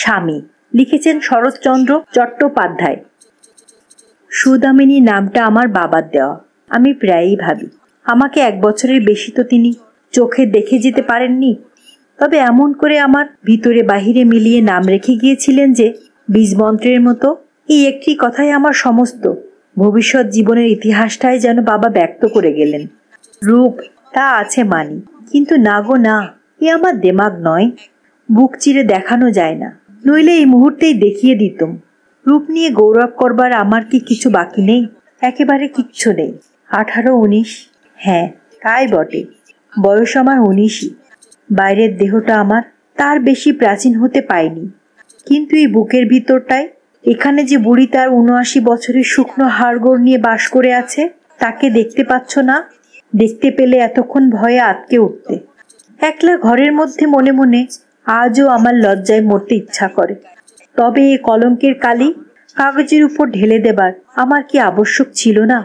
স্বামী, লিখেছেন শরৎচন্দ্র চট্টোপাধ্যায়। সুদামিনী নামটা আমার বাবার দেওয়া। আমি প্রায়ই ভাবি, আমাকে 1 বছরের বেশি তো তিনি চোখে দেখে যেতে পারেননি। তবে এমন করে আমার ভিতরে বাহিরে মিলিয়ে নাম রেখে গিয়েছিলেন যে বীজমন্ত্রের মতো এই একটি কথাই আমার সমস্ত ভবিষ্যৎ জীবনের ইতিহাসটাই যেন বাবা ব্যক্ত করে গেলেন। রূপ তা আছে মানি, কিন্তু না গো না, এ আমার দেমাগ নয়। বুক চিরে দেখানো যায় না, নইলে এই মুহূর্তেই দেখিয়ে দিতুম। রূপ নিয়ে গৌরব করবার আমার কি কিছু বাকি নেই? একেবারে কিচ্ছু নেই। 18, 19, হ্যাঁ তাই বটে, বয়স আমার 19ই। বাইরের দেহটা আমার তার বেশি প্রাচীন হতে পায়নি, কিন্তু এই বুকের ভিতরটায়, এখানে যে বুড়ি তার 79 বছরের শুকনো হাড়গোড় নিয়ে বাস করে আছে, তাকে দেখতে পাচ্ছ না? দেখতে পেলে এতক্ষণ ভয়ে আটকে উঠতে। একলা ঘরের মধ্যে মনে মনে আজও আমার লজ্জায় মরতে ইচ্ছা করে। তবে এ কলঙ্কের কালি কাগজের উপর ঢেলে দেবার আমার কি আবশ্যক ছিল না?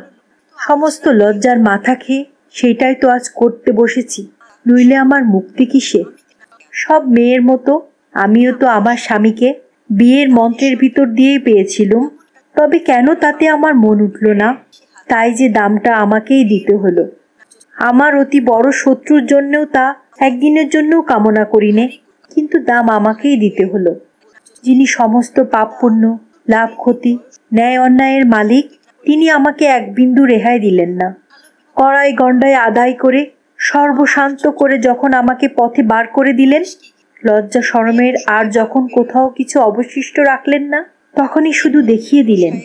সমস্ত লজ্জার মাথা খেয়ে সেটাই তো আজ করতে বসেছি, নইলে আমার মুক্তি কিসে? সব মেয়ের মতো আমিও তো আমার স্বামীকে বিয়ের মন্ত্রের ভিতর দিয়েই পেয়েছিলুম। তবে কেন তাতে আমার মন উঠল না? তাই যে দামটা আমাকেই দিতে হলো। আমার অতি বড় শত্রুর জন্যও তা একদিনের জন্যও কামনা করি নে, কিন্তু দাম আমাকেই দিতে হলো। যিনি সমস্ত পাপ পুণ্য, লাভ ক্ষতি, ন্যায় অন্যায়ের মালিক, তিনি আমাকে এক বিন্দু রেহাই দিলেন না। কড়াই গণ্ডায় আদায় করে সর্বশান্ত করে যখন আমাকে পথে বার করে দিলেন, লজ্জা শরমের আর যখন কোথাও কিছু অবশিষ্ট রাখলেন না, তখনই শুধু দেখিয়ে দিলেন,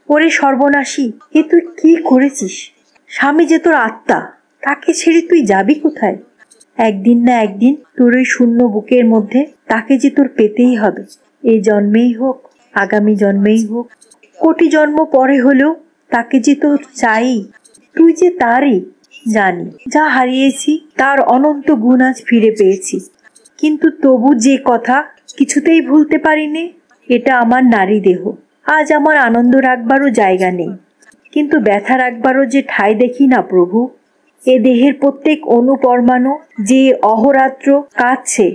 ওরে সর্বনাশী, এ তুই কি করেছিস? স্বামী যে তোর আত্মা, তাকে ছেড়ে তুই যাবি কোথায়? একদিন না একদিন তোর ওই শূন্য বুকের মধ্যে তাকে যে তোর পেতেই হবে। এই জন্মেই হোক, আগামী জন্মেই হোক, কোটি জন্ম পরে হলেও তাকে যে তোর চাই। তুই যে তারই। জানি যা হারিয়েছি তার অনন্ত গুণ আজ ফিরে পেয়েছি, কিন্তু তবু যে কথা কিছুতেই ভুলতে পারিনি, এটা আমার নারী দেহ। আজ আমার আনন্দ রাখবারও জায়গা নেই, কিন্তু ব্যথা রাখবারও যে ঠাঁই দেখি না প্রভু। এ দেহের প্রত্যেক অনুপরমাণু যে অহরাত্র কাঁদছে,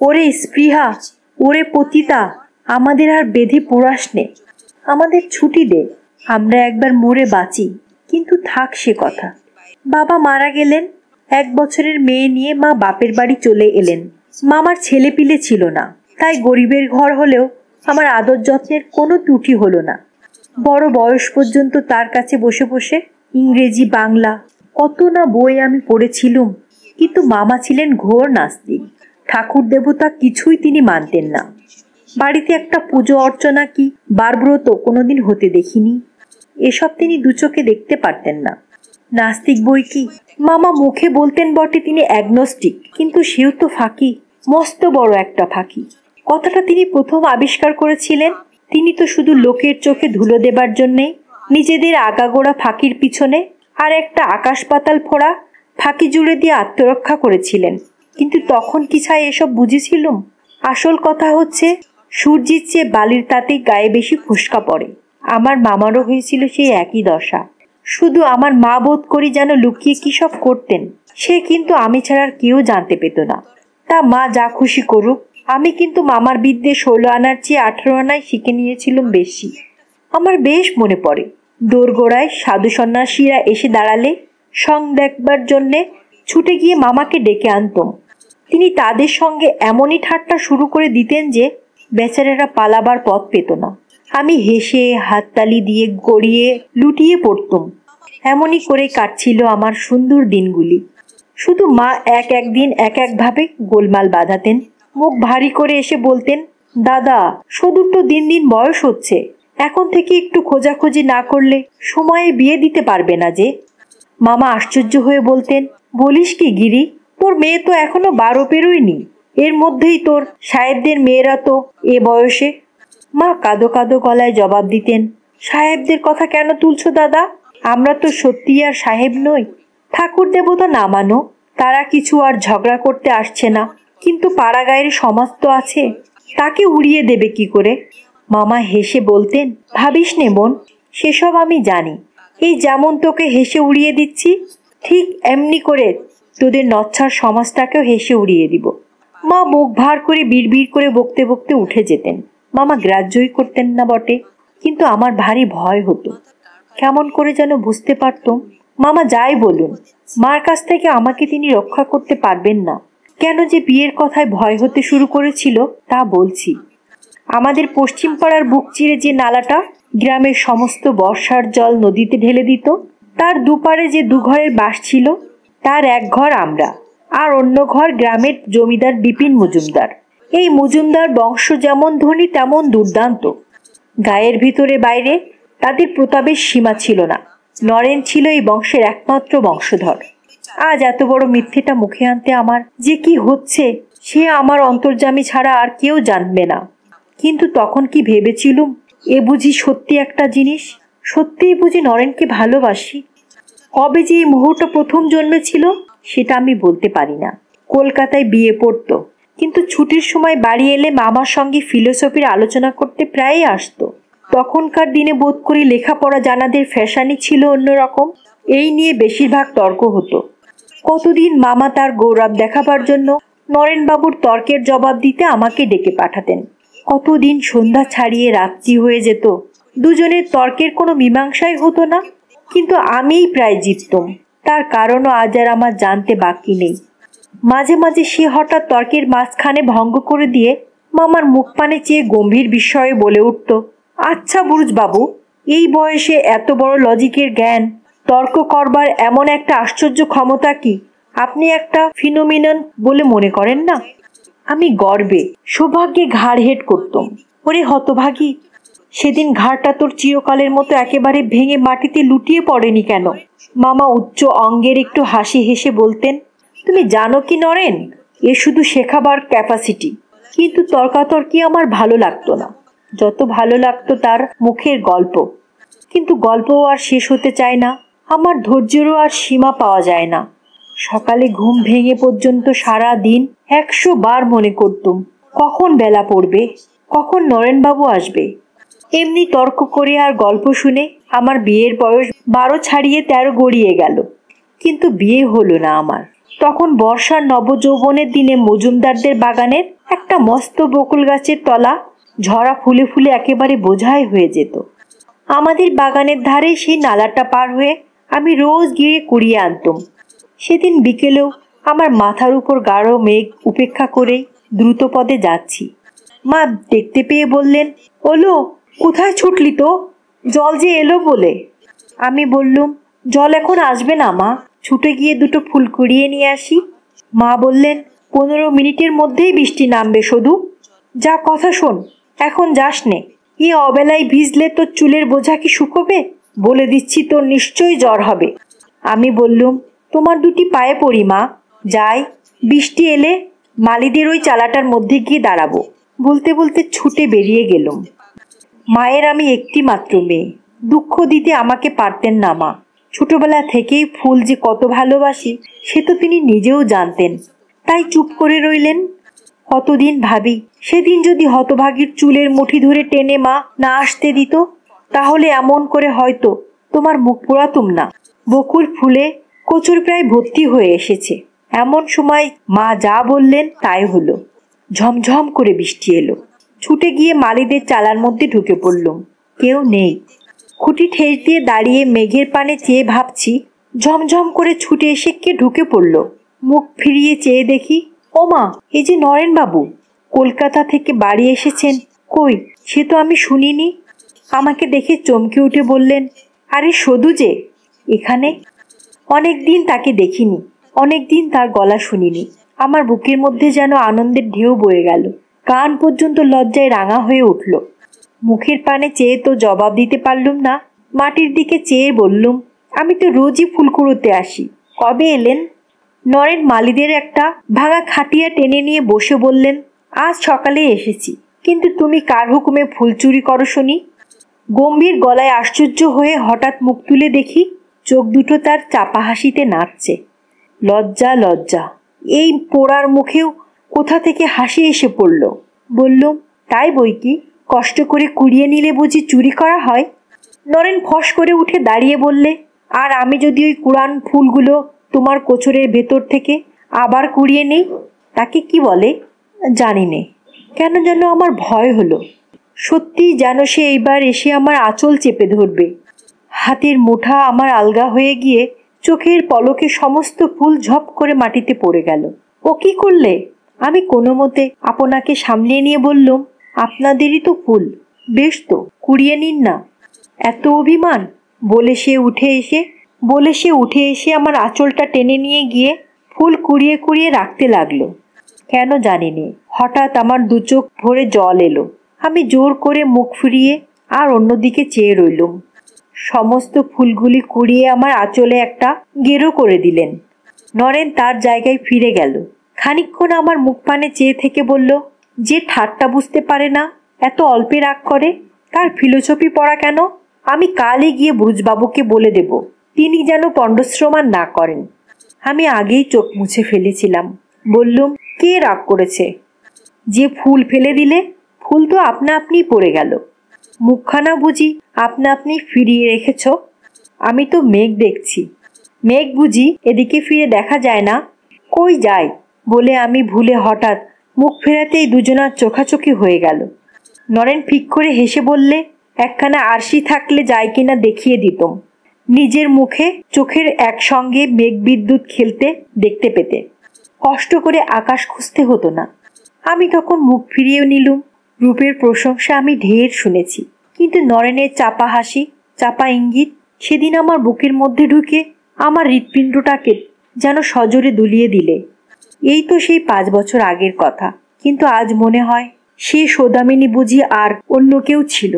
ওরে স্পৃহা, ওরে পতিতা, আমাদের আর বেঁধে পোড়াস নে, আমাদের ছুটি দে, আমরা একবার মরে বাঁচি। কিন্তু থাক সে কথা। বাবা মারা গেলেন, 1 বছরের মেয়ে নিয়ে মা বাপের বাড়ি চলে এলেন। মামার ছেলে পিলে ছিল না, তাই গরিবের ঘর হলেও আমার আদর যত্নের কোনো ত্রুটি হলো না। বড় বয়স পর্যন্ত তার কাছে বসে বসে ইংরেজি, বাংলা কত না বই আমি পড়েছিলুম, কিন্তু মামা ছিলেন ঘোর নাস্তিক। ঠাকুর দেবতা কিছুই তিনি মানতেন না। বাড়িতে একটা পুজো অর্চনা কি বারব্রত কোনোদিন হতে দেখিনি। এসব তিনি দুচোখে দেখতে পারতেন না। নাস্তিক বই কি? মামা মুখে বলতেন বটে তিনি অ্যাগনস্টিক, কিন্তু সেও তো ফাঁকি, মস্ত বড় একটা ফাঁকি। কথাটা তিনি প্রথম আবিষ্কার করেছিলেন। তিনি তো শুধু লোকের চোখে ধুলো দেবার জন্যেই নিজেদের আগাগোড়া ফাঁকির পিছনে আর একটা আকাশ পাতাল ফোড়া ফাঁকি জুড়ে দিয়ে আত্মরক্ষা করেছিলেন। কিন্তু তখন কি ছাই এসব বুঝেছিলুম? আসল কথা হচ্ছে, সূর্যের চেয়ে বালির তাতেই গায়ে বেশি ফুসকা পড়ে। আমার মামারও হয়েছিল সেই একই দশা। শুধু আমার মা বোধ করি যেন লুকিয়ে কি সব করতেন, সে কিন্তু আমি ছাড়া কেউ জানতে পেত না। তা মা যা খুশি করুক, আমি কিন্তু মামার বিদ্যে 16 আনার চেয়ে 18 আনায় শিখে নিয়েছিলাম বেশি। আমার বেশ মনে পড়ে, দোরগোড়ায় সাধু সন্ন্যাসীরা এসে দাঁড়ালে সং দেখবার জন্যে ছুটে গিয়ে মামাকে ডেকে আনতাম। তিনি তাদের সঙ্গে এমনই ঠাট্টা শুরু করে দিতেন যে বেচারারা পালাবার পথ পেত না। আমি হেসে হাততালি দিয়ে গড়িয়ে লুটিয়ে পড়তুম। এমনই করে কাটছিল আমার সুন্দর দিনগুলি। শুধু মা একদিন একভাবে গোলমাল বাঁধাতেন। মুখ ভারী করে এসে বলতেন, দাদা, সদুর তো দিন দিন বয়স হচ্ছে, এখন থেকে একটু খোঁজাখুঁজি না করলে সময়ে বিয়ে দিতে পারবে না যে। মামা আশ্চর্য হয়ে বলতেন, বলিস কি গিরি, তোর মেয়ে তো এখনো 12 পেরোয়নি, এর মধ্যেই তোর সাহেবদের মেয়েরা তো এ বয়সে। মা কাঁদো কাঁদো গলায় জবাব দিতেন, সাহেবদের কথা কেন তুলছো দাদা? আমরা তো সত্যি আর সাহেব নই। ঠাকুর দেবতা না মানো, তারা কিছু আর ঝগড়া করতে আসছে না, কিন্তু পাড়া গায়ের সমাজ তো আছে, তাকে উড়িয়ে দেবে কি করে? মামা হেসে বলতেন, ভাবিস নে বোন, সেসব আমি জানি। এই যেমন তোকে হেসে উড়িয়ে দিচ্ছি, ঠিক এমনি করে তোদের নচ্ছার সমাজটাকেও হেসে উড়িয়ে দিব। মা মুখ ভার করে বিড়বিড় করে বকতে বকতে উঠে যেতেন। মামা গ্রাহ্যই করতেন না বটে, কিন্তু আমার ভারী ভয় হতো। কেমন করে যেন বুঝতে পারতাম, মামা যাই বলুন, মার কাছ থেকে আমাকে তিনি রক্ষা করতে পারবেন না। কেন যে বিয়ের কথায় ভয় হতে শুরু করেছিল তা বলছি। আমাদের পশ্চিম পাড়ার বুক চিরে যে নালাটা গ্রামের সমস্ত বর্ষার জল নদীতে ঢেলে দিত, তার দুপারে যে দুঘরের বাস ছিল, তার এক ঘর আমরা, আর অন্য ঘর গ্রামের জমিদার বিপিন মজুমদার। এই মজুমদার বংশ যেমন ধনী তেমন দুর্দান্ত। গায়ের ভিতরে বাইরে তাদের প্রতাপের সীমা ছিল না। নরেন ছিল এই বংশের একমাত্র বংশধর। আজ এত বড় মিথ্যেটা মুখে আনতে আমার যে কি হচ্ছে সে আমার অন্তর্যামী ছাড়া আর কেউ জানবে না। কিন্তু তখন কি ভেবেছিলুম, এ বুঝি সত্যি একটা জিনিস, সত্যিই বুঝি নরেনকে ভালোবাসি। কবে যে এই মুহূর্তটা প্রথম জন্মেছিল সেটা আমি বলতে পারি না। কলকাতায় বিয়ে পড়তো, কিন্তু ছুটির সময় বাড়ি এলে মামার সঙ্গে ফিলোসফির আলোচনা করতে প্রায়ই আসতো। তখনকার দিনে বোধ করি লেখাপড়া জানাদের ফ্যাশনই ছিল অন্যরকম। এই নিয়ে বেশিরভাগ তর্ক হতো। কতদিন মামা তার গৌরব দেখাবার জন্য নরেনবাবুর তর্কের জবাব দিতে আমাকে ডেকে পাঠাতেন। কতদিন সন্ধ্যা ছাড়িয়ে রাত্রি হয়ে যেত, দুজনের তর্কের কোনো মীমাংসাই হতো না, কিন্তু আমিই প্রায় জিততাম। তার কারণও আজ আর আমার জানতে বাকি নেই। মাঝে মাঝে সে হঠাৎ তর্কের মাঝখানে ভঙ্গ করে দিয়ে মামার মুখ পানে চেয়ে গম্ভীর বিস্ময়ে বলে উঠত, আচ্ছা বুরুজবাবু, এই বয়সে এত বড় লজিকের জ্ঞান, তর্ক করবার এমন একটা আশ্চর্য ক্ষমতা কি আপনি একটা ফিনোমিনন বলে মনে করেন না? আমি গর্বে সৌভাগ্যে ঘাড় হেট করতাম। ওরে হতভাগী, সেদিন ঘাড়টা তোর চিরকালের মতো একেবারে ভেঙে মাটিতে লুটিয়ে পড়েনি কেন? মামা উচ্চ অঙ্গের একটু হাসি হেসে বলতেন, তুমি জানো কি নরেন, এ শুধু শেখাবার ক্যাপাসিটি। কিন্তু তর্কাতর্কি আমার ভালো লাগতো না। যত ভালো লাগতো তার মুখের গল্প। কিন্তু গল্পও আর শেষ হতে চায় না, আমার ধৈর্যেরও আর সীমা পাওয়া যায় না। সকালে ঘুম ভেঙে পর্যন্ত সারা দিন 100 বার মনে করতুম কখন বেলা পড়বে, কখন নরেনবাবু আসবে। এমনি তর্ক করে আর গল্প শুনে আমার বিয়ের বয়স 12 ছাড়িয়ে 13 গড়িয়ে গেল। কিন্তু বিয়ে হলো না আমার। তখন বর্ষার নবযৌবনের দিনে মজুমদারদের বাগানের একটা মস্ত বকুল গাছের তলা ঝরা ফুলে ফুলে একেবারে বোঝাই হয়ে যেত। আমাদের বাগানের ধারে সেই নালাটা পার হয়ে আমি রোজ গিয়ে কুড়িয়ে আনতাম। সেদিন বিকেলেও আমার মাথার উপর গাঢ় মেঘ উপেক্ষা করেই দ্রুত পদে যাচ্ছি। মা দেখতে পেয়ে বললেন, ওলো, কোথায় ছুটলি তো? জল যে এলো বলে। আমি বললুম, জল এখন আসবে না মা, ছুটে গিয়ে দুটো ফুল কুড়িয়ে নিয়ে আসি। মা বললেন, 15 মিনিটের মধ্যেই বৃষ্টি নামবে শুধু। যা কথা শোন, এখন যাস নে। এই অবেলায় ভিজলে তোর চুলের বোঝা কি শুকোবে? বলে দিচ্ছি তোর নিশ্চয়ই জ্বর হবে। আমি বললুম, তোমার দুটি পায়ে পড়ি মা, যাই। বৃষ্টি এলে মালিদের ওই চালাটার মধ্যে গিয়ে দাঁড়াবো। বলতে বলতে ছুটে বেরিয়ে গেলুম। মায়ের আমি একটি মাত্র মেয়ে, দুঃখ দিতে আমাকে পারতেন না মা। ছোটবেলা থেকেই ফুল যে কত ভালোবাসি সে তো তিনি নিজেও জানতেন, তাই চুপ করে রইলেন। কতদিন ভাবি, সেদিন যদি হতভাগীর চুলের মুঠি ধরে টেনে মা না আসতে দিত, তাহলে এমন করে হয়তো তোমার মুখ পোড়াতুম না। বকুল ফুলে কচুর প্রায় ভর্তি হয়ে এসেছে। এমন সময় মা যা বললেন তাই হলো। ঝমঝম করে বৃষ্টি এলো। ছুটে গিয়ে মালিদের চালার মধ্যে ঢুকে পড়লুম। কেউ নেই। খুঁটি ঠেস দিয়ে দাঁড়িয়ে মেঘের পানে চেয়ে ভাবছি, ঝমঝম করে ছুটে এসে কে ঢুকে পড়ল। মুখ ফিরিয়ে চেয়ে দেখি, ও মা, এই যে নরেনবাবু কলকাতা থেকে বাড়ি এসেছেন। কই, সে তো আমি শুনিনি। আমাকে দেখে চমকে উঠে বললেন, আরে সদু যে এখানে। অনেক দিন তাকে দেখিনি, অনেক দিন তার গলা শুনিনি। আমার বুকের মধ্যে যেন আনন্দের ঢেউ বয়ে গেল। কান পর্যন্ত লজ্জায় রাঙা হয়ে উঠল। মুখের পানে চেয়ে তো জবাব দিতে পারলুম না। মাটির দিকে চেয়ে বললুম, আমি তো রোজই ফুল কুড়োতে আসি। কবে এলেন? নরেন মালিদের একটা ভাঙা খাটিয়া টেনে নিয়ে বসে বললেন, আজ সকালে এসেছি। কিন্তু তুমি কার হুকুমে ফুল চুরি করো শুনি? গম্ভীর গলায় আশ্চর্য হয়ে হঠাৎ মুখ তুলে দেখি চোখ দুটো তার চাপা হাসিতে নাচছে। লজ্জা লজ্জা, এই পোড়ার মুখেও কোথা থেকে হাসি এসে পড়ল। বললুম, তাই বই কি, কষ্ট করে কুড়িয়ে নিলে বুঝি চুরি করা হয়? নরেন ফস করে উঠে দাঁড়িয়ে বললে, আর আমি যদি ওই কুড়ান ফুলগুলো তোমার কোচরের ভেতর থেকে আবার কুড়িয়ে নেই, তাকে কি বলে? জানি নে, কেন যেন আমার ভয় হলো। সত্যিই যেন সে এইবার এসে আমার আঁচল চেপে ধরবে। হাতের মুঠা আমার আলগা হয়ে গিয়ে চোখের পলকে সমস্ত ফুল ঝপ করে মাটিতে পড়ে গেল। ও কি করলে? আমি কোনো মতে আপনাকে সামলিয়ে নিয়ে বললুম, আপনাদেরই তো ফুল, বেশ তো, কুড়িয়ে নিন না। এত অভিমান? বলে সে উঠে এসে আমার আঁচলটা টেনে নিয়ে গিয়ে ফুল কুড়িয়ে কুড়িয়ে রাখতে লাগলো। কেন জানি নে, হঠাৎ আমার দু চোখ ভরে জল এলো। আমি জোর করে মুখ ফিরিয়ে আর অন্যদিকে চেয়ে রইলুম। সমস্ত ফুলগুলি কুড়িয়ে আমার আঁচলে একটা গেরো করে দিলেন। নরেন তার জায়গায় ফিরে গেল। খানিকক্ষণ আমার মুখ পানে চেয়ে থেকে বলল, যে ঠাট্টা বুঝতে পারে না, এত অল্পে রাগ করে, তার ফিলোসফি পড়া কেন? আমি কালই গিয়ে ব্রুজবাবুকে বলে দেব, তিনি যেন পণ্ডশ্রম আর না করেন। আমি আগেই চোখ মুছে ফেলেছিলাম। বললুম, কে রাগ করেছে? যে ফুল ফেলে দিলে? ফুল তো আপনা আপনি পড়ে গেল। মুখখানা বুঝি আপনা আপনি ফিরিয়ে রেখেছ? আমি তো মেঘ দেখছি। মেঘ বুঝি এদিকে ফিরে দেখা যায় না? কই যায়? বলে আমি ভুলে হঠাৎ মুখ ফেরাতেই দুজনার চোখাচোখি হয়ে গেল। নরেন ফিক করে হেসে বললে, একখানা আরশি থাকলে যায় কিনা দেখিয়ে দিতম, নিজের মুখে চোখের একসঙ্গে মেঘ বিদ্যুৎ খেলতে দেখতে পেতে। কষ্ট করে আকাশ খুঁজতে হতো না। আমি তখন মুখ ফিরিয়ে নিলুম। রূপের প্রশংসা আমি ঢের শুনেছি, কিন্তু নরেনের চাপা হাসি, চাপা ইঙ্গিত সেদিন আমার বুকের মধ্যে ঢুকে আমার হৃৎপিণ্ডটাকে যেন সজোরে দুলিয়ে দিলে। এই তো সেই 5 বছর আগের কথা, কিন্তু আজ মনে হয় সে সৌদামিনী বুঝি আর অন্য কেউ ছিল।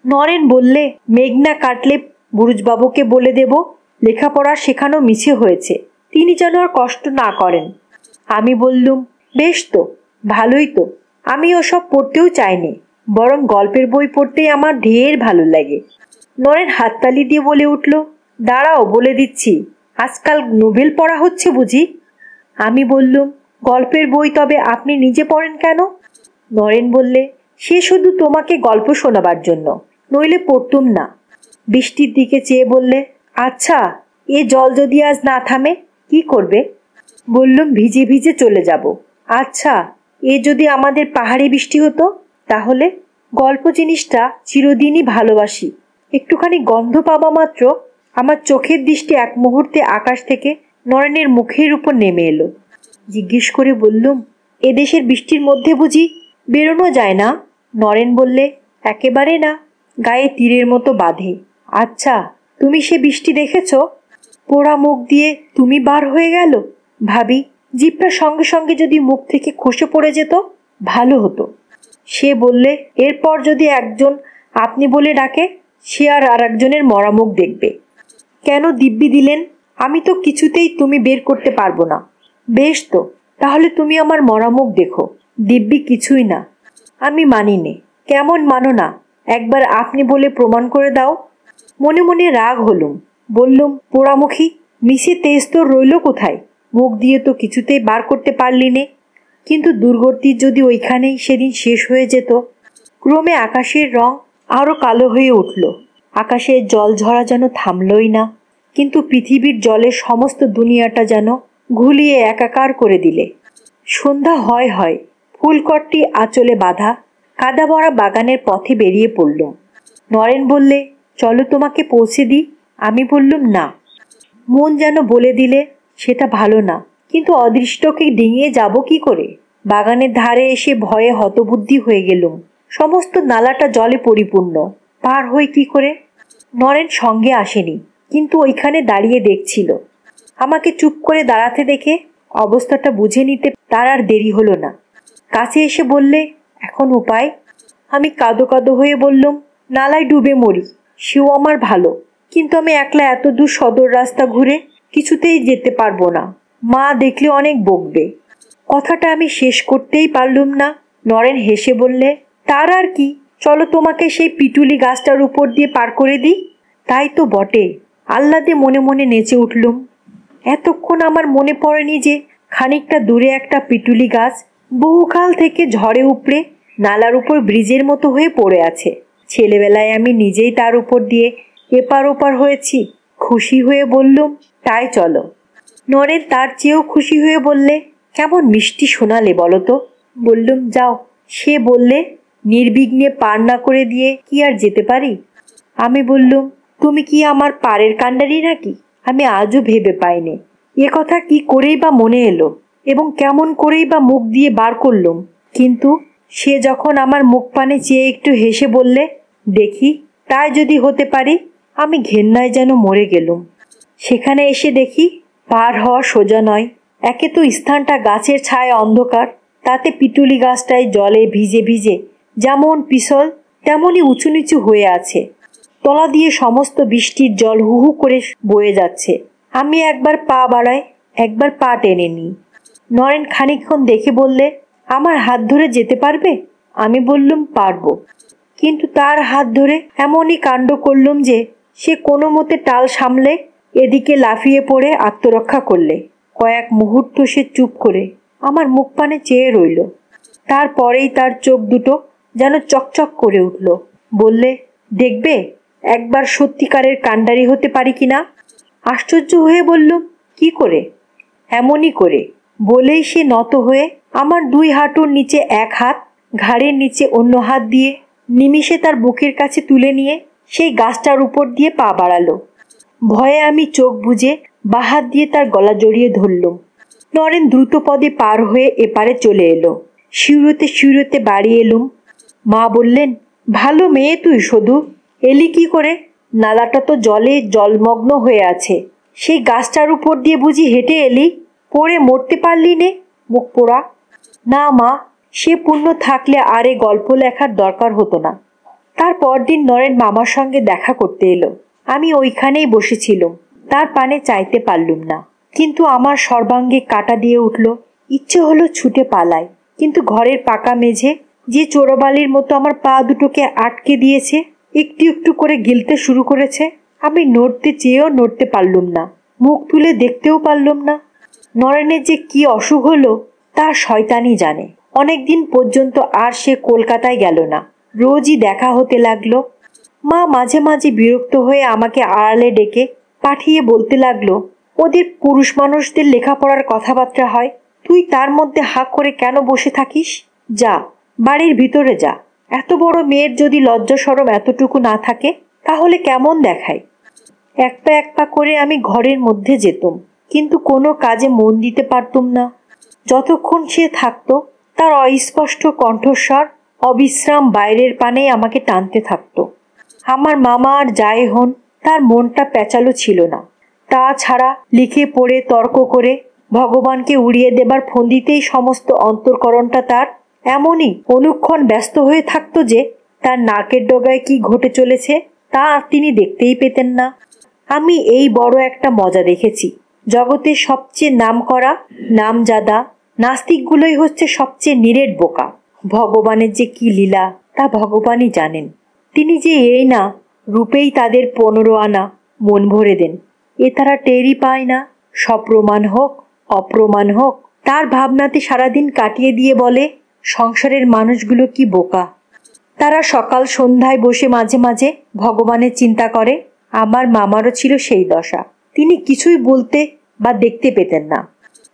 নরেন বললে, মেঘ না কাটলে বুরুজবাবুকে বলে দেব, লেখাপড়া শেখানো মিছে হয়েছে, তিনি যেন আর কষ্ট না করেন। আমি বললুম, বেশ তো, ভালোই তো, আমি ওসব পড়তেও চাইনি, বরং গল্পের বই পড়তেই আমার ঢের ভালো লাগে। নরেন হাততালি দিয়ে বলে উঠল, দাঁড়াও, বলে দিচ্ছি, আজকাল নোবেল পড়া হচ্ছে বুঝি? আমি বললুম, গল্পের বই তবে আপনি নিজে পড়েন কেন? নরেন বললে, সে শুধু তোমাকে গল্প শোনাবার জন্য, নইলে পড়তুম না। বৃষ্টির দিকে চেয়ে বললে, আচ্ছা, এ জল যদি আজ না থামে কি করবে? বললুম, ভিজে ভিজে চলে যাব। আচ্ছা, এ যদি আমাদের পাহাড়ি বৃষ্টি হতো তাহলে? গল্প জিনিসটা চিরদিনই ভালোবাসি। একটুখানি গন্ধ পাবা মাত্র আমার চোখের দৃষ্টি এক মুহূর্তে আকাশ থেকে নরেনের মুখের উপর নেমে এলো। জিজ্ঞেস করে বললুম, এদেশের বৃষ্টির মধ্যে বুঝি বেরোনো যায় না? নরেন বললে, একেবারে না, গায়ে তীরের মতো বাঁধে। আচ্ছা, তুমি সে বৃষ্টি দেখেছ? পোড়া মুখ দিয়ে তুমি বার হয়ে গেল। ভাবি, জিভটা সঙ্গে সঙ্গে যদি মুখ থেকে খসে পড়ে যেত ভালো হতো। সে বললে, এরপর যদি একজন আপনি বলে ডাকে, সে আর একজনের মরা মুখ দেখবে। কেন দিব্যি দিলেন? আমি তো কিছুতেই তুমি বের করতে পারবো না। বেশ তো, তাহলে তুমি আমার মরা মুখ দেখো, দিব্যি কিছুই না। আমি মানি নে। কেমন মানো না? একবার আপনি বলে প্রমাণ করে দাও। মনে মনে রাগ হলুম। বললুম, পোড়ামুখী, মিশে তেজ তো রইল কোথায়? মুখ দিয়ে তো কিছুতেই বার করতে পারলি নে। কিন্তু দুর্গতি যদি ওইখানেই সেদিন শেষ হয়ে যেত। ক্রমে আকাশের রং আরো কালো হয়ে উঠল। আকাশের জল ঝরা যেন থামলই না, কিন্তু পৃথিবীর জলের সমস্ত দুনিয়াটা যেন ঘুলিয়ে একাকার করে দিলে। সন্ধ্যা হয় হয়, ফুলকটটি আঁচলে বাঁধা কাদা ভরা বাগানের পথে বেরিয়ে পড়লুম। নরেন বললে, চলো তোমাকে পৌঁছে দিই। আমি বললুম, না। মন যেন বলে দিলে, সেটা ভালো না, কিন্তু অদৃষ্টকে ডিঙিয়ে যাব কি করে? বাগানের ধারে এসে ভয়ে হতবুদ্ধি হয়ে গেলুম। সমস্ত নালাটা জলে পরিপূর্ণ, পার হই কি করে? নরেন সঙ্গে আসেনি, কিন্তু ওইখানে দাঁড়িয়ে দেখছিল। আমাকে চুপ করে দাঁড়াতে দেখে অবস্থাটা বুঝে নিতে তার আর দেরি হলো না। কাছে এসে বললে, এখন উপায়? আমি কাঁদো কাঁদো হয়ে বললুম, নালায় ডুবে মরি, সেও আমার ভালো, কিন্তু আমি একলা এত দূর সদর রাস্তা ঘুরে কিছুতেই যেতে পারবো না। মা দেখলে অনেক বকবে। কথাটা আমি শেষ করতেই পারলুম না। নরেন হেসে বললে, তার আর কি, চলো তোমাকে সেই পিটুলি গাছটার উপর দিয়ে পার করে দিই। তাই তো বটে। আহ্লাদে মনে মনে নেচে উঠলুম। এতক্ষণ আমার মনে পড়েনি যে খানিকটা দূরে একটা পিটুলি গাছ বহুকাল থেকে ঝড়ে উপড়ে নালার উপর ব্রিজের মতো হয়ে পড়ে আছে। ছেলেবেলায় আমি নিজেই তার উপর দিয়ে এপার ওপার হয়েছি। খুশি হয়ে বললুম, তাই চলো। নরেন তার চেয়েও খুশি হয়ে বললে, কেমন মিষ্টি শোনালে বলো তো? বললুম, যাও। সে বললে, নির্বিঘ্নে পার না করে দিয়ে কি আর যেতে পারি? আমি বললুম, তুমি কি আমার পারের কাণ্ডারি নাকি? আমি আজও ভেবে পাইনি এ কথা কি করেই বা মনে এলো এবং কেমন করেই বা মুখ দিয়ে বার করলুম। কিন্তু সে যখন আমার মুখ পানে চেয়ে একটু হেসে বললে, দেখি তাই যদি হতে পারি। আমি ঘেন্নায় যেন মরে গেলুম। সেখানে এসে দেখি পার হওয়া সোজা নয়। একে তো স্থানটা গাছের ছায় অন্ধকার, তাতে পিটুলি গাছটায় জলে ভিজে ভিজে যেমন পিছল তেমনই উঁচু নিচু হয়ে আছে। তলা দিয়ে সমস্ত বৃষ্টির জল হু হু করে বয়ে যাচ্ছে। আমি একবার পা বাড়াই, একবার পা টেনে নিই। নরেন খানিকক্ষণ দেখে বললে, আমার হাত ধরে যেতে পারবে? আমি বললুম, পারবো। কিন্তু তার হাত ধরে এমনই কাণ্ড করলুম যে সে কোনো মতে টাল সামলে এদিকে লাফিয়ে পড়ে আত্মরক্ষা করলে। কয়েক মুহূর্ত সে চুপ করে আমার মুখ পানে চেয়ে রইল। তারপরেই তার চোখ দুটো যেন চকচক করে উঠল। বললে, দেখবে একবার সত্যিকারের কাণ্ডারি হতে পারি কিনা। আশ্চর্য হয়ে বললুম, কি করে? এমনই করে। বলেই সে নত হয়ে আমার 2 হাঁটুর নিচে এক হাত, ঘাড়ের নিচে অন্য হাত দিয়ে নিমিষে তার বুকের কাছে তুলে নিয়ে সেই গাছটার উপর দিয়ে পা বাড়ালো। ভয়ে আমি চোখ বুজে বাহাত দিয়ে তার গলা জড়িয়ে ধরলুম। নরেন দ্রুত পদে পার হয়ে এপারে চলে এলো। শিউরোতে শিউরোতে বাড়ি এলুম। মা বললেন, ভালো মেয়ে তুই শুধু এলি কি করে? নালাটা তো জলে জলমগ্ন হয়ে আছে, সেই গাছটার উপর দিয়ে বুঝি হেঁটে এলি? পড়ে মরতে পারলি নে, মুখ পোড়া। না মা, সে পুণ্য থাকলে আর এ গল্প লেখার দরকার হতো না। তার পরদিন নরেন মামার সঙ্গে দেখা করতে এলো। আমি ওইখানেই বসেছিলুম। তার পানে চাইতে পারলুম না, কিন্তু আমার সর্বাঙ্গে কাটা দিয়ে উঠল। ইচ্ছে হলো ছুটে পালাই, কিন্তু ঘরের পাকা মেঝে যে চোরবালির মতো আমার পা দুটোকে আটকে দিয়েছে, একটু একটু করে গিলতে শুরু করেছে। আমি নড়তে চেয়েও নড়তে পারলুম না, মুখ তুলে দেখতেও পারলুম না। নরেনের যে কি অসুখ হলো তা শয়তানি জানে। অনেকদিন পর্যন্ত আর সে কলকাতায় গেল না। রোজই দেখা হতে লাগলো। মা মাঝে মাঝে বিরক্ত হয়ে আমাকে আড়ালে ডেকে পাঠিয়ে বলতে লাগলো, ওদের পুরুষ মানুষদের লেখাপড়ার কথাবার্তা হয়, তুই তার মধ্যে হাঁ করে কেন বসে থাকিস? যা, বাড়ির ভিতরে যা। এত বড় মেয়ের যদি লজ্জা শরম এতটুকু না থাকে তাহলে কেমন দেখায়? এক পা এক পা করে আমি ঘরের মধ্যে যেতুম, কিন্তু কোনো কাজে মন দিতে পারতুম না। যতক্ষণ সে থাকতো তার অস্পষ্ট কণ্ঠস্বর অবিশ্রাম বাইরের পানেই আমাকে টানতে থাকতো। আমার মামা আর যাই হন, তার মনটা প্যাঁচালো ছিল না। তাছাড়া লিখে পড়ে তর্ক করে ভগবানকে উড়িয়ে দেবার ফন্দিতেই সমস্ত অন্তর্করণটা তার এমনই অনুক্ষণ ব্যস্ত হয়ে থাকতো যে তার নাকের ডগায় কি ঘটে চলেছে তা তিনি দেখতেই পেতেন না। আমি এই বড় একটা মজা দেখেছি। জগতের সবচেয়ে নামকরা নামজাদা নাস্তিকগুলোই হচ্ছে সবচেয়ে নিরেট বোকা। ভগবানের যে কি লীলা তা ভগবানই জানেন। তিনি যে এই না রূপেই তাদের 15 আনা মন ভরে দেন, এ তারা টেরই পায় না। সপ্রমাণ হোক অপ্রমাণ হোক, তার ভাবনাতে সারাদিন কাটিয়ে দিয়ে বলে, সংসারের মানুষগুলো কি বোকা। তারা সকাল সন্ধ্যায় বসে মাঝে মাঝে ভগবানের চিন্তা করে। আমার মামারও ছিল সেই দশা। তিনি কিছুই বলতে বা দেখতে পেতেন না।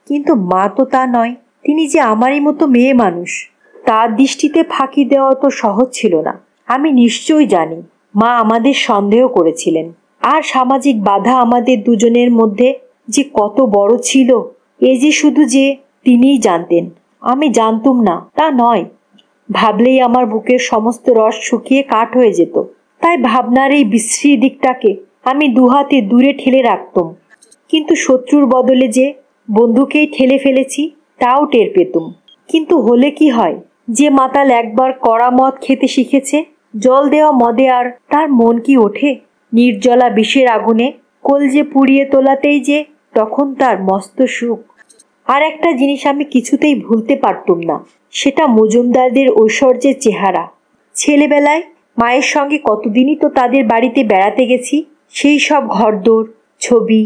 কিন্তু মা তো তা নয়। তিনি যে আমারই মতো মেয়ে মানুষ, তার দৃষ্টিতে ফাঁকি দেওয়া তো সহজ ছিল না। আমি নিশ্চয়ই জানি মা আমাদের সন্দেহ করেছিলেন। আর সামাজিক বাধা আমাদের দুজনের মধ্যে যে কত বড় ছিল এ যে শুধু যে তিনিই জানতেন, আমি জানতুম না তা নয়। ভাবলেই আমার বুকের সমস্ত রস শুকিয়ে কাঠ হয়ে যেত। তাই ভাবনার এই বিশ্রী দিকটাকে আমি দুহাতে দূরে ঠেলে রাখতুম। কিন্তু শত্রুর বদলে যে বন্ধুকেই ঠেলে ফেলেছি তাও টের পেতুম। কিন্তু হলে কি হয়, যে মাতাল একবার কড়া মদ খেতে শিখেছে, জল দেওয়া মদে আর তার মন কি ওঠে? নির্জলা বিষের আগুনে কলজে পুড়িয়ে তোলাতেই যে তখন তার মস্ত সুখ। আর একটা জিনিস আমি কিছুতেই ভুলতে পারতুম না, সেটা মজুমদারদের ঐশ্বর্যের চেহারা। ছেলেবেলায় মায়ের সঙ্গে কতদিনই তো তাদের বাড়িতে বেড়াতে গেছি। সেই সব ঘরদোর, ছবি,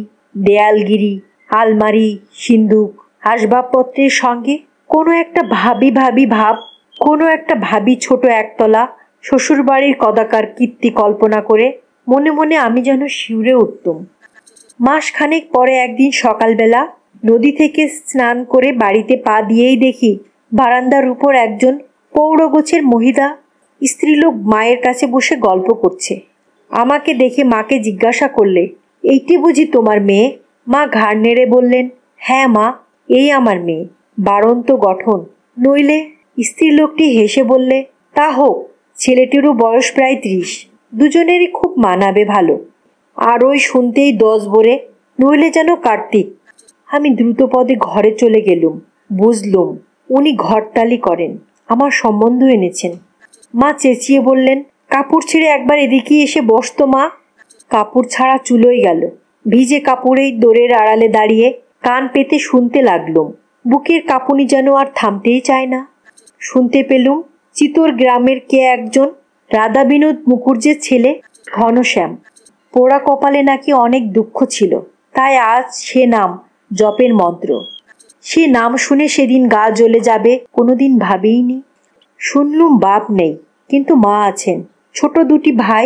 দেয়ালগিরি, আলমারি, সিন্দুক, আসবাবপত্রের সঙ্গে কোনো একটা ভাবি ভাব, কোনো একটা ভাবি ছোট একতলা শ্বশুরবাড়ির কদাকার কীর্তি কল্পনা করে মনে মনে আমি যেন শিউরে উঠতুম। মাসখানেক পরে একদিন সকালবেলা নদী থেকে স্নান করে বাড়িতে পা দিয়েই দেখি বারান্দার উপর একজন পৌরগোছের মহিলা স্ত্রীলোক মায়ের কাছে বসে গল্প করছে। আমাকে দেখে মাকে জিজ্ঞাসা করলে, এইটি বুঝি তোমার মেয়ে? মা ঘাড় নেড়ে বললেন, হ্যাঁ মা, এই আমার মেয়ে, বাড়ন্ত গঠন। নইলে? স্ত্রীলোকটি হেসে বললে, তা হোক, ছেলেটিরও বয়স প্রায় 30, দুজনেরই খুব মানাবে ভালো। আর ওই শুনতেই 10 বরে, নইলে যেন কার্তিক। আমি দ্রুত পদে ঘরে চলে গেলুম। বুঝলুম উনি ঘরতালি করেন, আমার সম্বন্ধ এনেছেন। মা চেঁচিয়ে বললেন, কাপড় ছেড়ে একবার এদিকে এসে বসতো মা। কাপড় ছাড়া চুলোই গেল। ভিজে কাপড়েই দোরের আড়ালে দাঁড়িয়ে কান পেতে শুনতে লাগলুম। বুকের কাঁপুনি যেন আর থামতেই চায় না। শুনতে পেলুম চিতোর গ্রামের কে একজন রাধা বিনোদ মুখুর্জের ছেলে ঘনশ্যাম। পোড়া কপালে নাকি অনেক দুঃখ ছিল, তাই আজ সে নাম জপের মন্ত্র। সে নাম শুনে সেদিন গা জ্বলে যাবে কোনোদিন ভাবিইনি। শুনলুম বাপ নেই, কিন্তু মা আছেন। ছোট 2টি ভাই,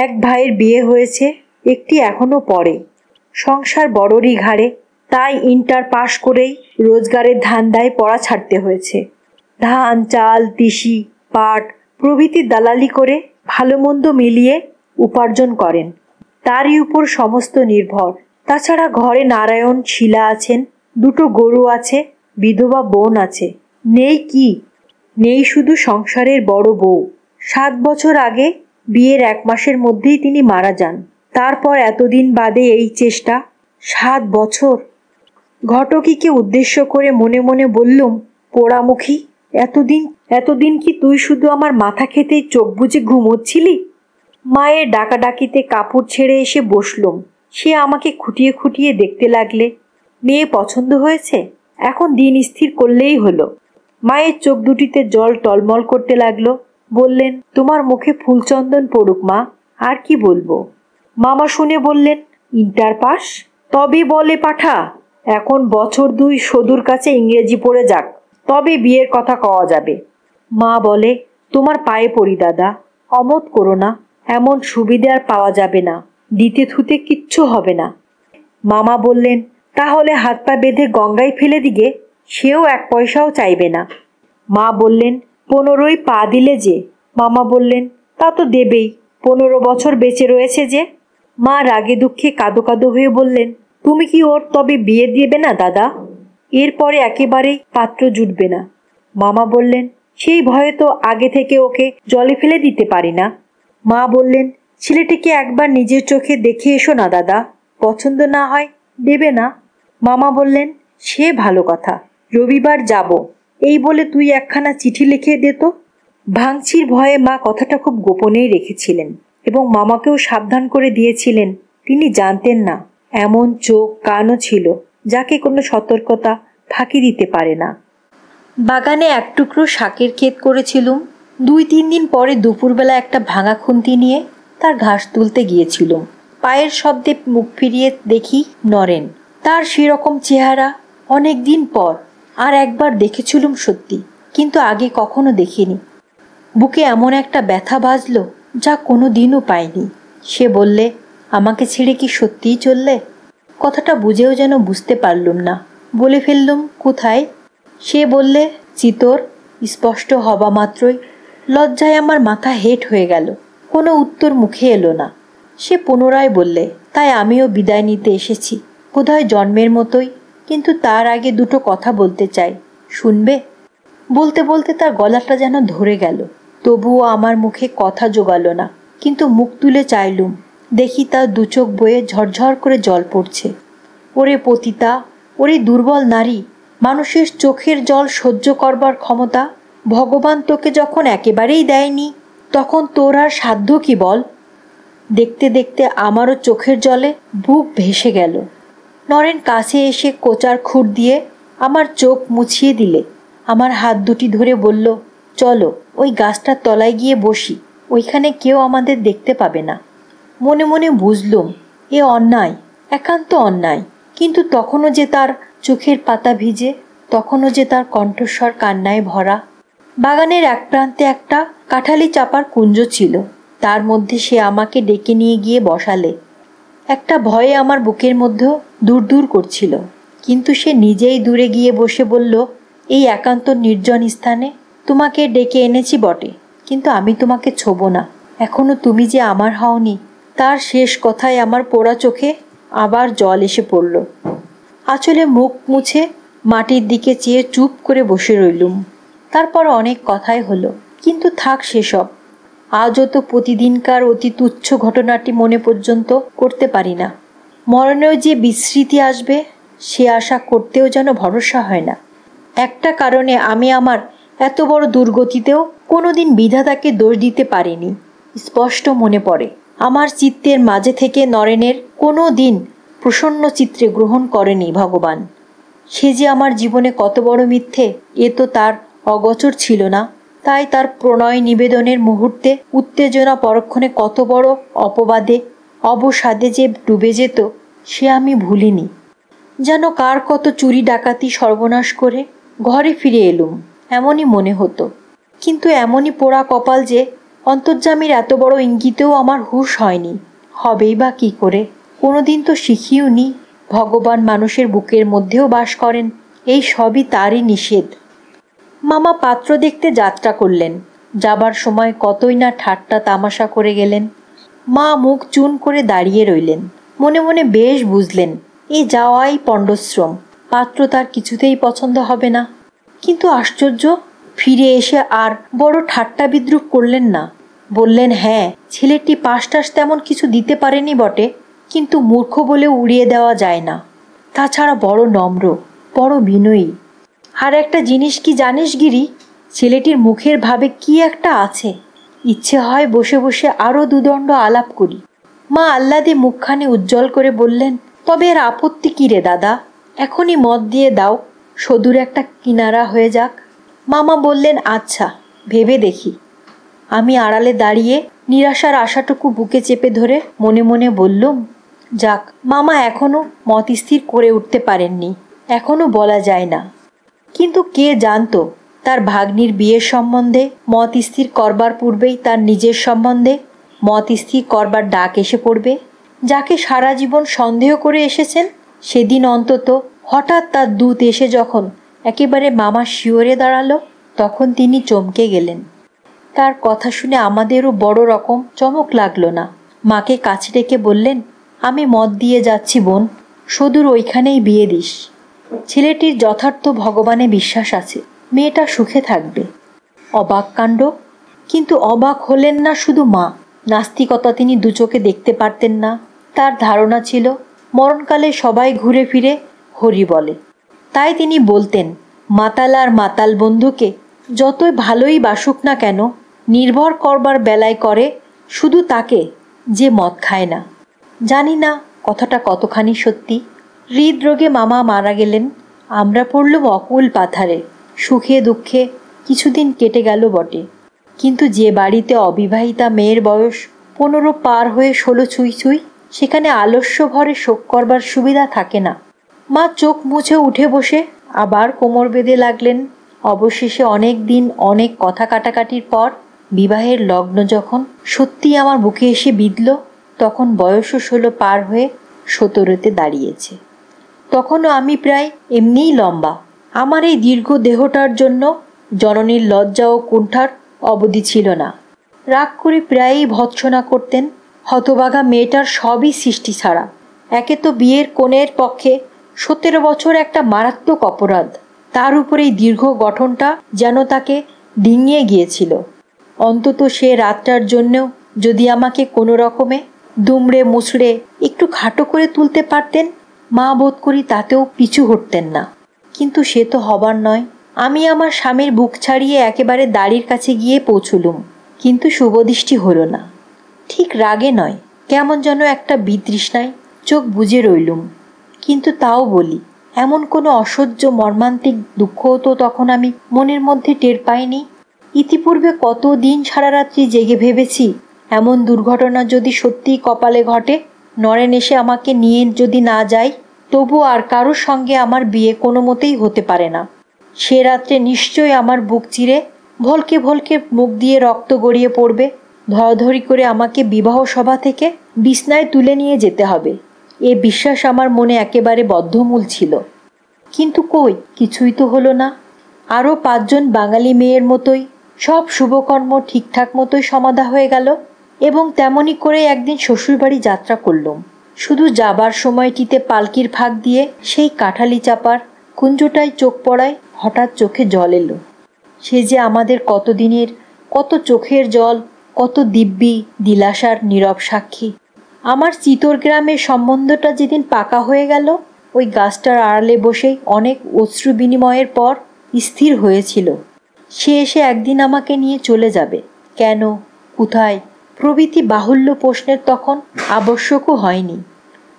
এক ভাইয়ের বিয়ে হয়েছে, একটি এখনো পড়ে। সংসার বড়রই ঘাড়ে, তাই ইন্টার পাশ করেই রোজগারের ধান্দায় পড়া ছাড়তে হয়েছে। ধান, চাল, তিসি, পাট প্রভৃতি দালালি করে ভালো মন্দ মিলিয়ে উপার্জন করেন, তারই উপর সমস্ত নির্ভর। তাছাড়া ঘরে নারায়ণ, শিলা আছেন, 2টো গরু আছে, বিধবা বোন আছে। নেই কি? নেই শুধু সংসারের বড় বউ। 7 বছর আগে বিয়ের 1 মাসের মধ্যেই তিনি মারা যান। তারপর এতদিন বাদে এই চেষ্টা। 7 বছর! ঘটকিকে উদ্দেশ্য করে মনে মনে বললুম, পোড়ামুখী, এতদিন কি তুই শুধু আমার মাথা খেতেই চোখ বুজে ঘুমোচ্ছিলি? মায়ের ডাকাডাকিতে কাপড় ছেড়ে এসে বসলুম। সে আমাকে খুঁটিয়ে খুঁটিয়ে দেখতে লাগলে। মেয়ে পছন্দ হয়েছে, এখন দিন স্থির করলেই হলো। মায়ের চোখ দুটিতে জল টলমল করতে লাগলো। বললেন, তোমার মুখে ফুলচন্দন পড়ুক মা, আর কি বলবো। মামা শুনে বললেন, ইন্টার পাস? তবে বলে পাঠা, এখন বছর 2 সদুর কাছে ইংরেজি পড়ে যাক, তবে বিয়ের কথা কওয়া যাবে। মা বলে, তোমার পায়ে পড়ি দাদা, অমত করো না, এমন সুবিধে আর পাওয়া যাবে না, দিতে থুতে কিচ্ছু হবে না। মামা বললেন, তাহলে হাত পা বেঁধে গঙ্গায় ফেলে দিগে, সেও 1 পয়সাও চাইবে না। মা বললেন, 15ই পা দিলে যে। মামা বললেন, তা তো দেবেই, 15 বছর বেঁচে রয়েছে যে। মা রাগে দুঃখে কাঁদো কাঁদো হয়ে বললেন, তুমি কি ওর তবে বিয়ে দিবে না দাদা? এরপরে একেবারেই পাত্র জুটবে না। মামা বললেন, সেই ভয়ে তো আগে থেকে ওকে জলে ফেলে দিতে পারি না। মা বললেন, ছেলেটিকে একবার নিজের চোখে দেখে এসো না দাদা, পছন্দ না হয় দেবে না। মামা বললেন, সে ভালো কথা, রবিবার যাব। এই বলে তুই একখানা চিঠি লিখে দে তো। ভাঙচির ভয়ে মা কথাটা খুব গোপনেই রেখেছিলেন এবং মামাকেও সাবধান করে দিয়েছিলেন। তিনি জানতেন না এমন চোখ কানও ছিল যাকে কোনো সতর্কতা ফাঁকি দিতে পারে না। বাগানে 1 টুকরো শাকের ক্ষেত করেছিলুম। 2-3 দিন পরে দুপুরবেলা একটা ভাঙা খুন্তি নিয়ে তার ঘাস তুলতে গিয়েছিলুম। পায়ের শব্দে মুখ ফিরিয়ে দেখি নরেন। তার সেরকম চেহারা অনেক দিন পর আর একবার দেখেছিলুম সত্যি, কিন্তু আগে কখনো দেখিনি। বুকে এমন একটা ব্যথা বাজল যা কোনো দিনও পাইনি। সে বললে, আমাকে ছেড়ে কি সত্যিই চললে? কথাটা বুঝেও যেন বুঝতে পারলুম না। বলে ফেললুম, কোথায়? সে বললে, চিতোর। স্পষ্ট হবা মাত্রই লজ্জায় আমার মাথা হেঁট হয়ে গেল। কোনো উত্তর মুখে এলো না। সে পুনরায় বললে, তাই আমিও বিদায় নিতে এসেছি, বোধহয় জন্মের মতোই, কিন্তু তার আগে 2টো কথা বলতে চাই, শুনবে? বলতে বলতে তার গলাটা যেন ধরে গেল। তবুও আমার মুখে কথা জোগালো না, কিন্তু মুখ তুলে চাইলুম। দেখি তার 2 চোখ বয়ে ঝরঝর করে জল পড়ছে। ওরে পতিতা, ওরে দুর্বল নারী, মানুষের চোখের জল সহ্য করবার ক্ষমতা ভগবান তোকে যখন একেবারেই দেয়নি, তখন তোর আর সাধ্য কি বল? দেখতে দেখতে আমারও চোখের জলে বুক ভেসে গেল। নরেন কাছে এসে কোচার খুঁট দিয়ে আমার চোখ মুছিয়ে দিলে। আমার হাত দুটি ধরে বলল, চলো ওই গাছটার তলায় গিয়ে বসি, ওইখানে কেউ আমাদের দেখতে পাবে না। মনে মনে বুঝলুম এ অন্যায়, একান্ত অন্যায়, কিন্তু তখনও যে তার চোখের পাতা ভিজে, তখনও যে তার কণ্ঠস্বর কান্নায় ভরা। বাগানের এক প্রান্তে একটা কাঁঠালি চাপার কুঞ্জ ছিল, তার মধ্যে সে আমাকে ডেকে নিয়ে গিয়ে বসালে। একটা ভয়ে আমার বুকের মধ্যেও দূর দূর করছিল, কিন্তু সে নিজেই দূরে গিয়ে বসে বলল, এই একান্ত নির্জন স্থানে তোমাকে ডেকে এনেছি বটে, কিন্তু আমি তোমাকে ছোব না। এখনো তুমি যে আমার হওনি, তার শেষ কথায় আমার পোড়া চোখে আবার জল এসে পড়ল। আঁচলে মুখ মুছে মাটির দিকে চেয়ে চুপ করে বসে রইলুম। তারপর অনেক কথাই হলো, কিন্তু থাক সেসব। আজও তো প্রতিদিনকার অতি তুচ্ছ ঘটনাটি মনে পর্যন্ত করতে পারি না। মরণেও যে বিস্মৃতি আসবে সে আশা করতেও যেন ভরসা হয় না। একটা কারণে আমি আমার এত বড় দুর্গতিতেও কোনোদিন বিধাতাকে দোষ দিতে পারিনি। স্পষ্ট মনে পড়ে, আমার চিত্তের মাঝে থেকে নরেনের কোনো দিন প্রসন্ন চিত্রে গ্রহণ করেনি ভগবান। সে যে আমার জীবনে কত বড় মিথ্যে এ তো তার অগোচর ছিল না। তাই তার প্রণয় নিবেদনের মুহূর্তে উত্তেজনা পরক্ষণে কত বড় অপবাদে অবসাদে যে ডুবে যেত সে আমি ভুলিনি। যেন কার কত চুরি ডাকাতি সর্বনাশ করে ঘরে ফিরে এলুম এমনই মনে হতো। কিন্তু এমনই পোড়া কপাল যে অন্তর্যামীর এত বড় ইঙ্গিতেও আমার হুঁশ হয়নি। হবেই বা কী করে? কোনোদিন তো শিখিও নি ভগবান মানুষের বুকের মধ্যেও বাস করেন, এই সবই তারই নিষেধ। মামা পাত্র দেখতে যাত্রা করলেন। যাবার সময় কতই না ঠাট্টা তামাশা করে গেলেন। মা মুখ চুন করে দাঁড়িয়ে রইলেন। মনে মনে বেশ বুঝলেন এই যাওয়াই পণ্ডশ্রম, পাত্র তার কিছুতেই পছন্দ হবে না। কিন্তু আশ্চর্য, ফিরে এসে আর বড় ঠাট্টা বিদ্রুপ করলেন না। বললেন, হ্যাঁ, ছেলেটি পাশটাস তেমন কিছু দিতে পারেনি বটে, কিন্তু মূর্খ বলে উড়িয়ে দেওয়া যায় না। তাছাড়া বড় নম্র, বড় বিনয়ী। আর একটা জিনিস কি জানিস গিরি, ছেলেটির মুখের ভাবে কি একটা আছে। ইচ্ছে হয় বসে বসে আরও দুদণ্ড আলাপ করি। মা আহ্লাদে মুখখানি উজ্জ্বল করে বললেন, তবে এর আপত্তি কী রে দাদা? এখনই মত দিয়ে দাও, সদূর একটা কিনারা হয়ে যাক। মামা বললেন, আচ্ছা, ভেবে দেখি। আমি আড়ালে দাঁড়িয়ে নিরাশার আশাটুকু বুকে চেপে ধরে মনে মনে বললুম, যাক, মামা এখনও মত স্থির করে উঠতে পারেননি, এখনও বলা যায় না। কিন্তু কে জানতো তার ভাগ্নির বিয়ের সম্বন্ধে মত স্থির করবার পূর্বেই তার নিজের সম্বন্ধে মত স্থির করবার ডাক এসে পড়বে। যাকে সারা জীবন সন্দেহ করে এসেছেন, সেদিন অন্তত হঠাৎ তার দূত এসে যখন একেবারে মামা শিওরে দাঁড়ালো, তখন তিনি চমকে গেলেন। তার কথা শুনে আমাদেরও বড় রকম চমক লাগলো না। মাকে কাছে ডেকে বললেন, আমি মত দিয়ে যাচ্ছি বোন, সদূর ওইখানেই বিয়ে দিস। ছেলেটির যথার্থ ভগবানে বিশ্বাস আছে, মেয়েটা সুখে থাকবে। অবাক কাণ্ড! কিন্তু অবাক হলেন না শুধু মা, নাস্তিকতা তিনি দু চোখে দেখতে পারতেন না। তার ধারণা ছিল মরণকালে সবাই ঘুরে ফিরে হরি বলে। তাই তিনি বলতেন, মাতাল আর মাতাল বন্ধুকে যতই ভালোই বাসুক না কেন, নির্ভর করবার বেলায় করে শুধু তাকে যে মদ খায় না। জানি না কথাটা কতখানি সত্যি। হৃদরোগে মামা মারা গেলেন। আমরা পড়লুম অকুল পাথারে। সুখে দুঃখে কিছুদিন কেটে গেল বটে, কিন্তু যে বাড়িতে অবিবাহিতা মেয়ের বয়স 15 পার হয়ে 16 ছুঁই ছুঁই, সেখানে আলস্য ভরে শোক করবার সুবিধা থাকে না। মা চোখ মুছে উঠে বসে আবার কোমর বেঁধে লাগলেন। অবশেষে অনেক দিন অনেক কথা কাটাকাটির পর বিবাহের লগ্ন যখন সত্যি আমার বুকে এসে বিঁধল, তখন বয়সও 16 পার হয়ে 17-তে দাঁড়িয়েছে। তখনও আমি প্রায় এমনিই লম্বা। আমার এই দীর্ঘ দেহটার জন্য জননীর লজ্জা ও কুণ্ঠার অবধি ছিল না। রাগ করে প্রায়ই ভৎসনা করতেন, হতভাগা মেয়েটার সবই সৃষ্টি ছাড়া। একে তো বিয়ের কনের পক্ষে 17 বছর একটা মারাত্মক অপরাধ, তার উপরে এই দীর্ঘ গঠনটা যেন তাকে ডিঙিয়ে গিয়েছিল। অন্তত সে রাতটার জন্যেও যদি আমাকে কোনো রকমে দুমড়ে মুচড়ে একটু খাটো করে তুলতে পারতেন, মা বোধ করি তাতেও পিছু হটতেন না। কিন্তু সে তো হবার নয়। আমি আমার স্বামীর বুক ছাড়িয়ে একেবারে দাড়ির কাছে গিয়ে পৌঁছলুম, কিন্তু শুভদৃষ্টি হলো না। ঠিক রাগে নয়, কেমন যেন একটা বিতৃষ্ণায় চোখ বুজে রইলুম। কিন্তু তাও বলি, এমন কোনো অসহ্য মর্মান্তিক দুঃখও তো তখন আমি মনের মধ্যে টের পাইনি। ইতিপূর্বে কত দিন সারা রাত্রি জেগে ভেবেছি, এমন দুর্ঘটনা যদি সত্যিই কপালে ঘটে, নরেন এসে আমাকে নিয়ে যদি না যায়, তবু আর কারোর সঙ্গে আমার বিয়ে কোনো মতেই হতে পারে না। সে রাত্রে নিশ্চয়ই আমার বুক চিরে ভলকে ভলকে মুখ দিয়ে রক্ত গড়িয়ে পড়বে। ধরাধরি করে আমাকে বিবাহ সভা থেকে বিছনায় তুলে নিয়ে যেতে হবে, এ বিশ্বাস আমার মনে একেবারে বদ্ধমূল ছিল। কিন্তু কই, কিছুই তো হলো না। আরও 5 জন বাঙালি মেয়ের মতোই সব শুভকর্ম ঠিকঠাক মতোই সমাধা হয়ে গেল এবং তেমনি করে একদিন শ্বশুরবাড়ি যাত্রা করলুম। শুধু যাবার সময়টিতে পালকির ফাঁক দিয়ে সেই কাঁঠালি চাপার কুঞ্জটায় চোখ পড়ায় হঠাৎ চোখে জল এলো। সে যে আমাদের কতদিনের, কত চোখের জল, কত দিব্যি দিলাসার নীরব সাক্ষী। আমার চিতোর গ্রামের সম্বন্ধটা যেদিন পাকা হয়ে গেল, ওই গাছটার আড়ালে বসেই অনেক অশ্রু বিনিময়ের পর স্থির হয়েছিল সে এসে একদিন আমাকে নিয়ে চলে যাবে। কেন, কোথায় প্রভৃতি বাহুল্য প্রশ্নের তখন আবশ্যকও হয়নি।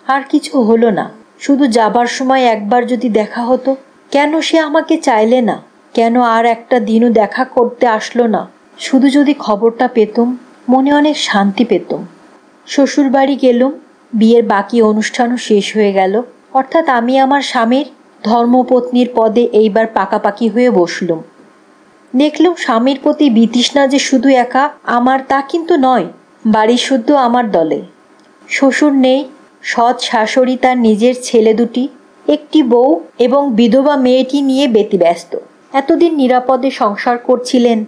আর কিছু হলো না, শুধু যাবার সময় একবার যদি দেখা হতো। কেন সে আমাকে চাইলে না? কেন আর একটা দিনও দেখা করতে আসলো না? শুধু যদি খবরটা পেতুম, মনে অনেক শান্তি পেতুম। শ্বশুরবাড়ি গেলুম, বিয়ের বাকি অনুষ্ঠানও শেষ হয়ে গেল। অর্থাৎ আমি আমার স্বামীর ধর্মপত্নীর পদে এইবার পাকাপাকি হয়ে বসলুম। দেখলুম স্বামীর প্রতি বিতৃষ্ণা যে শুধু একা আমার তা কিন্তু নয়, বাড়ি শুদ্ধ আমার দলে। শ্বশুর নেই, সৎ শাশুড়ি তার নিজের ছেলে দুটি, একটি বউ এবং বিধবা মেয়েটি নিয়ে ব্যতিব্যস্ত। এতদিন নিরাপদে সংসার করছিলেন।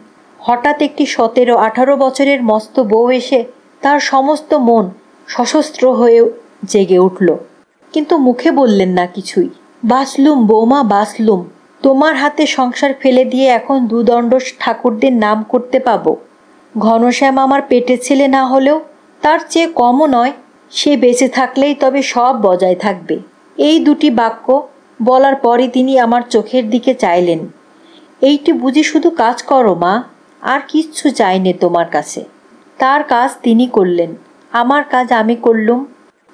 হঠাৎ একটি 17-18 বছরের মস্ত বউ এসে তার সমস্ত মন সশস্ত্র হয়ে জেগে উঠল, কিন্তু মুখে বললেন না কিছুই। বাঁচলুম বৌমা, বাঁচলুম। তোমার হাতে সংসার ফেলে দিয়ে এখন দুদণ্ড ঠাকুরদের নাম করতে পাবো। ঘনশ্যাম আমার পেটের ছেলে না হলেও তার চেয়ে কমও নয়। সে বেঁচে থাকলেই তবে সব বজায় থাকবে। এই দুটি বাক্য বলার পরই তিনি আমার চোখের দিকে চাইলেন। এইটি বুঝি শুধু কাজ করো মা, আর কিচ্ছু চাইনে তোমার কাছে। তার কাজ তিনি করলেন, আমার কাজ আমি করলুম।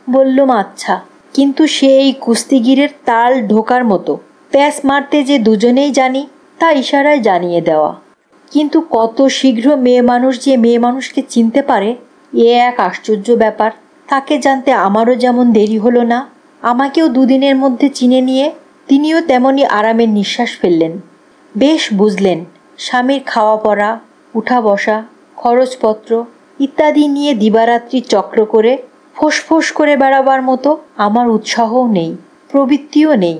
বললুম আচ্ছা, কিন্তু সে এই কুস্তিগিরের তাল ঢোকার মতো প্যাঁচ মারতে যে দুজনেই জানি, তা ইশারায় জানিয়ে দেওয়া। কিন্তু কত শীঘ্র মেয়ে মানুষ যে মেয়ে মানুষকে চিনতে পারে, এ এক আশ্চর্য ব্যাপার। তাকে জানতে আমারও যেমন দেরি হলো না, আমাকেও দুদিনের মধ্যে চিনে নিয়ে তিনিও তেমনি আরামের নিঃশ্বাস ফেললেন। বেশ বুঝলেন, স্বামীর খাওয়া পড়া, উঠা বসা, খরচপত্র ইত্যাদি নিয়ে দিবারাত্রি চক্র করে ফোঁস করে বেড়াবার মতো আমার উৎসাহও নেই, প্রবৃত্তিও নেই।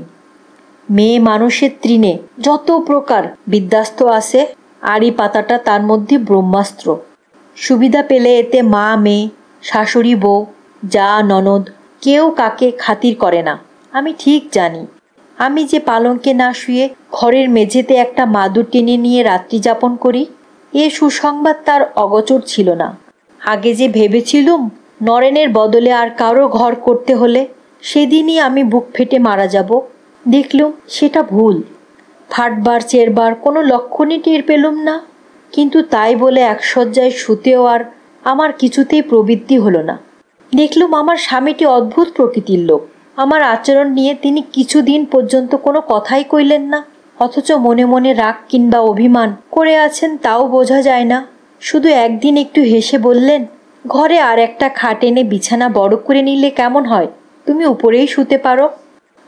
মেয়ে মানুষের তৃণে যত প্রকার বিদ্যাস্ত আছে, আড়ি পাতাটা তার মধ্যে ব্রহ্মাস্ত্র। সুবিধা পেলে এতে মা মেয়ে, শাশুড়ি বউ, যা ননদ কেউ কাকে খাতির করে না। আমি ঠিক জানি, আমি যে পালঙ্কে না শুয়ে ঘরের মেঝেতে একটা মাদুর টেনে নিয়ে রাত্রি যাপন করি, এ সুসংবাদ তার অগোচর ছিল না। আগে যে ভেবেছিলুম নরেনের বদলে আর কারো ঘর করতে হলে সেদিনই আমি বুক ফেটে মারা যাব, দেখলুম সেটা ভুল। ফাটবার চেরবার কোনো লক্ষণই টের পেলুম না। কিন্তু তাই বলে এক শয্যায় শুতেও আর আমার কিছুতেই প্রবৃত্তি হলো না। দেখলুম আমার স্বামীটি অদ্ভুত প্রকৃতির লোক। আমার আচরণ নিয়ে তিনি কিছুদিন পর্যন্ত কোনো কথাই কইলেন না, অথচ মনে মনে রাগ কিংবা অভিমান করে আছেন তাও বোঝা যায় না। শুধু একদিন একটু হেসে বললেন, ঘরে আর একটা খাট এনে বিছানা বড় করে নিলে কেমন হয়, তুমি উপরেই শুতে পারো।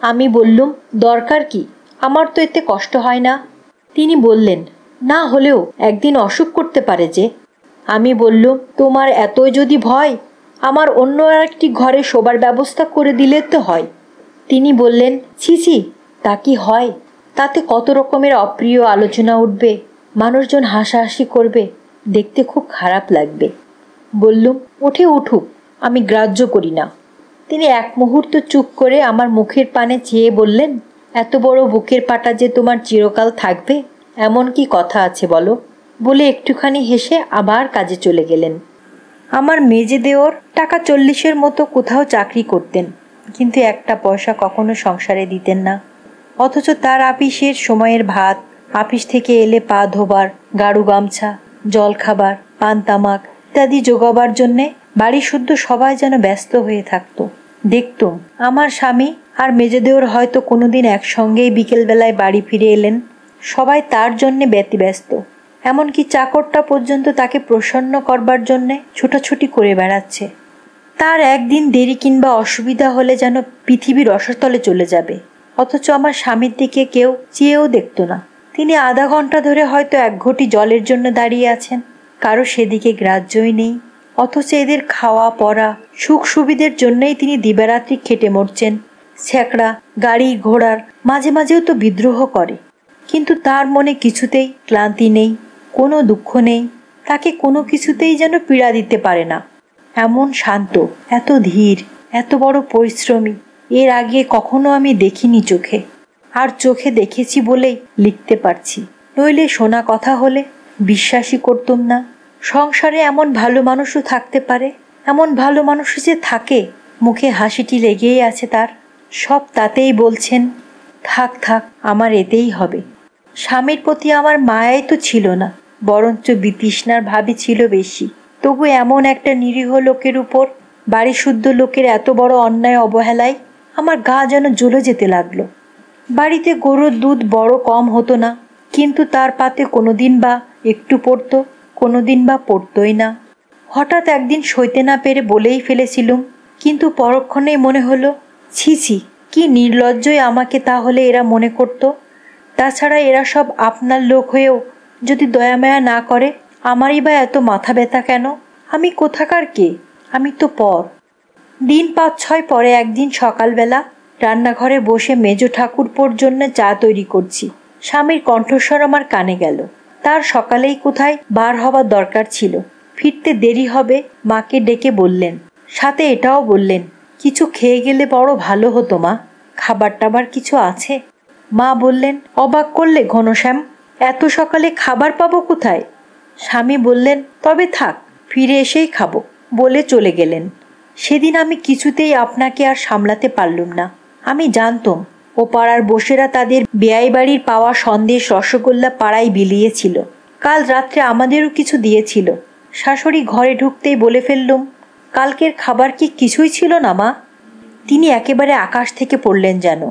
আমি বললুম, দরকার কি, আমার তো এতে কষ্ট হয় না। তিনি বললেন, না হলেও একদিন অসুখ করতে পারে যে। আমি বললুম, তোমার এতই যদি ভয়, আমার অন্য আরেকটি ঘরে শোবার ব্যবস্থা করে দিলে তো হয়। তিনি বললেন, ছি ছি, তা কি হয়? তাতে কত রকমের অপ্রিয় আলোচনা উঠবে, মানুষজন হাসাহাসি করবে, দেখতে খুব খারাপ লাগবে। বললুম, ওঠে উঠুক, আমি গ্রাহ্য করি না। তিনি এক মুহূর্ত চুপ করে আমার মুখের পানে চেয়ে বললেন, এত বড় বুকের পাটা যে তোমার চিরকাল থাকবে এমন কি কথা আছে বলো? বলে একটুখানি হেসে আবার কাজে চলে গেলেন। আমার মেজে দেওর টাকা 40-এর মতো কোথাও চাকরি করতেন, কিন্তু একটা পয়সা কখনো সংসারে দিতেন না। অথচ তার আপিসের সময়ের ভাত, আপিস থেকে এলে পা ধোবার, গাড়ু গামছা, জল খাবার, পান তামাক ইত্যাদি জোগাবার জন্যে বাড়ি শুদ্ধ সবাই যেন ব্যস্ত হয়ে থাকতো। দেখতুম আমার স্বামী আর মেজে দেওর হয়তো কোনোদিন একসঙ্গেই বিকেলবেলায় বাড়ি ফিরে এলেন। সবাই তার জন্যে ব্যতিব্যস্ত, এমনকি চাকরটা পর্যন্ত তাকে প্রসন্ন করবার জন্যে ছুটাছুটি করে বেড়াচ্ছে। তার একদিন দেরি কিংবা অসুবিধা হলে যেন পৃথিবী রসাতলে চলে যাবে, অথচ আমার স্বামীর দিকে কেউ চেয়েও দেখত না। তিনি আধা ঘন্টা ধরে হয়তো 1 ঘটি জলের জন্য দাঁড়িয়ে আছেন, কারো সেদিকে গ্রাহ্যই নেই। অথচ এদের খাওয়া পড়া সুখ সুবিধের জন্যই তিনি দিবারাত্রি খেটে মরছেন। ছ্যাঁকড়া গাড়ি ঘোড়ার মাঝে মাঝেও তো বিদ্রোহ করে, কিন্তু তার মনে কিছুতেই ক্লান্তি নেই, কোনো দুঃখ নেই। তাকে কোনো কিছুতেই যেন পীড়া দিতে পারে না। এমন শান্ত, এত ধীর, এত বড় পরিশ্রমী এর আগে কখনো আমি দেখিনি চোখে। আর চোখে দেখেছি বলেই লিখতে পারছি, নইলে শোনা কথা হলে বিশ্বাসই করতুম না। সংসারে এমন ভালো মানুষও থাকতে পারে, এমন ভালো মানুষও যে থাকে। মুখে হাসিটি লেগেই আছে তার। সব তাতেই বলছেন, থাক থাক, আমার এতেই হবে। স্বামীর প্রতি আমার মায়াই তো ছিল না, বরঞ্চ বিতৃষ্ণার ভাবই ছিল বেশি। তবু এমন একটা নিরীহ লোকের উপর, বাড়ি শুদ্ধ লোকের এত বড় অন্যায় অবহেলায় আমার গা যেন জ্বলে যেতে লাগলো। বাড়িতে গরুর দুধ বড় কম হতো না, কিন্তু তার পাতে কোনোদিন বা একটু পড়তো, কোনোদিন বা পড়তোই না। হঠাৎ একদিন সইতে না পেরে বলেই ফেলেছিলুম, কিন্তু পরক্ষণেই মনে হলো, ছি ছি, কি নির্লজ্জই আমাকে তাহলে এরা মনে করত। তাছাড়া এরা সব আপনার লোক হয়েও যদি দয়ামায়া না করে, আমারই বা এত মাথা ব্যথা কেন? আমি কোথাকার কে? আমি তো পর। দিন ৫-৬ পরে একদিন সকালবেলা রান্নাঘরে বসে মেজ ঠাকুরপোর জন্য চা তৈরি করছি। স্বামীর কণ্ঠস্বর আমার কানে গেল। তার সকালেই কোথায় বার হবার দরকার ছিল, ফিরতে দেরি হবে। মাকে ডেকে বললেন, সাথে এটাও বললেন, কিছু খেয়ে গেলে বড় ভালো হতো মা, খাবার টাবার কিছু আছে? মা বললেন, অবাক করলে ঘনশ্যাম, এত সকালে খাবার পাবো কোথায়? স্বামী বললেন, তবে থাক, ফিরে এসেই খাবো, বলে চলে গেলেন। সেদিন আমি কিছুতেই আপনাকে আর সামলাতে পারলুম না। আমি জানতাম ও পাড়ার বসেরা তাদের বেয়াই বাড়ির পাওয়া সন্দেশ রসগোল্লা পাড়ায় বিলিয়েছিল। কাল রাত্রে আমাদেরও কিছু দিয়েছিল। শাশুড়ি ঘরে ঢুকতেই বলে ফেললুম, কালকের খাবার কি কিছুই ছিল না মা? তিনি একেবারে আকাশ থেকে পড়লেন যেন।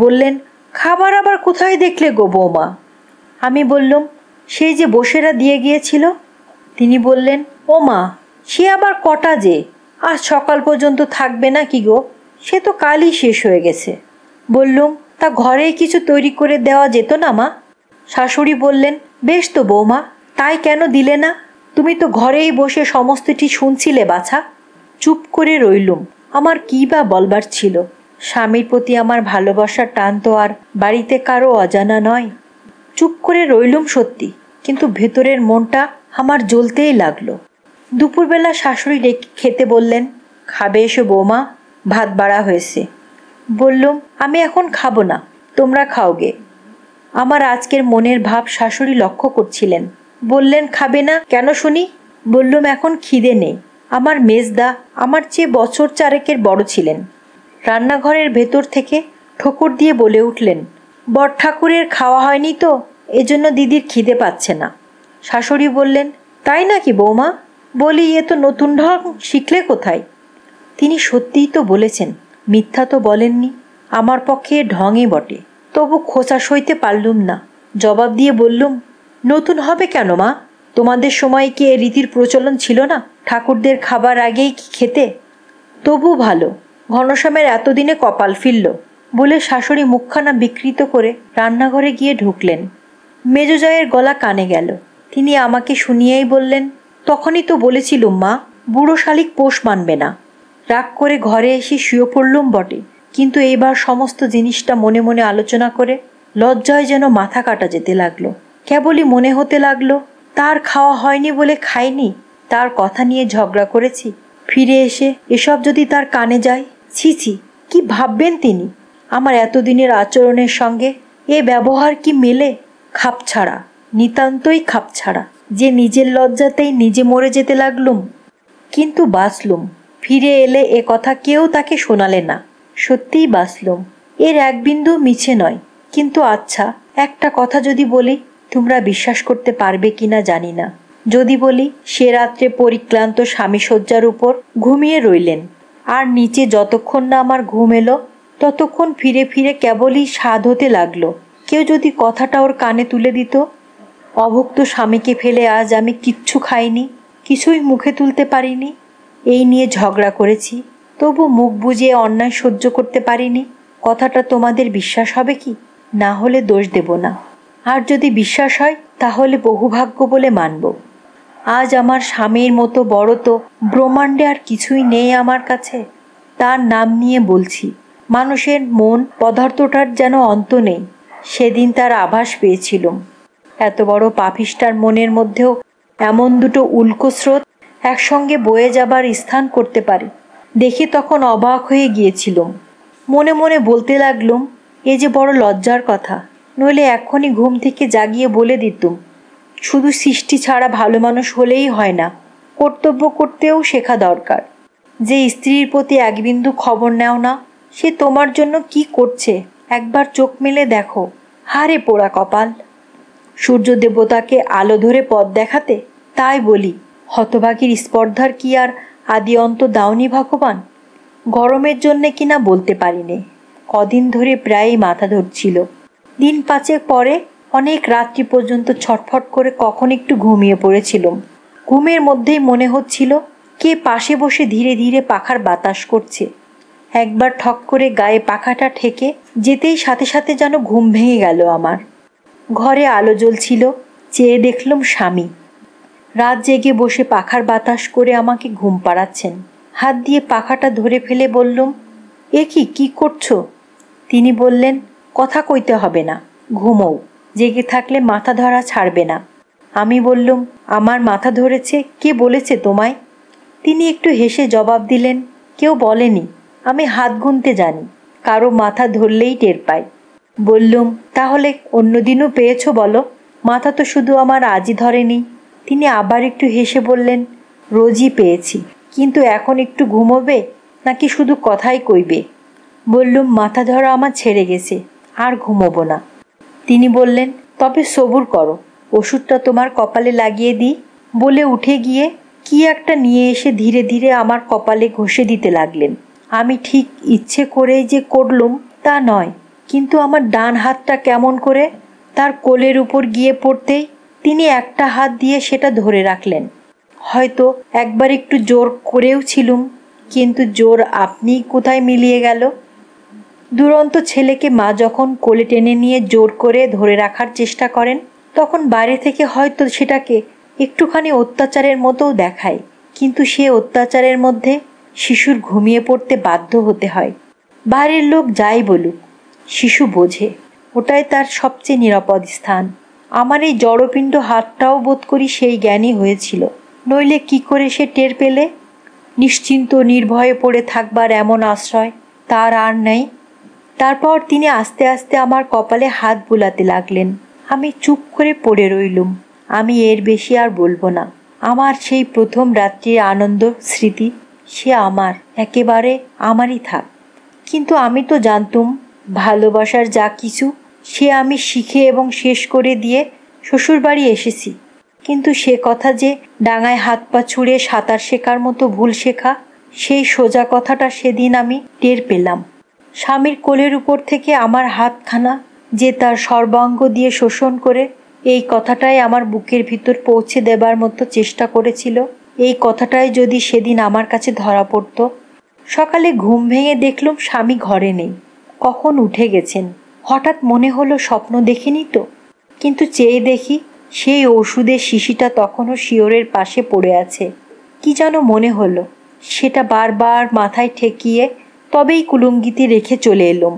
বললেন, খাবার আবার কোথায় দেখলে গো বৌমা? আমি বললুম, সেই যে বসেরা দিয়ে গিয়েছিল। তিনি বললেন, ও মা, সে আবার কটা যে? আজ সকাল পর্যন্ত থাকবে না কি গো? সে তো কালই শেষ হয়ে গেছে। বললুম, তা ঘরেই কিছু তৈরি করে দেওয়া যেত না মা? শাশুড়ি বললেন, বেশ তো বৌমা, তাই কেন দিলে না? তুমি তো ঘরেই বসে সমস্তটি শুনছিলে বাছা। চুপ করে রইলুম। আমার কী বা বলবার ছিল? স্বামীর প্রতি আমার ভালোবাসার টান তো আর বাড়িতে কারো অজানা নয়। চুপ করে রইলুম সত্যি, কিন্তু ভেতরের মনটা আমার জ্বলতেই লাগলো। দুপুরবেলা শাশুড়ি ডেকে খেতে বললেন, খাবে এসো বৌমা, ভাত বাড়া হয়েছে। বললুম, আমি এখন খাবো না, তোমরা খাওগে। আমার আজকের মনের ভাব শাশুড়ি লক্ষ্য করছিলেন। বললেন, খাবে না কেন শুনি? বললুম, এখন খিদে নেই। আমার মেজদা আমার চেয়ে বছর 4 বড় ছিলেন। রান্নাঘরের ভেতর থেকে ঠোকর দিয়ে বলে উঠলেন, বড় ঠাকুরের খাওয়া হয়নি তো, এজন্য দিদির খিদে পাচ্ছে না। শাশুড়ি বললেন, তাই নাকি বৌমা? বলি, এ তো নতুন ঢং শিখলে কোথায়? তিনি সত্যিই তো বলেছেন, মিথ্যা তো বলেননি। আমার পক্ষে ঢঙে বটে, তবু খোঁচা সইতে পারলুম না। জবাব দিয়ে বললুম, নতুন হবে কেন মা? তোমাদের সময় কি এ রীতির প্রচলন ছিল না, ঠাকুরদের খাবার আগেই কি খেতে? তবু ভালো, ঘনশ্যামের এতদিনে কপাল ফিরল, বলে শাশুড়ি মুখখানা বিকৃত করে রান্নাঘরে গিয়ে ঢুকলেন। মেজজয়ের গলা কানে গেল। তিনি আমাকে শুনিয়েই বললেন, তখনই তো বলেছিলুম মা, বুড়ো শালিক পোষ মানবে না। রাগ করে ঘরে এসে শুয়ে পড়লুম বটে, কিন্তু এইবার সমস্ত জিনিসটা মনে মনে আলোচনা করে লজ্জায় যেন মাথা কাটা যেতে লাগলো। কেবলই মনে হতে লাগলো, তার খাওয়া হয়নি বলে খাইনি, তার কথা নিয়ে ঝগড়া করেছি। ফিরে এসে এসব যদি তার কানে যায়, ছি ছি, কি ভাববেন তিনি? আমার এতদিনের আচরণের সঙ্গে এ ব্যবহার কি মেলে? খাপছাড়া, নিতান্তই খাপছাড়া, যে নিজের লজ্জাতেই নিজে মরে যেতে লাগলুম। কিন্তু বাঁচলুম। ফিরে এলে এ কথা কেউ তাকে শোনালে না। সত্যিই বাঁচলুম, এর এক বিন্দু মিছে নয়। কিন্তু আচ্ছা, একটা কথা যদি বলি, তোমরা বিশ্বাস করতে পারবে কিনা জানি না। যদি বলি, সে রাত্রে পরিক্লান্ত স্বামী শয্যার উপর ঘুমিয়ে রইলেন, আর নিচে যতক্ষণ না আমার ঘুম এলো ততক্ষণ ফিরে ফিরে কেবলই স্বাদ হতে লাগলো। কেউ যদি কথাটা ওর কানে তুলে দিত, অভুক্ত স্বামীকে ফেলে আজ আমি কিচ্ছু খাইনি, কিছুই মুখে তুলতে পারিনি, এই নিয়ে ঝগড়া করেছি, তবু মুখ বুজিয়ে অন্যায় সহ্য করতে পারিনি, কথাটা তোমাদের বিশ্বাস হবে কি? না হলে দোষ দেব না, আর যদি বিশ্বাস হয় তাহলে বহুভাগ্য বলে মানব। আজ আমার স্বামীর মতো বড় তো ব্রহ্মাণ্ডে আর কিছুই নেই আমার কাছে। তার নাম নিয়ে বলছি, মানুষের মন পদার্থটার যেন অন্ত নেই, সেদিন তার আভাস পেয়েছিলুম। এত বড় পাপিষ্ঠার মনের মধ্যেও এমন দুটো উল্টো স্রোত একসঙ্গে বয়ে যাবার স্থান করতে পারে দেখে তখন অবাক হয়ে গিয়েছিলুম। মনে মনে বলতে লাগলুম, এ যে বড় লজ্জার কথা, নইলে এক্ষুনি ঘুম থেকে জাগিয়ে বলে দিতুম। শুধু সৃষ্টি ছাড়া ভালো মানুষ হলেই হয় না, কর্তব্য করতেও শেখা দরকার। যে স্ত্রীর প্রতি এক বিন্দু খবর নেও না, সে তোমার জন্য কি করছে একবার চোখ মেলে দেখো। হারে পোড়া কপাল! সূর্য দেবতাকে আলো ধরে পথ দেখাতে, তাই বলি, হতভাগীর স্পর্ধার কি আর আদি অন্ত দাওনি ভগবান? গরমের জন্যে কিনা বলতে পারিনে, কদিন ধরে প্রায়ই মাথা ধরছিল। দিন পাঁচেক পরে অনেক রাত্রি পর্যন্ত ছটফট করে কখন একটু ঘুমিয়ে পড়েছিলুম। ঘুমের মধ্যেই মনে হচ্ছিল কে পাশে বসে ধীরে ধীরে পাখার বাতাস করছে। একবার ঠক করে গায়ে পাখাটা ঠেকে যেতেই সাথে সাথে যেন ঘুম ভেঙে গেল আমার। ঘরে আলো জ্বলছিল, চেয়ে দেখলুম স্বামী রাত জেগে বসে পাখার বাতাস করে আমাকে ঘুম পাড়াচ্ছেন। হাত দিয়ে পাখাটা ধরে ফেলে বললুম, এ কি করছো? তিনি বললেন, কথা কইতে হবে না, ঘুমোও, জেগে থাকলে মাথা ধরা ছাড়বে না। আমি বললুম, আমার মাথা ধরেছে, কে বলেছে তোমায়? তিনি একটু হেসে জবাব দিলেন, কেউ বলেনি, আমি হাত গুনতে জানি, কারো মাথা ধরলেই টের পাই। বললুম, তাহলে অন্যদিনও পেয়েছো বলো? মাথা তো শুধু আমার আজই ধরেনি। তিনি আবার একটু হেসে বললেন, রোজই পেয়েছি, কিন্তু এখন একটু ঘুমোবে নাকি শুধু কথাই কইবে? বললুম, মাথা ধরা আমার ছেড়ে গেছে, আর ঘুমোবো না। তিনি বললেন, তবে সবুর করো, ওষুধটা তোমার কপালে লাগিয়ে দিই। বলে উঠে গিয়ে কি একটা নিয়ে এসে ধীরে ধীরে আমার কপালে ঘষে দিতে লাগলেন। আমি ঠিক ইচ্ছে করেই যে করলুম তা নয়, কিন্তু আমার ডান হাতটা কেমন করে তার কোলের উপর গিয়ে পড়তেই তিনি একটা হাত দিয়ে সেটা ধরে রাখলেন। হয়তো একবার একটু জোর করেও ছিলুম, কিন্তু জোর আপনিই কোথায় মিলিয়ে গেল। দুরন্ত ছেলেকে মা যখন কোলে টেনে নিয়ে জোর করে ধরে রাখার চেষ্টা করেন, তখন বাইরে থেকে হয়তো সেটাকে একটুখানি অত্যাচারের মতোও দেখায়, কিন্তু সে অত্যাচারের মধ্যে শিশুর ঘুমিয়ে পড়তে বাধ্য হতে হয়। বাইরের লোক যাই বলুক, শিশু বোঝে ওটাই তার সবচেয়ে নিরাপদ স্থান। আমার এই জড়পিণ্ড হাতটাও বোধ করি সেই জ্ঞানই হয়েছিল, নইলে কি করে সে টের পেলে? নিশ্চিন্ত নির্ভয়ে পড়ে থাকবার এমন আশ্রয় তার আর নেই। তারপর তিনি আস্তে আস্তে আমার কপালে হাত বুলাতে লাগলেন। আমি চুপ করে পড়ে রইলুম। আমি এর বেশি আর বলবো না। আমার সেই প্রথম রাত্রির আনন্দ স্মৃতি, সে আমার, একেবারে আমারই থাক। কিন্তু আমি তো জানতুম ভালোবাসার যা কিছু সে আমি শিখে এবং শেষ করে দিয়ে শ্বশুরবাড়ি এসেছি। কিন্তু সে কথা যে ডাঙায় হাত পা ছুঁড়ে সাঁতার শেখার মতো ভুল শেখা, সেই সোজা কথাটা সেদিন আমি টের পেলাম। স্বামীর কোলের উপর থেকে আমার হাতখানা যে তার সর্বাঙ্গ দিয়ে শোষণ করে এই কথাটাই আমার বুকের ভিতর পৌঁছে দেবার মতো চেষ্টা করেছিল, এই কথাটাই যদি সেদিন আমার কাছে ধরা পড়ত। সকালে ঘুম ভেঙে দেখলুম স্বামী ঘরে নেই, কখন উঠে গেছেন। হঠাৎ মনে হলো স্বপ্ন দেখিনি তো, কিন্তু চেয়ে দেখি সেই ওষুধের শিশিটা তখনও শিয়রের পাশে পড়ে আছে। কি যেন মনে হলো, সেটা বারবার মাথায় ঠেকিয়ে তবেই কুলুঙ্গিতে রেখে চলে এলুম।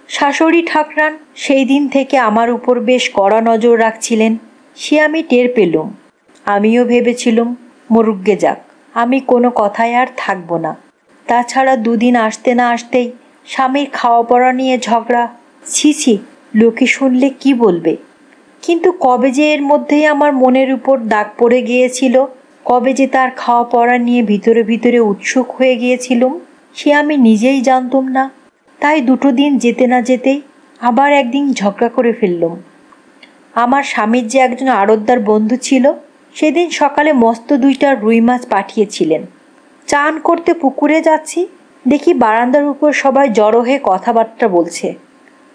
শাশুড়ি ঠাকরান সেই দিন থেকে আমার উপর বেশ কড়া নজর রাখছিলেন, সে আমি টের পেলুম। আমিও ভেবেছিলুম মরুগ্গে যাক, আমি কোনো কথায় আর থাকবো না। তাছাড়া দুদিন আসতে না আসতেই স্বামীর খাওয়া পড়া নিয়ে ঝগড়া, ছি, লোকে শুনলে কি বলবে? কিন্তু কবে যে এর মধ্যেই আমার মনের উপর দাগ পড়ে গিয়েছিল, কবে যে তার খাওয়া পড়া নিয়ে ভিতরে ভিতরে উৎসুক হয়ে গিয়েছিলুম, সে আমি নিজেই জানতুম না। তাই দুটো দিন যেতে না যেতেই আবার একদিন ঝগড়া করে ফেললুম। আমার স্বামীর যে একজন আড়তদার বন্ধু ছিল, সেদিন সকালে মস্ত 2টা রুই মাছ পাঠিয়েছিলেন। চান করতে পুকুরে যাচ্ছি, দেখি বারান্দার উপর সবাই জড়ো হয়ে কথাবার্তা বলছে।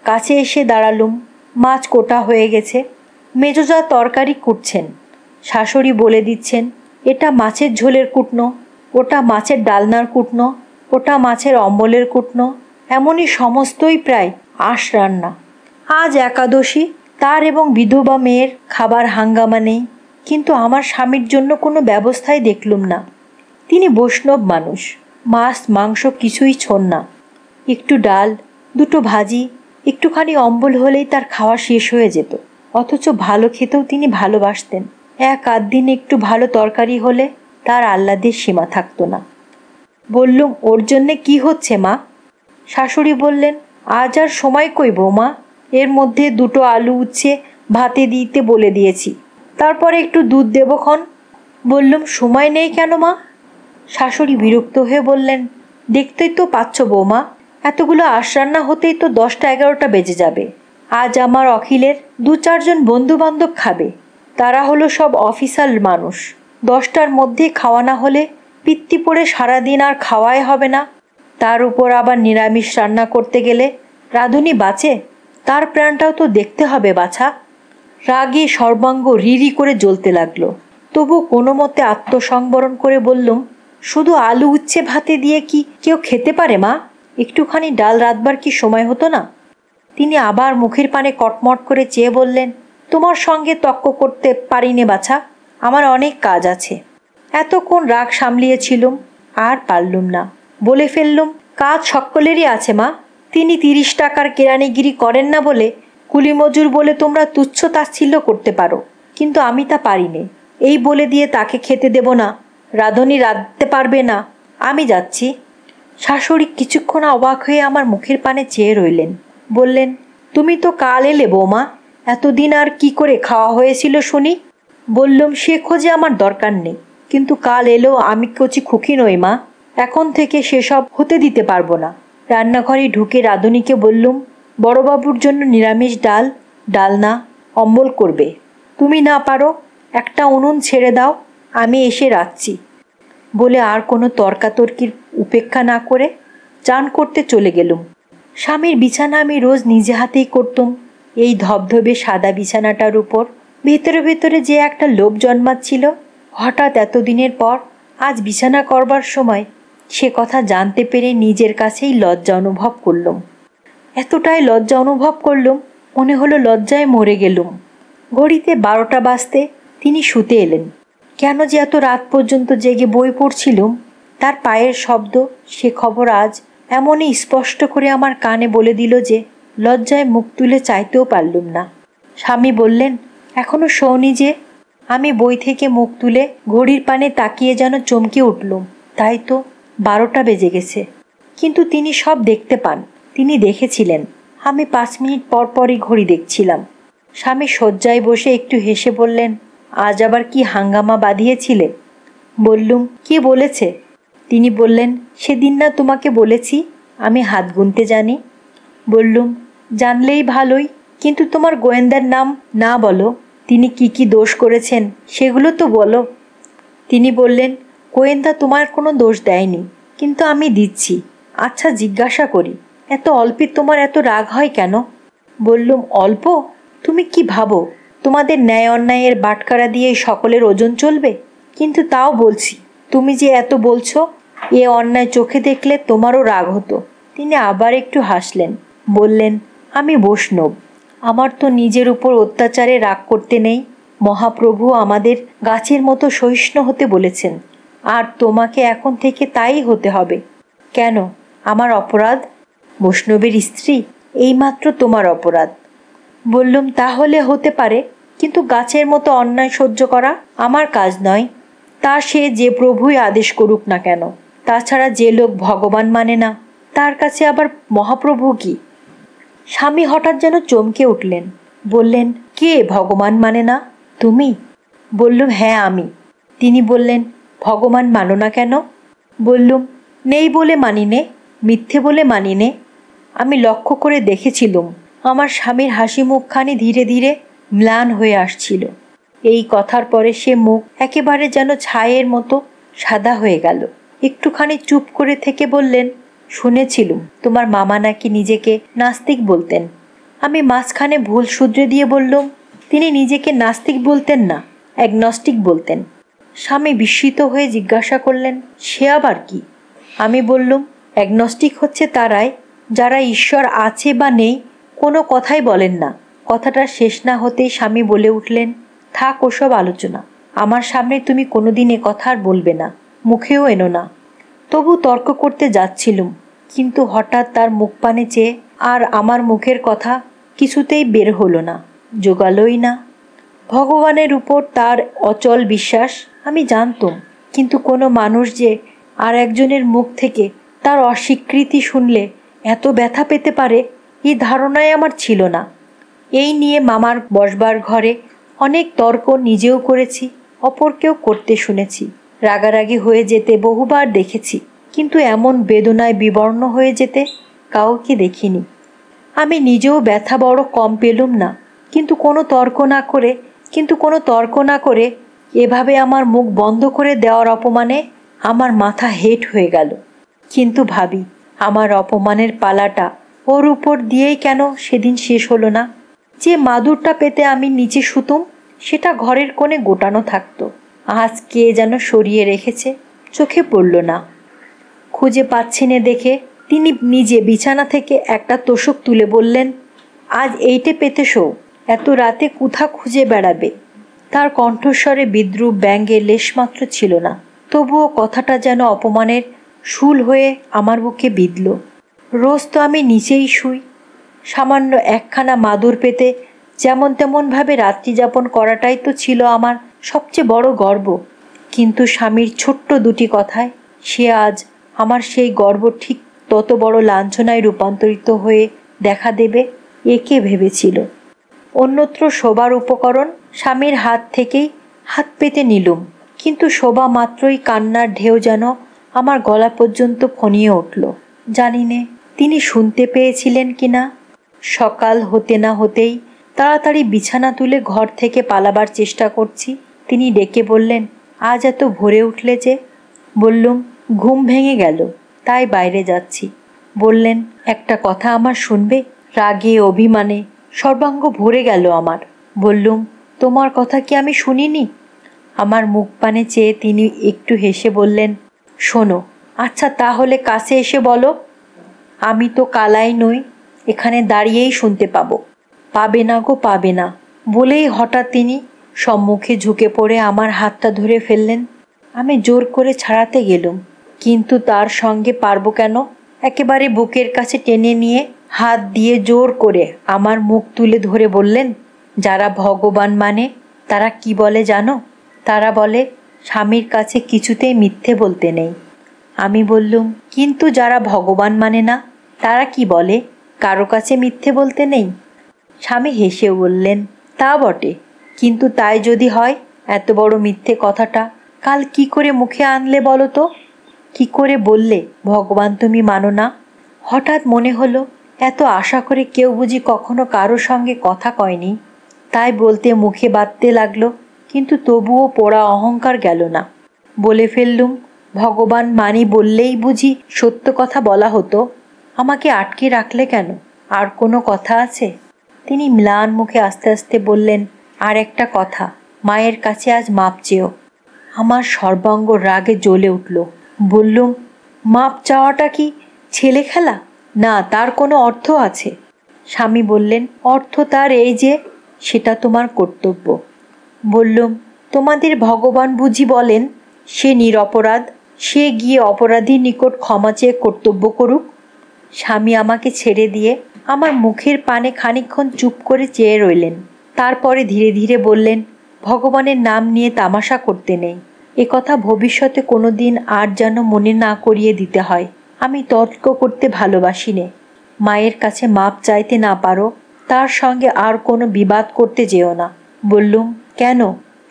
কাছে এসে দাঁড়ালুম। মাছ কোটা হয়ে গেছে, মেজোজা তরকারি কুটছেন। শাশুড়ি বলে দিচ্ছেন, এটা মাছের ঝোলের কুটনো, ওটা মাছের ডালনার কুটনো, ওটা মাছের অম্বলের কুটনো, এমনই সমস্তই প্রায় আঁশ রান্না। আজ একাদশী, তার এবং বিধবা মেয়ের খাবার হাঙ্গামা নেই, কিন্তু আমার স্বামীর জন্য কোনো ব্যবস্থাই দেখলুম না। তিনি বৈষ্ণব মানুষ, মাছ মাংস কিছুই ছোন না। একটু ডাল, 2টো ভাজি, একটুখানি অম্বল হলেই তার খাওয়া শেষ হয়ে যেত, অথচ ভালো খেতেও তিনি ভালোবাসতেন। এক আধ দিন একটু ভালো তরকারি হলে তার আহ্লাদের সীমা থাকতো না। বললুম, ওর জন্যে কি হচ্ছে মা? শাশুড়ি বললেন, আজ আর সময় কই বৌমা, এর মধ্যে দুটো আলু উচ্ছে ভাতে দিতে বলে দিয়েছি, তারপরে একটু দুধ দেবক্ষণ। বললুম, সময় নেই কেন মা? শাশুড়ি বিরক্ত হয়ে বললেন, দেখতেই তো পাচ্ছ বৌমা, এতগুলো আঁশ রান্না হতেই তো 10টা-11টা বেজে যাবে। আজ আমার অখিলের 2-4 জন বন্ধু বান্ধব খাবে, তারা হলো সব অফিসার মানুষ। 10টার মধ্যে খাওয়া না হলে পিত্তি পড়ে সারাদিন আর খাওয়াই হবে না। তার উপর আবার নিরামিষ রান্না করতে গেলে রাঁধুনি বাঁচে, তার প্রাণটাও তো দেখতে হবে বাছা। রাগে সর্বাঙ্গ রিরি করে জ্বলতে লাগলো। তবু কোনো মতে আত্মসংবরণ করে বললুম, শুধু আলু উচ্ছে ভাতে দিয়ে কি কেউ খেতে পারে মা? একটুখানি ডাল রাঁধবার কি সময় হতো না? তিনি আবার মুখের পানে কটমট করে চেয়ে বললেন, তোমার সঙ্গে তর্ক করতে পারি নে বাছা, আমার অনেক কাজ আছে। এতক্ষণ রাগ সামলিয়েছিলুম, আর পারলুম না। বলে ফেললুম, কাজ সকলেরই আছে মা। তিনি 30 টাকার কেরানিগিরি করেন না বলে কুলি মজুর বলে তোমরা তুচ্ছ তাচ্ছিল্য করতে পারো, কিন্তু আমি তা পারি নে। এই বলে দিয়ে তাকে খেতে দেব না, রাঁধুনি রাঁধতে পারবে না, আমি যাচ্ছি। শাশুড়ি কিছুক্ষণ অবাক হয়ে আমার মুখের পানে চেয়ে রইলেন। বললেন, তুমি তো কাল এলে বৌমা, এতদিন আর কি করে খাওয়া হয়েছিল শুনি? বললুম, সে খোঁজে আমার দরকার নেই, কিন্তু কাল এলেও আমি কচি খুকি নই মা, এখন থেকে সেসব হতে দিতে পারবো না। রান্নাঘরে ঢুকে রাঁধুনিকে বললুম, বড়বাবুর জন্য নিরামিষ ডালনা অম্বল করবে। তুমি না পারো একটা উনুন ছেড়ে দাও, আমি এসে রাখছি। বলে আর কোনো তর্কাতর্কির উপেক্ষা না করে চান করতে চলে গেলুম। স্বামীর বিছানা আমি রোজ নিজে হাতেই করতুম। এই ধবধবে সাদা বিছানাটার উপর ভেতরে ভেতরে যে একটা লোভ জন্মাচ্ছিল, হঠাৎ এতদিনের পর আজ বিছানা করবার সময় সে কথা জানতে পেরে নিজের কাছেই লজ্জা অনুভব করলুম। এতটাই লজ্জা অনুভব করলুম, মনে হলো লজ্জায় মরে গেলুম। ঘড়িতে 12টা বাজতে তিনি শুতে এলেন। কেন যে এত রাত পর্যন্ত জেগে বই পড়ছিলুম, তার পায়ের শব্দ, সে খবর আজ এমনই স্পষ্ট করে আমার কানে বলে দিল যে লজ্জায় মুখ তুলে চাইতেও পারলুম না। স্বামী বললেন, এখনো শোনি যে? আমি বই থেকে মুখ তুলে ঘড়ির পানে তাকিয়ে যেন চমকে উঠলুম। তাই তো 12টা বেজে গেছে। কিন্তু তিনি সব দেখতে পান, তিনি দেখেছিলেন। আমি 5 মিনিট পর পরই ঘড়ি দেখছিলাম। স্বামী শয্যায় বসে একটু হেসে বললেন, আজ আবার কি হাঙ্গামা বাঁধিয়েছিলে? বললুম, কে বলেছে? তিনি বললেন, সেদিন না তোমাকে বলেছি আমি হাত গুনতে জানি। বললুম, জানলেই ভালোই, কিন্তু তোমার গোয়েন্দার নাম না বলো, তিনি কি কি দোষ করেছেন সেগুলো তো বলো। তিনি বললেন, গোয়েন্দা তোমার কোনো দোষ দেয়নি, কিন্তু আমি দিচ্ছি। আচ্ছা জিজ্ঞাসা করি, এত অল্পে তোমার এত রাগ হয় কেন? বললুম, অল্প? তুমি কি ভাবো তোমাদের ন্যায় অন্যায়ের বাটখারা দিয়ে সকলের ওজন চলবে? কিন্তু তাও বলছি, তুমি যে এত বলছো, এ অন্যায় চোখে দেখলে তোমারও রাগ হতো। তিনি আবার একটু হাসলেন, বললেন, আমি বৈষ্ণব, আমার তো নিজের উপর অত্যাচারে রাগ করতে নেই। মহাপ্রভু আমাদের গাছের মতো সহিষ্ণু হতে বলেছেন, আর তোমাকে এখন থেকে তাই হতে হবে। কেন, আমার অপরাধ? বৈষ্ণবের স্ত্রী, এইমাত্র তোমার অপরাধ। বললুম, তাহলে হতে পারে, কিন্তু গাছের মতো অন্যায় সহ্য করা আমার কাজ নয়। তা সে যে প্রভুই আদেশ করুক না কেন। তাছাড়া যে লোক ভগবান মানে না, তার কাছে আবার মহাপ্রভু কি? স্বামী হঠাৎ যেন চমকে উঠলেন। বললেন, কে ভগবান মানে না? তুমি? বললুম, হ্যাঁ আমি। তিনি বললেন, ভগবান মানো না কেন? বললুম, নেই বলে মানি নে, মিথ্যে বলে মানি নে। আমি লক্ষ্য করে দেখেছিলুম আমার স্বামীর হাসি মুখখানি ধীরে ধীরে ম্লান হয়ে আসছিল। এই কথার পরে সে মুখ একেবারে যেন ছায়ের মতো সাদা হয়ে গেল। একটুখানি চুপ করে থেকে বললেন, শুনেছিলুম তোমার মামা নাকি নিজেকে নাস্তিক বলতেন। আমি মাঝখানে ভুল শুধরে দিয়ে বললুম, তিনি নিজেকে নাস্তিক বলতেন না, অ্যাগনস্টিক বলতেন। স্বামী বিস্মিত হয়ে জিজ্ঞাসা করলেন, সে আবার কি? আমি বললুম, অ্যাগনস্টিক হচ্ছে তারাই যারা ঈশ্বর আছে বা নেই কোনো কথাই বলেন না। কথাটা শেষ না হতেই স্বামী বলে উঠলেন, থাক ওসব আলোচনা, আমার সামনে তুমি কোনোদিন এ কথা আর বলবে না, মুখেও এনো না। তবু তর্ক করতে যাচ্ছিলুম, কিন্তু হঠাৎ তার মুখ পানে চেয়ে আর আমার মুখের কথা কিছুতেই বের হলো না, জোগালোই না। ভগবানের উপর তার অচল বিশ্বাস আমি জানতাম, কিন্তু কোনো মানুষ যে আর একজনের মুখ থেকে তার অস্বীকৃতি শুনলে এত ব্যথা পেতে পারে এই ধারণাই আমার ছিল না। এই নিয়ে মামার বসবার ঘরে অনেক তর্ক নিজেও করেছি, অপরকেও করতে শুনেছি। রাগারাগি হয়ে যেতে বহুবার দেখেছি, কিন্তু এমন বেদনায় বিবর্ণ হয়ে যেতে কাউকে দেখিনি। আমি নিজেও ব্যথা বড় কম পেলুম না, কিন্তু কোনো তর্ক না করে এভাবে আমার মুখ বন্ধ করে দেওয়ার অপমানে আমার মাথা হেট হয়ে গেল। কিন্তু ভাবি, আমার অপমানের পালাটা ওর উপর দিয়েই কেন সেদিন শেষ হলো না? যে মাদুরটা পেতে আমি নিচে শুতুম সেটা ঘরের কোণে গোটানো থাকতো, আজ কে যেন সরিয়ে রেখেছে, চোখে পড়ল না। খুঁজে পাচ্ছি না দেখে তিনি নিজে বিছানা থেকে একটা তোষক তুলে বললেন, আজ এইটে পেতেছো, এত রাতে কোথা খুঁজে বেড়াবে? তার কণ্ঠস্বরে বিদ্রুপ ব্যঙ্গের লেশমাত্র ছিল না, তবুও কথাটা যেন অপমানের শুল হয়ে আমার বুকে বিঁধল। রোজ তো আমি নিচেই শুই, সামান্য একখানা মাদুর পেতে যেমন তেমনভাবে রাত্রি যাপন করাটাই তো ছিল আমার সবচেয়ে বড় গর্ব। কিন্তু স্বামীর ছোট্ট দুটি কথায় সে আজ আমার সেই গর্ব ঠিক তত বড় লাঞ্ছনায় রূপান্তরিত হয়ে দেখা দেবে, একে ভেবেছিল। অন্যত্র শোবার উপকরণ স্বামীর হাত থেকেই হাত পেতে নিলুম, কিন্তু শোভা মাত্রই কান্নার ঢেউ যেন আমার গলা পর্যন্ত ফনিয়ে উঠল। জানি নে তিনি শুনতে পেয়েছিলেন কি না। সকাল হতে না হতেই তাড়াতাড়ি বিছানা তুলে ঘর থেকে পালাবার চেষ্টা করছি। তিনি ডেকে বললেন, আজ এত ভোরে উঠলে যে? বললুম, ঘুম ভেঙে গেল, তাই বাইরে যাচ্ছি। বললেন, একটা কথা আমার শুনবে? রাগে অভিমানে সর্বাঙ্গ ভরে গেল আমার। বললুম, তোমার কথা কি আমি শুনিনি? আমার মুখ পানে চেয়ে তিনি একটু হেসে বললেন, শোনো। আচ্ছা তাহলে কাছে এসে বলো। আমি তো কালাই নই, এখানে দাঁড়িয়েই শুনতে পাবো। পাবে না গো, পাবে না বলেই হঠাৎ তিনি সম্মুখে ঝুঁকে পড়ে আমার হাতটা ধরে ফেললেন। আমি জোর করে ছাড়াতে গেলুম, কিন্তু তার সঙ্গে পারবো কেন? একেবারে বুকের কাছে টেনে নিয়ে হাত দিয়ে জোর করে আমার মুখ তুলে ধরে বললেন, যারা ভগবান মানে তারা কি বলে জানো? তারা বলে স্বামীর কাছে কিছুতেই মিথ্যে বলতে নেই। আমি বললুম, কিন্তু যারা ভগবান মানে না তারা কি বলে? কারো কাছে মিথ্যে বলতে নেই। স্বামী হেসে বললেন, তা বটে, কিন্তু তাই যদি হয়, এত বড় মিথ্যে কথাটা কাল কি করে মুখে আনলে বলো তো? কি করে বললে ভগবান তুমি মানো না? হঠাৎ মনে হলো, এত আশা করে কেউ বুঝি কখনো কারো সঙ্গে কথা কয়নি। তাই বলতে মুখে বাঁধতে লাগলো, কিন্তু তবুও পোড়া অহংকার গেল না। বলে ফেললুম, ভগবান মানি বললেই বুঝি সত্য কথা বলা হতো? আমাকে আটকে রাখলে কেন? আর কোনো কথা আছে? তিনি ম্লান মুখে আস্তে আস্তে বললেন, আর একটা কথা, মায়ের কাছে আজ মাপ চেও। আমার সর্বাঙ্গ রাগে জ্বলে উঠল। বললুম, মাপ চাওয়াটা কি ছেলে খেলা? না, তার কোনো অর্থ আছে। স্বামী বললেন, অর্থ তার এই যে সেটা তোমার কর্তব্য। বললুম, তোমাদের ভগবান বুঝি বলেন সে নিরপরাধ, সে গিয়ে অপরাধীর নিকট ক্ষমা চেয়ে কর্তব্য করুক? স্বামী আমাকে ছেড়ে দিয়ে আমার মুখের পানে খানিকক্ষণ চুপ করে চেয়ে রইলেন। তারপরে ধীরে ধীরে বললেন, ভগবানের নাম নিয়ে তামাশা করতে নেই। এ কথা ভবিষ্যতে কোনো দিন আর যেন মনে না করিয়ে দিতে হয়। আমি তর্ক করতে ভালোবাসি নে। মায়ের কাছে মাপ চাইতে না পারো, তার সঙ্গে আর কোনো বিবাদ করতে যেও না। বললুম, কেন?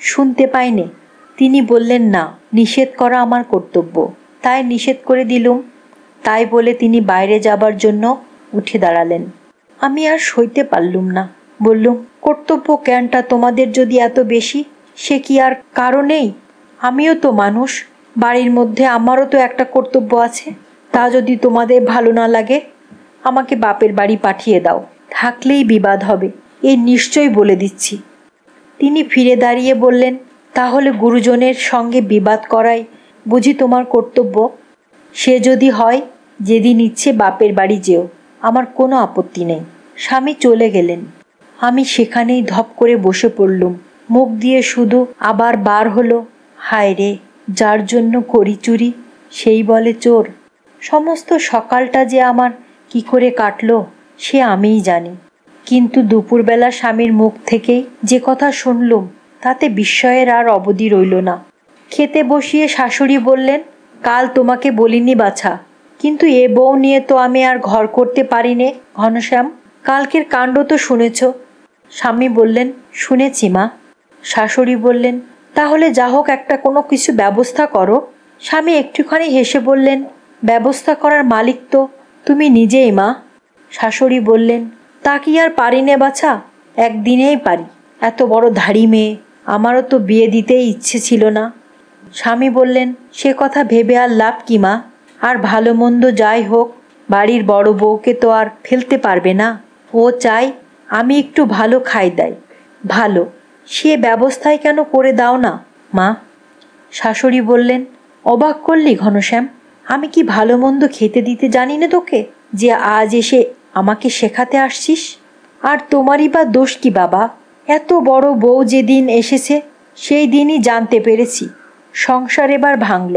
শুনতে পাইনে? তিনি বললেন, না, নিষেধ করা আমার কর্তব্য, তাই নিষেধ করে দিলুম। তাই বলে তিনি বাইরে যাবার জন্য উঠে দাঁড়ালেন। আমি আর সইতে পারলুম না। বললুম, কর্তব্য জ্ঞানটা তোমাদের যদি এত বেশি, সে কি আর কারো নেই? আমিও তো মানুষ, বাড়ির মধ্যে আমারও তো একটা কর্তব্য আছে। তা যদি তোমাদের ভালো না লাগে, আমাকে বাপের বাড়ি পাঠিয়ে দাও, থাকলেই বিবাদ হবে, এই নিশ্চয় বলে দিচ্ছি। তিনি ফিরে দাঁড়িয়ে বললেন, তাহলে গুরুজনের সঙ্গে বিবাদ করাই বুঝি তোমার কর্তব্য? সে যদি হয়, যেদিন ইচ্ছে বাপের বাড়ি যেও, আমার কোনো আপত্তি নেই। স্বামী চলে গেলেন। আমি সেখানেই ধপ করে বসে পড়লুম। মুখ দিয়ে শুধু আবার বার হলো, হায় রে, যার জন্য করি চুরি সেই বলে চোর। সমস্ত সকালটা যে আমার কি করে কাটলো সে আমিই জানি। কিন্তু দুপুরবেলা স্বামীর মুখ থেকেই যে কথা শুনলুম তাতে বিস্ময়ের আর অবধি রইল না। খেতে বসিয়ে শাশুড়ি বললেন, কাল তোমাকে বলিনি বাছা, কিন্তু এ বউ নিয়ে তো আমি আর ঘর করতে পারি নে ঘনশ্যাম। কালকের কাণ্ড তো শুনেছ। স্বামী বললেন, শুনেছি মা। শাশুড়ি বললেন, তাহলে যা হোক একটা কোনো কিছু ব্যবস্থা করো। স্বামী একটুখানি হেসে বললেন, ব্যবস্থা করার মালিক তো তুমি নিজেই মা। শাশুড়ি বললেন, তা কি আর পারি নে বাছা? একদিনেই পারি। এত বড় ধাড়ি মেয়ে, আমারও তো বিয়ে দিতেই ইচ্ছে ছিল না। স্বামী বললেন, সে কথা ভেবে আর লাভ কি মা? আর ভালো মন্দ যাই হোক, বাড়ির বড় বউকে তো আর ফেলতে পারবে না। ও চাই আমি একটু ভালো খাই দাই। ভালো, সে ব্যবস্থাই কেন করে দাও না মা। শাশুড়ি বললেন, অবাক করলি ঘনশ্যাম? আমি কি ভালো মন্দ খেতে দিতে জানি না তোকে, যে আজ এসে আমাকে শেখাতে আসছিস? আর তোমারই বা দোষ কি বাবা? এত বড় বউ যেদিন এসেছে সেই দিনই জানতে পেরেছি সংসার এবার ভাঙল।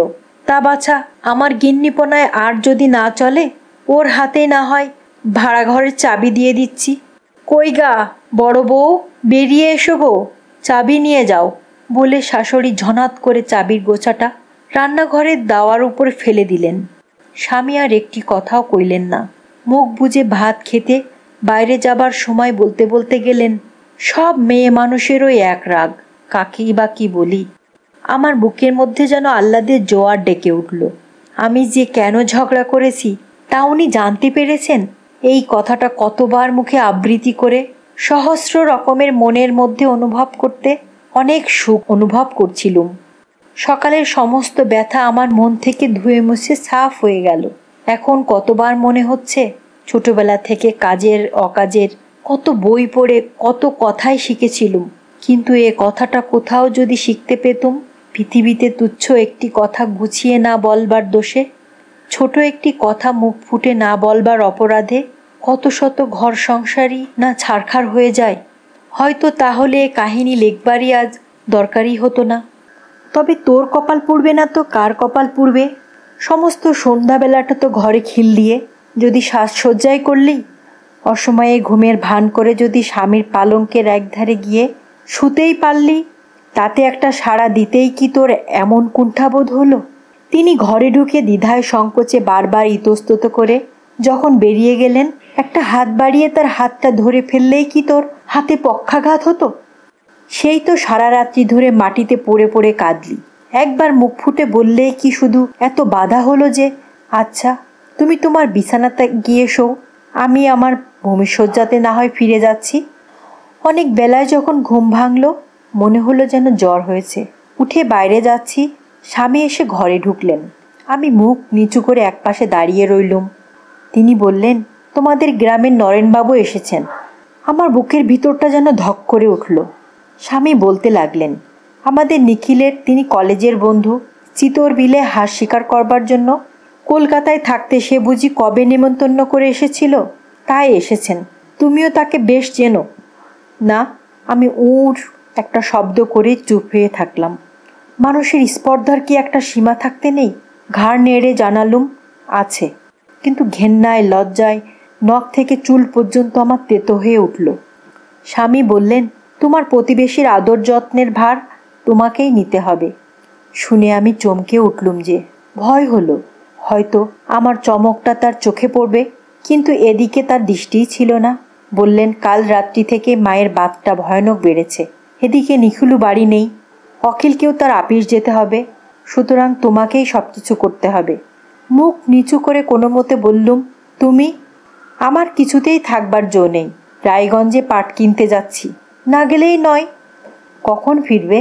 তা বাছা, আমার গিন্নিপনায় আর যদি না চলে, ওর হাতে না হয় ভাড়া ঘরের চাবি দিয়ে দিচ্ছি। কই গা বড় বউ, বেরিয়ে এসো গো, চাবি নিয়ে যাও বলে শাশুড়ি ঝনাত করে চাবির গোছাটা রান্নাঘরের দাওয়ার উপর ফেলে দিলেন। স্বামী আর একটি কথাও কইলেন না। মুখ বুজে ভাত খেতে বাইরে যাবার সময় বলতে বলতে গেলেন, সব মেয়ে মানুষেরও এক রাগ, কাকেই বা কি বলি। আমার বুকের মধ্যে যেন আহ্লাদের জোয়ার ডেকে উঠল। আমি যে কেন ঝগড়া করেছি তা উনি জানতে পেরেছেন, এই কথাটা কতবার মুখে আবৃত্তি করে সহস্র রকমের মনের মধ্যে অনুভব করতে অনেক সুখ অনুভব করছিলুম। সকালের সমস্ত ব্যথা আমার মন থেকে ধুয়ে মুছে সাফ হয়ে গেল। এখন কতবার মনে হচ্ছে ছোটবেলা থেকে কাজের অকাজের কত বই পড়ে কত কথাই শিখেছিলুম, কিন্তু এ কথাটা কোথাও যদি শিখতে পেতুম। পৃথিবীতে তুচ্ছ একটি কথা গুছিয়ে না বলবার দোষে, ছোট একটি কথা মুখ ফুটে না বলবার অপরাধে কত শত ঘর সংসারই না ছারখার হয়ে যায়। হয়তো তাহলে এ কাহিনী লিখবারই আজ দরকারই হতো না। তবে তোর কপাল পুড়বে না তো কার কপাল পুড়বে? সমস্ত সন্ধ্যাবেলাটা তো ঘরে খিল দিয়ে যদি সাজসজ্জাই করলি, অসময়ে ঘুমের ভান করে যদি স্বামীর পালঙ্কের একধারে গিয়ে শুতেই পারলি, তাতে একটা সাড়া দিতেই কি তোর এমন কুণ্ঠাবোধ হলো? তিনি ঘরে ঢুকে দ্বিধায় সংকোচে বারবার ইতস্তত করে যখন বেরিয়ে গেলেন, একটা হাত বাড়িয়ে তার হাতটা ধরে ফেললেই কি তোর হাতে পক্ষাঘাত হতো? সেই তো সারা রাত্রি ধরে মাটিতে পড়ে পড়ে কাঁদলি। একবার মুখ ফুটে বললেই কি শুধু এত বাধা হলো যে, আচ্ছা তুমি তোমার বিছানাতে গিয়ে শো, আমি আমার ভূমিশয্যাতে না হয় ফিরে যাচ্ছি। অনেক বেলায় যখন ঘুম ভাঙল, মনে হলো যেন জ্বর হয়েছে। উঠে বাইরে যাচ্ছি, স্বামী এসে ঘরে ঢুকলেন। আমি মুখ নিচু করে একপাশে দাঁড়িয়ে রইলুম। তিনি বললেন, তোমাদের গ্রামের নরেনবাবু এসেছেন। আমার বুকের ভিতরটা যেন ধক করে উঠল। স্বামী বলতে লাগলেন, আমাদের নিখিলের তিনি কলেজের বন্ধু, চিতোর বিলে হাঁস শিকার করবার জন্য কলকাতায় থাকতে সে বুঝি কবে নেমন্তন্ন করে এসেছিল, তাই এসেছেন। তুমিও তাকে বেশ চেনো না? আমি একটা শব্দ করে চুপ হয়ে থাকলাম। মানুষের স্পর্ধার কি একটা সীমা থাকতে নেই? ঘাড় নেড়ে জানালুম, আছে। কিন্তু ঘেন্নায় লজ্জায় নখ থেকে চুল পর্যন্ত আমার তেতো হয়ে উঠল। স্বামী বললেন, তোমার প্রতিবেশীর আদর যত্নের ভার তোমাকেই নিতে হবে। শুনে আমি চমকে উঠলুম যে, ভয় হলো হয়তো আমার চমকটা তার চোখে পড়বে, কিন্তু এদিকে তার দৃষ্টিই ছিল না। বললেন, কাল রাত্রি থেকে মায়ের বাতটা ভয়ানক বেড়েছে। এদিকে নিখিলু বাড়ি নেই, অখিলকেও তার আপিস যেতে হবে, সুতরাং তোমাকেই সব কিছু করতে হবে। মুখ নিচু করে কোনো মতে বললুম, তুমি? আমার কিছুতেই থাকবার জো নেই। রায়গঞ্জে পাট কিনতে যাচ্ছি, না গেলেই নয়। কখন ফিরবে?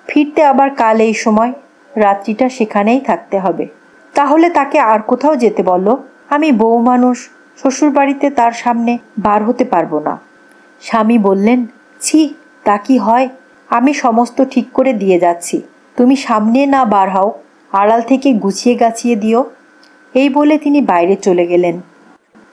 ফিরতে আবার কাল এই সময়, রাত্রিটা সেখানেই থাকতে হবে। তাহলে তাকে আর কোথাও যেতে বলো। আমি বউ মানুষ, শ্বশুরবাড়িতে তার সামনে বার হতে পারবো না। স্বামী বললেন, ছি, তা কি হয়? আমি সমস্ত ঠিক করে দিয়ে যাচ্ছি, তুমি সামনে না বার হও, আড়াল থেকে গুছিয়ে গাছিয়ে দিও। এই বলে তিনি বাইরে চলে গেলেন।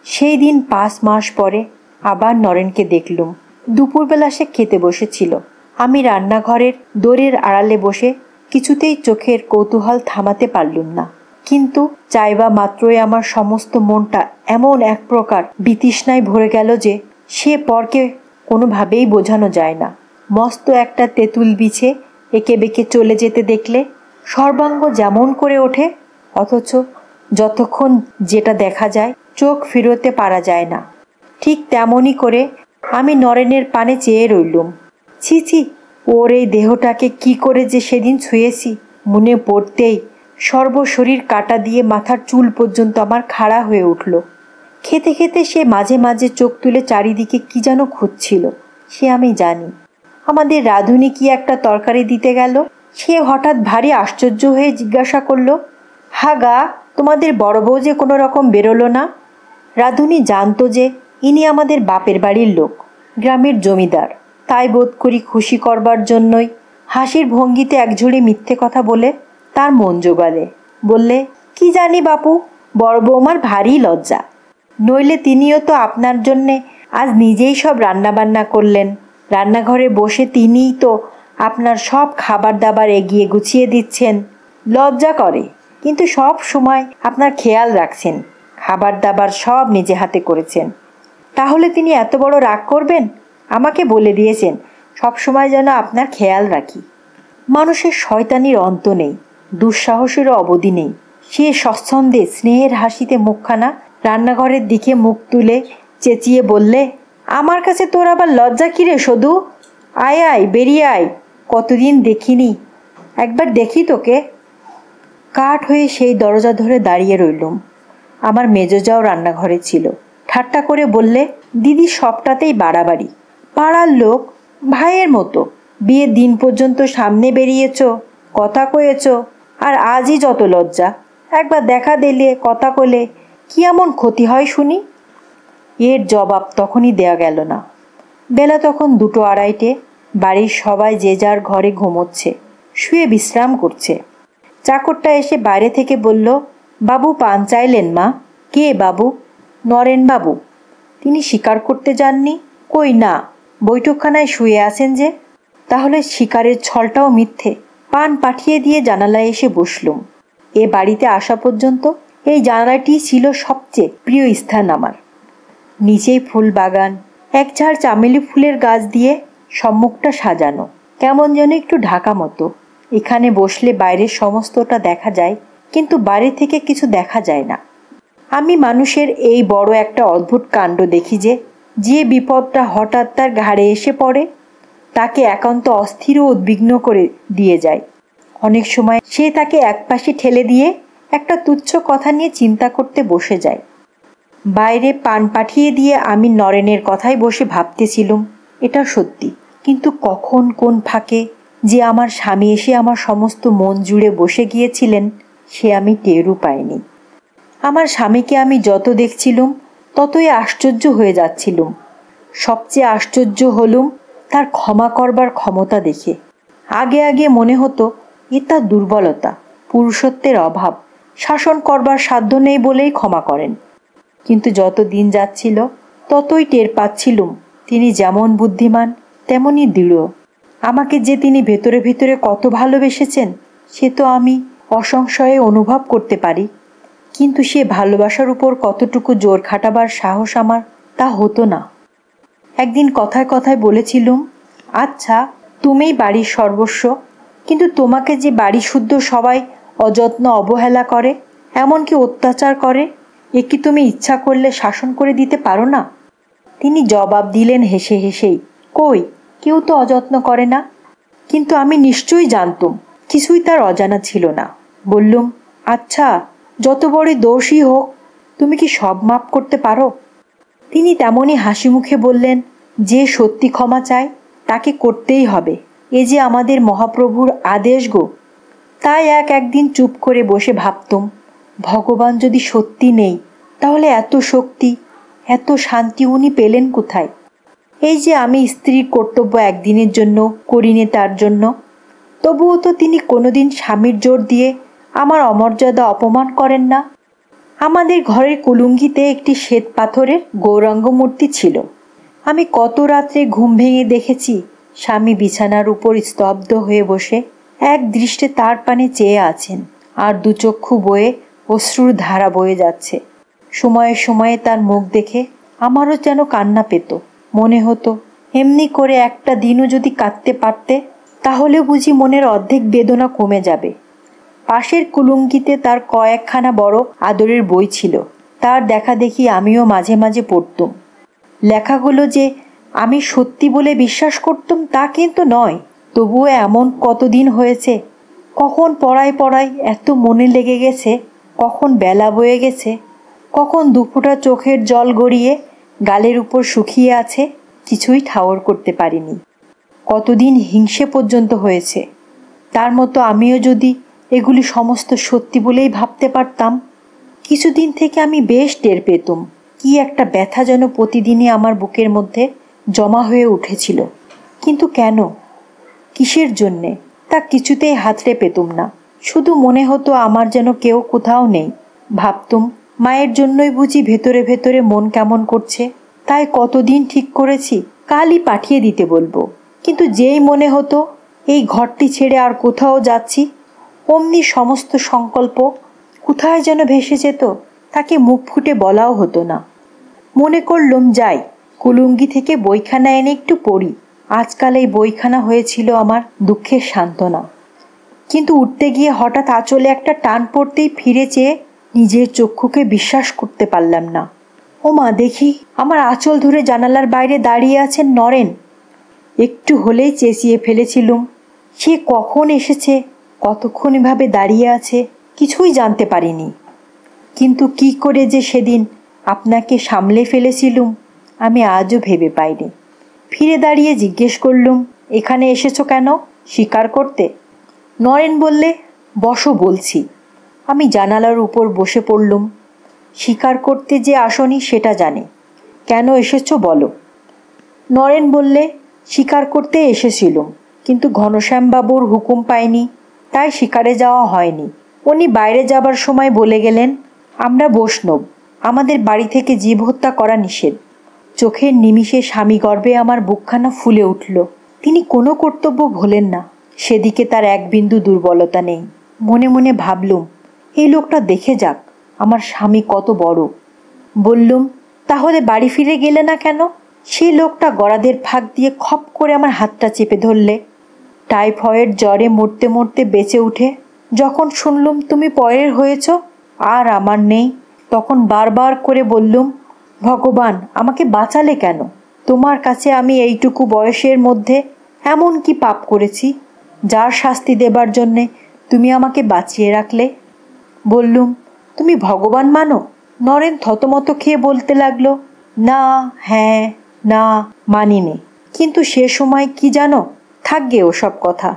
সেই দিন 5 মাস পরে আবার নরেনকে দেখলুম। দুপুরবেলা সে খেতে বসেছিল। আমি রান্নাঘরের দোরের আড়ালে বসে কিছুতেই চোখের কৌতূহল থামাতে পারলুম না। কিন্তু চাইবা মাত্রই আমার সমস্ত মনটা এমন এক প্রকার বিতৃষ্ণায় ভরে গেল যে সে পরকে কোনোভাবেই বোঝানো যায় না। মস্ত একটা তেঁতুল বিছে এঁকে বেঁকে চলে যেতে দেখলে সর্বাঙ্গ যেমন করে ওঠে, অথচ যতক্ষণ যেটা দেখা যায় চোখ ফিরোতে পারা যায় না। ঠিক তেমনই করে আমি নরেনের পানে চেয়ে রইলুম। ছি ছি, ওর এই দেহটাকে কি করে যে সেদিন ছুঁয়েছি মনে পড়তেই সর্বশরীর কাটা দিয়ে মাথার চুল পর্যন্ত আমার খাড়া হয়ে উঠল। খেতে খেতে সে মাঝে মাঝে চোখ তুলে চারিদিকে কি যেন খুঁজছিল, সে আমি জানি। আমাদের রাঁধুনি কি একটা তরকারি দিতে গেল, সে হঠাৎ ভারী আশ্চর্য হয়ে জিজ্ঞাসা করল, হা গা, তোমাদের বড় বউ যে কোনো রকম বেরোলো না? রাঁধুনি জানতো যে ইনি আমাদের বাপের বাড়ির লোক, গ্রামের জমিদার। তাই বোধ করি খুশি করবার জন্যই হাসির ভঙ্গিতে একঝুড়ি মিথ্যে কথা বলে তার মন জোগালে। বললে, কি জানি বাপু, বড় বৌমার ভারী লজ্জা, নইলে তিনিও তো আপনার জন্যে আজ নিজেই সব রান্নাবান্না করলেন। রান্নাঘরে বসে তিনিই তো আপনার সব খাবার দাবার এগিয়ে গুছিয়ে দিচ্ছেন। লজ্জা করে, কিন্তু সব সময় আপনার খেয়াল রাখছেন, খাবার দাবার সব নিজে হাতে করেছেন। তাহলে তিনি এত বড় রাগ করবেন? আমাকে বলে দিয়েছেন সব সময় যেন আপনার খেয়াল রাখি। মানুষের শয়তানির অন্ত নেই, দুঃসাহসেরও অবধি নেই। সে স্বচ্ছন্দে স্নেহের হাসিতে মুখখানা রান্নাঘরের দিকে মুখ তুলে চেঁচিয়ে বললে, আমার কাছে তোর আবার লজ্জা কিরে সদু? আয় আয়, বেরিয়ে আয়, কতদিন দেখিনি, একবার দেখি তোকে। কাঠ হয়ে সেই দরজা ধরে দাঁড়িয়ে রইলুম। আমার মেজোজাও রান্নাঘরে ছিল। ঠাট্টা করে বললে, দিদি সবটাতেই বাড়াবাড়ি, পাড়ার লোক, ভাইয়ের মতো, বিয়ের দিন পর্যন্ত সামনে বেরিয়েছ, কথা কয়েছ, আর আজই যত লজ্জা, একবার দেখা দিলে কথা কলে কি এমন ক্ষতি হয় শুনি? এর জবাব তখনই দেয়া গেল না। বেলা তখন 2-2:30। বাড়ির সবাই যে যার ঘরে ঘুমোচ্ছে, শুয়ে বিশ্রাম করছে। চাকরটা এসে বাইরে থেকে বলল, বাবু পান চাইলেন মা? কে বাবু? নরেন বাবু। তিনি শিকার করতে যাননি? কই না, বৈঠকখানায় শুয়ে আছেন যে। তাহলে শিকারের ছলটাও মিথ্যে। পান পাঠিয়ে দিয়ে জানালায় এসে বসলুম। এ বাড়িতে আসা পর্যন্ত এই জানালাটি ছিল সবচেয়ে প্রিয় স্থান আমার। নিচেই ফুল বাগান, এক ঝাড় চামেলি ফুলের গাছ দিয়ে সম্মুখটা সাজানো, কেমন যেন একটু ঢাকা মতো। এখানে বসলে বাইরের সমস্তটা দেখা যায়, কিন্তু বাড়ি থেকে কিছু দেখা যায় না। আমি মানুষের এই বড় একটা অদ্ভুত কাণ্ড দেখি যে বিপদটা হঠাৎ তার ঘাড়ে এসে পড়ে তাকে একান্ত অস্থির ও উদ্বিগ্ন করে দিয়ে যায়। অনেক সময় সে তাকে একপাশে ঠেলে দিয়ে একটা তুচ্ছ কথা নিয়ে চিন্তা করতে বসে যায়। বাইরে পান পাঠিয়ে দিয়ে আমি নরেনের কথাই বসে ভাবতেছিলুম, এটা সত্যি। কিন্তু কখন কোন ফাঁকে যে আমার স্বামী এসে আমার সমস্ত মন জুড়ে বসে গিয়েছিলেন সে আমি টেরও পাইনি। আমার স্বামীকে আমি যত দেখছিলুম ততই আশ্চর্য হয়ে যাচ্ছিলুম। সবচেয়ে আশ্চর্য হলুম তার ক্ষমা করবার ক্ষমতা দেখে। আগে আগে মনে হতো এ তার দুর্বলতা, পুরুষত্বের অভাব, শাসন করবার সাধ্য নেই বলেই ক্ষমা করেন। কিন্তু যত দিন যাচ্ছিল ততই টের পাচ্ছিলুম তিনি যেমন বুদ্ধিমান তেমনই দৃঢ়। আমাকে যে তিনি ভেতরে ভেতরে কত ভালোবেসেছেন সে তো আমি অসংশয়ে অনুভব করতে পারি। কিন্তু সে ভালোবাসার উপর কতটুকু জোর খাটাবার সাহস আমার তা হতো না। একদিন কথায় কথায় বলেছিলুম, আচ্ছা তুমিই বাড়ির সর্বস্ব, কিন্তু তোমাকে যে বাড়ি শুদ্ধ সবাই অযত্ন অবহেলা করে, এমনকি অত্যাচার করে, এ কি তুমি ইচ্ছা করলে শাসন করে দিতে পারো না? তিনি জবাব দিলেন হেসে হেসেই, কই, কেউ তো অযত্ন করে না। কিন্তু আমি নিশ্চয়ই জানতুম কিছুই তার অজানা ছিল না। বললুম, আচ্ছা যত বড় দোষই হোক তুমি কি সব মাপ করতে পারো? তিনি তেমনই হাসি মুখে বললেন, যে সত্যি ক্ষমা চায় তাকে করতেই হবে, এ যে আমাদের মহাপ্রভুর আদেশ গো। তাই একদিন চুপ করে বসে ভাবতুম, ভগবান যদি সত্যি নেই তাহলে এত শক্তি, এত শান্তি উনি পেলেন কোথায়? এই যে আমি স্ত্রীর কর্তব্য একদিনের জন্য করিনি তার জন্য, তবুও তো তিনি কোনোদিন স্বামীর জোর দিয়ে আমার অমর্যাদা অপমান করেন না। আমাদের ঘরের কুলুঙ্গিতে একটি শ্বেত পাথরের গৌরাঙ্গ মূর্তি ছিল। আমি কত রাত্রে ঘুম ভেঙে দেখেছি স্বামী বিছানার উপর স্তব্ধ হয়ে বসে এক দৃষ্টে তার পানে চেয়ে আছেন, আর দুচক্ষু বয়ে অশ্রুর ধারা বয়ে যাচ্ছে। সময়ে সময়ে তার মুখ দেখে আমারও যেন কান্না পেত। মনে হতো এমনি করে একটা দিনও যদি কাঁদতে পারতে তাহলে বুঝি মনের অর্ধেক বেদনা কমে যাবে। পাশের কুলুঙ্গিতে তার কয়েকখানা বড় আদরের বই ছিল। তার দেখা দেখি আমিও মাঝে মাঝে পড়তুম। লেখাগুলো যে আমি সত্যি বলে বিশ্বাস করতুম তা কিন্তু নয়। তবুও এমন কতদিন হয়েছে, কখন পড়ায় পড়ায় এত মনে লেগে গেছে, কখন বেলা বয়ে গেছে, কখন দুফোঁটা চোখের জল গড়িয়ে গালের উপর শুকিয়ে আছে, কিছুই ঠাওর করতে পারিনি। কতদিন হিংসে পর্যন্ত হয়েছে। তার মতো আমিও যদি এগুলি সমস্ত সত্যি বলেই ভাবতে পারতাম। কিছুদিন থেকে আমি বেশ টের পেতুম কি একটা ব্যথা যেন প্রতিদিনই আমার বুকের মধ্যে জমা হয়ে উঠেছিল। কিন্তু কেন, কিসের জন্যে তা কিছুতেই হাতড়ে পেতুম না। শুধু মনে হতো আমার যেন কেউ কোথাও নেই। ভাবতুম মায়ের জন্যই বুঝি ভেতরে ভেতরে মন কেমন করছে। তাই কতদিন ঠিক করেছি কালই পাঠিয়ে দিতে বলবো। কিন্তু যেই মনে হতো এই ঘরটি ছেড়ে আর কোথাও যাচ্ছি, অমনি সমস্ত সংকল্প কোথায় যেন ভেসে যেত। তাকে মুখ ফুটে বলাও হতো না। মনে করলুম যাই, কুলুঙ্গি থেকে বইখানা এনে একটু পড়ি। আজকাল এই বইখানা হয়েছিল আমার দুঃখের সান্ত্বনা। কিন্তু উঠতে গিয়ে হঠাৎ আঁচলে একটা টান পড়তেই ফিরে চেয়ে নিজের চক্ষুকে বিশ্বাস করতে পারলাম না। ও মা, দেখি আমার আঁচল ধরে জানালার বাইরে দাঁড়িয়ে আছেন নরেন। একটু হলেই চেঁচিয়ে ফেলেছিলুম। সে কখন এসেছে, কতক্ষণ এভাবে দাঁড়িয়ে আছে কিছুই জানতে পারিনি। কিন্তু কি করে যে সেদিন আপনাকে সামলে ফেলেছিলুম আমি আজও ভেবে পাইনি। ফিরে দাঁড়িয়ে জিজ্ঞেস করলুম, এখানে এসেছো কেন? শিকার করতে? নরেন বললে, বসো বলছি। আমি জানালার উপর বসে পড়লুম। শিকার করতে যে আসনি সেটা জানে, কেন এসেছো বলো। নরেন বললে, শিকার করতে এসেছিলুম, কিন্তু ঘনশ্যামবাবুর হুকুম পাইনি, তাই শিকারে যাওয়া হয়নি। উনি বাইরে যাবার সময় বলে গেলেন, আমরা বৈষ্ণব, আমাদের বাড়ি থেকে জীব হত্যা করা নিষেধ। চোখের নিমিষে স্বামী গর্বে আমার বুকখানা ফুলে উঠল। তিনি কোনো কর্তব্য ভোলেন না, সেদিকে তার এক বিন্দু দুর্বলতা নেই। মনে মনে ভাবলুম, এই লোকটা দেখে যাক আমার স্বামী কত বড়। বললুম, তাহলে বাড়ি ফিরে গেলে না কেন? সেই লোকটা গরাদের ফাঁক দিয়ে খপ করে আমার হাতটা চেপে ধরলে। টাইফয়েড জ্বরে মরতে মরতে বেঁচে উঠে যখন শুনলুম তুমি পরের হয়েছ আর আমার নেই, তখন বারবার করে বললুম, ভগবান আমাকে বাঁচালে কেন? তোমার কাছে আমি এইটুকু বয়সের মধ্যে এমন কি পাপ করেছি যার শাস্তি দেবার জন্যে তুমি আমাকে বাঁচিয়ে রাখলে? বললুম, তুমি ভগবান মানো? নরেন থতমত খেয়ে বলতে লাগলো, না, হ্যাঁ, না, মানি নে। কিন্তু সে সময় কি জানো, থাকবে ওসব কথা।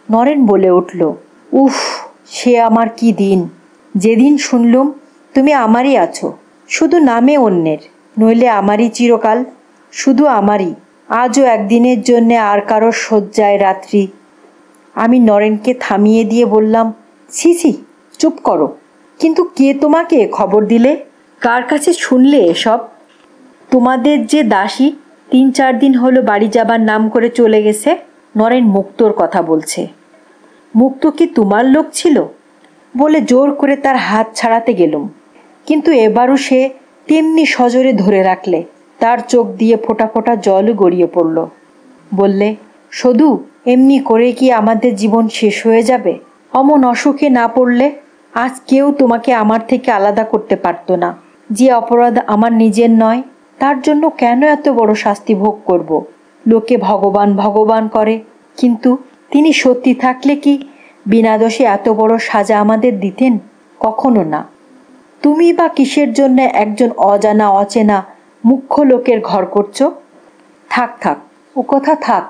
নরেন বলে উঠল, উফ, সে আমার কি দিন! যেদিন শুনলুম তুমি আমারই আছো, শুধু নামে অন্যের, নইলে আমারই চিরকাল, শুধু আমারই। আজও একদিনের জন্যে আর কারো শয্যায় রাত্রি। আমি নরেনকে থামিয়ে দিয়ে বললাম, ছি ছি, চুপ করো। কিন্তু কে তোমাকে খবর দিলে? কার কাছে শুনলে এসব? তোমাদের যে দাসী 3-4 দিন হলো বাড়ি যাবার নাম করে চলে গেছে। নরেন মুক্তোর কথা বলছে। মুক্তো কি তোমার লোক ছিল? বলে জোর করে তার হাত ছাড়াতে গেলুম, কিন্তু এবারও সে তেমনি সজোরে ধরে রাখলে। তার চোখ দিয়ে ফোঁটা ফোঁটা জলও গড়িয়ে পড়ল। বললে, শুধু এমনি করে কি আমাদের জীবন শেষ হয়ে যাবে? অমন অসুখে না পড়লে আজ কেউ তোমাকে আমার থেকে আলাদা করতে পারতো না। যে অপরাধ আমার নিজের নয় তার জন্য কেন এত বড় শাস্তি ভোগ করব? লোকে ভগবান ভগবান করে, কিন্তু তিনি সত্যি থাকলে কি বিনা দোষে এত বড় সাজা আমাদের দিতেন? কখনো না। তুমি বা কিসের জন্য একজন অজানা অচেনা মুখ্য লোকের ঘর করছো? থাক থাক, ও কথা থাক।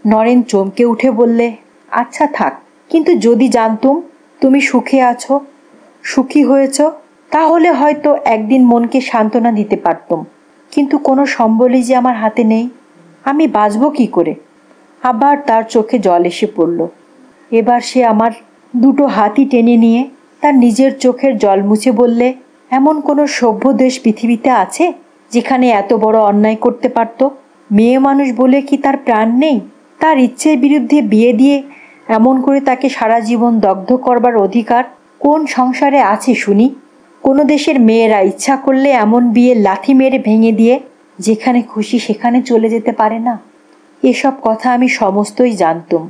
নরেন চমকে উঠে বললে, আচ্ছা থাক, কিন্তু যদি জানতুম তুমি সুখে আছো, সুখী হয়েছ, তাহলে হয়তো একদিন মনকে সান্ত্বনা দিতে পারতুম। কিন্তু কোনো সম্বলই যে আমার হাতে নেই, আমি বাঁচব কি করে? আবার তার চোখে জল এসে পড়ল। এবার সে আমার দুটো হাতই টেনে নিয়ে তার নিজের চোখের জল মুছে বললে, এমন কোনো সভ্য দেশ পৃথিবীতে আছে যেখানে এত বড় অন্যায় করতে পারত? মেয়ে মানুষ বলে কি তার প্রাণ নেই? তার ইচ্ছের বিরুদ্ধে বিয়ে দিয়ে এমন করে তাকে সারা জীবন দগ্ধ করবার অধিকার কোন সংসারে আছে শুনি? কোনো দেশের মেয়েরা ইচ্ছা করলে এমন বিয়ে লাথি মেরে ভেঙে দিয়ে যেখানে খুশি সেখানে চলে যেতে পারে না? এসব কথা আমি সমস্তই জানতুম।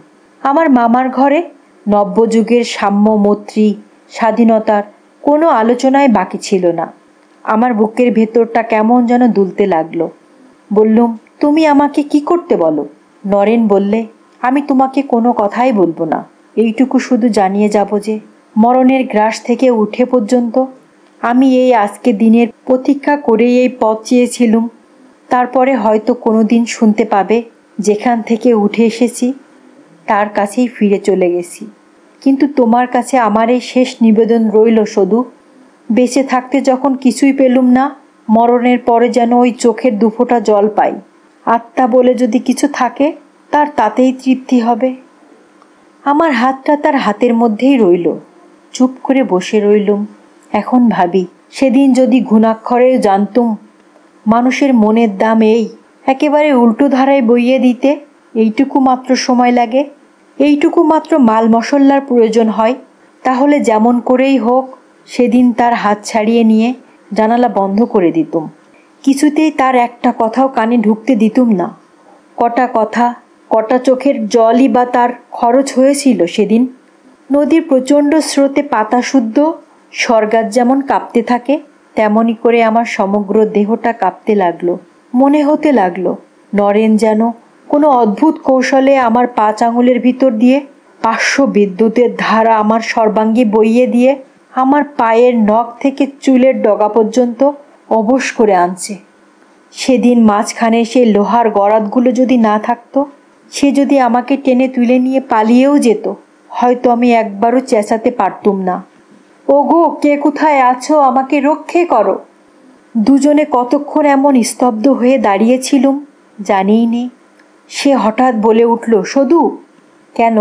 আমার মামার ঘরে নব্যযুগের সাম্য, মৈত্রী, স্বাধীনতার কোনো আলোচনায় বাকি ছিল না। আমার বুকের ভেতরটা কেমন যেন দুলতে লাগলো। বললুম, তুমি আমাকে কি করতে বলো? নরেন বললে, আমি তোমাকে কোনো কথাই বলবো না, এইটুকু শুধু জানিয়ে যাব যে মরণের গ্রাস থেকে উঠে পর্যন্ত আমি এই আজকে দিনের প্রতীক্ষা করেই এই পথ চেয়েছিলুম। তারপরে হয়তো কোনো দিন শুনতে পাবে যেখান থেকে উঠে এসেছি তার কাছেই ফিরে চলে গেছি। কিন্তু তোমার কাছে আমার এই শেষ নিবেদন রইল শুধু, বেঁচে থাকতে যখন কিছুই পেলুম না, মরণের পরে যেন ওই চোখের দুফোঁটা জল পাই। আত্মা বলে যদি কিছু থাকে তার তাতেই তৃপ্তি হবে। আমার হাতটা তার হাতের মধ্যেই রইল। চুপ করে বসে রইলুম। এখন ভাবি, সেদিন যদি ঘুণাক্ষরেও জানতুম মানুষের মনের দাম এই, একেবারে উল্টো ধারায় বইয়ে দিতে এইটুকু মাত্র সময় লাগে, এইটুকু মাত্র মাল মশল্লার প্রয়োজন হয়, তাহলে যেমন করেই হোক সেদিন তার হাত ছাড়িয়ে নিয়ে জানালা বন্ধ করে দিতুম। কিছুতেই তার একটা কথাও কানে ঢুকতে দিতুম না। কটা কথা, কটা চোখের জলই বা তার খরচ হয়েছিল সেদিন। নদীর প্রচণ্ড স্রোতে পাতা শুদ্ধ স্বর্গাত যেমন কাঁপতে থাকে, তেমনি করে আমার সমগ্র দেহটা কাঁপতে লাগলো। মনে হতে লাগলো নরেন যেন কোনো অদ্ভুত কৌশলে আমার 5 আঙুলের ভিতর দিয়ে 500 বিদ্যুতের ধারা আমার সর্বাঙ্গে বইয়ে দিয়ে আমার পায়ের নখ থেকে চুলের ডগা পর্যন্ত অবশ করে আনছে। সেদিন মাঝখানে সেই লোহার গরাদগুলো যদি না থাকতো, সে যদি আমাকে টেনে তুলে নিয়ে পালিয়েও যেত, হয়তো আমি একবারও চেঁচাতে পারতুম না, ওগো কে কোথায় আছো, আমাকে রক্ষে করো। দুজনে কতক্ষণ এমন স্তব্ধ হয়ে দাঁড়িয়েছিলুম জানিই নে। সে হঠাৎ বলে উঠল, সদু। কেন?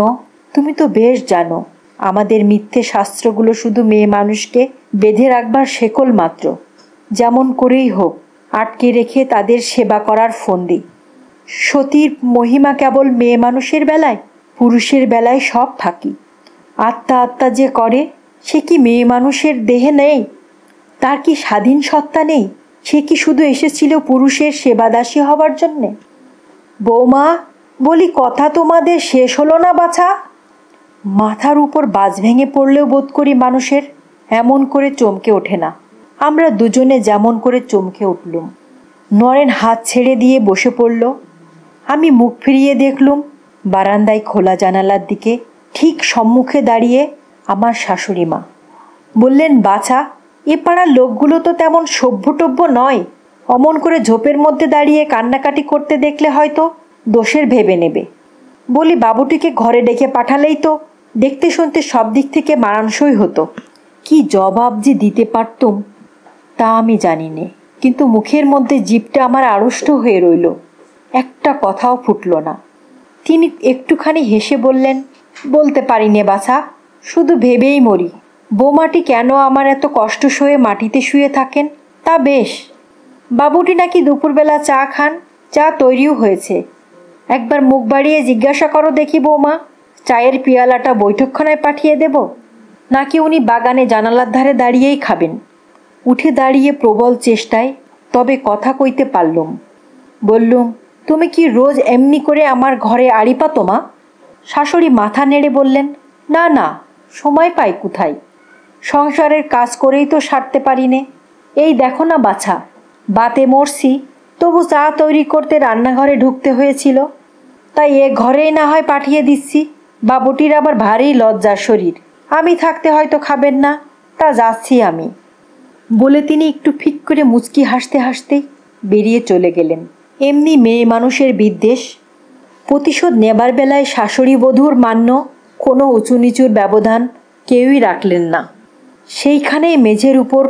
তুমি তো বেশ জানো আমাদের মিথ্যে শাস্ত্রগুলো শুধু মেয়ে মানুষকে বেঁধে রাখবার শেকল মাত্র। যেমন করেই হোক আটকে রেখে তাদের সেবা করার ফন্দি। সতীর মহিমা কেবল মেয়ে মানুষের বেলায়, পুরুষের বেলায় সব ফাঁকি। আত্মা আত্মা যে করে সে কি মেয়ে মানুষের দেহে নেই? তার কি স্বাধীন সত্তা নেই? সে কি শুধু এসেছিল পুরুষের সেবাদাসী হবার জন্যে? বৌমা, বলি কথা তোমাদের শেষ হলো না বাছা? মাথার উপর বাজ ভেঙে পড়লেও বোধ করি মানুষের এমন করে চমকে ওঠে না। আমরা দুজনে যেমন করে চমকে উঠলুম। নরেন হাত ছেড়ে দিয়ে বসে পড়ল। আমি মুখ ফিরিয়ে দেখলুম বারান্দায় খোলা জানালার দিকে ঠিক সম্মুখে দাঁড়িয়ে আমার শাশুড়ি মা। বললেন, বাছা, এ পাড়ার লোকগুলো তো তেমন সভ্যটভ্য নয়। অমন করে ঝোপের মধ্যে দাঁড়িয়ে কান্নাকাটি করতে দেখলে হয়তো দোষের ভেবে নেবে। বলি, বাবুটিকে ঘরে ডেকে পাঠালেই তো দেখতে শুনতে সব দিক থেকে মানানসই হতো। কি জবাব যে দিতে পারতুম তা আমি জানি নে, কিন্তু মুখের মধ্যে জিভটা আমার আড়ষ্ট হয়ে রইল। একটা কথাও ফুটল না। তিনি একটুখানি হেসে বললেন, বলতে পারি নে বাছা, শুধু ভেবেই মরি বৌমাটি কেন আমার এত কষ্ট সয়ে মাটিতে শুয়ে থাকেন। তা বেশ, বাবুটি নাকি দুপুরবেলা চা খান, চা তৈরিও হয়েছে। একবার মুখ বাড়িয়ে জিজ্ঞাসা করো দেখি বৌমা, চায়ের পিয়ালাটা বৈঠকখানায় পাঠিয়ে দেব, নাকি উনি বাগানে জানালার ধারে দাঁড়িয়েই খাবেন? উঠে দাঁড়িয়ে প্রবল চেষ্টায় তবে কথা কইতে পারলুম। বললুম, তুমি কি রোজ এমনি করে আমার ঘরে আড়ি পাতো মা? শাশুড়ি মাথা নেড়ে বললেন, না না, সময় পাই কোথায়, সংসারের কাজ করেই তো সারতে পারি নে। এই দেখো না বাছা, বাতে মরছি, তবু চা তৈরি করতে রান্নাঘরে ঢুকতে হয়েছিল, তাই এ ঘরেই না হয় পাঠিয়ে দিচ্ছি। বাবুটির আবার ভারী লজ্জার শরীর, আমি থাকতে হয়তো খাবেন না, তা যাচ্ছি আমি। বলে তিনি একটু ফিক করে মুচকি হাসতে হাসতেই বেরিয়ে চলে গেলেন। এমনি মেয়ে মানুষের বিদ্বেষ। প্রতিশোধ নেবার বেলায় শাশুড়ি বধূর মান্য কোনো উঁচু নিচুর ব্যবধান কেউই রাখলেন না। সেইখানেই মেঝের উপর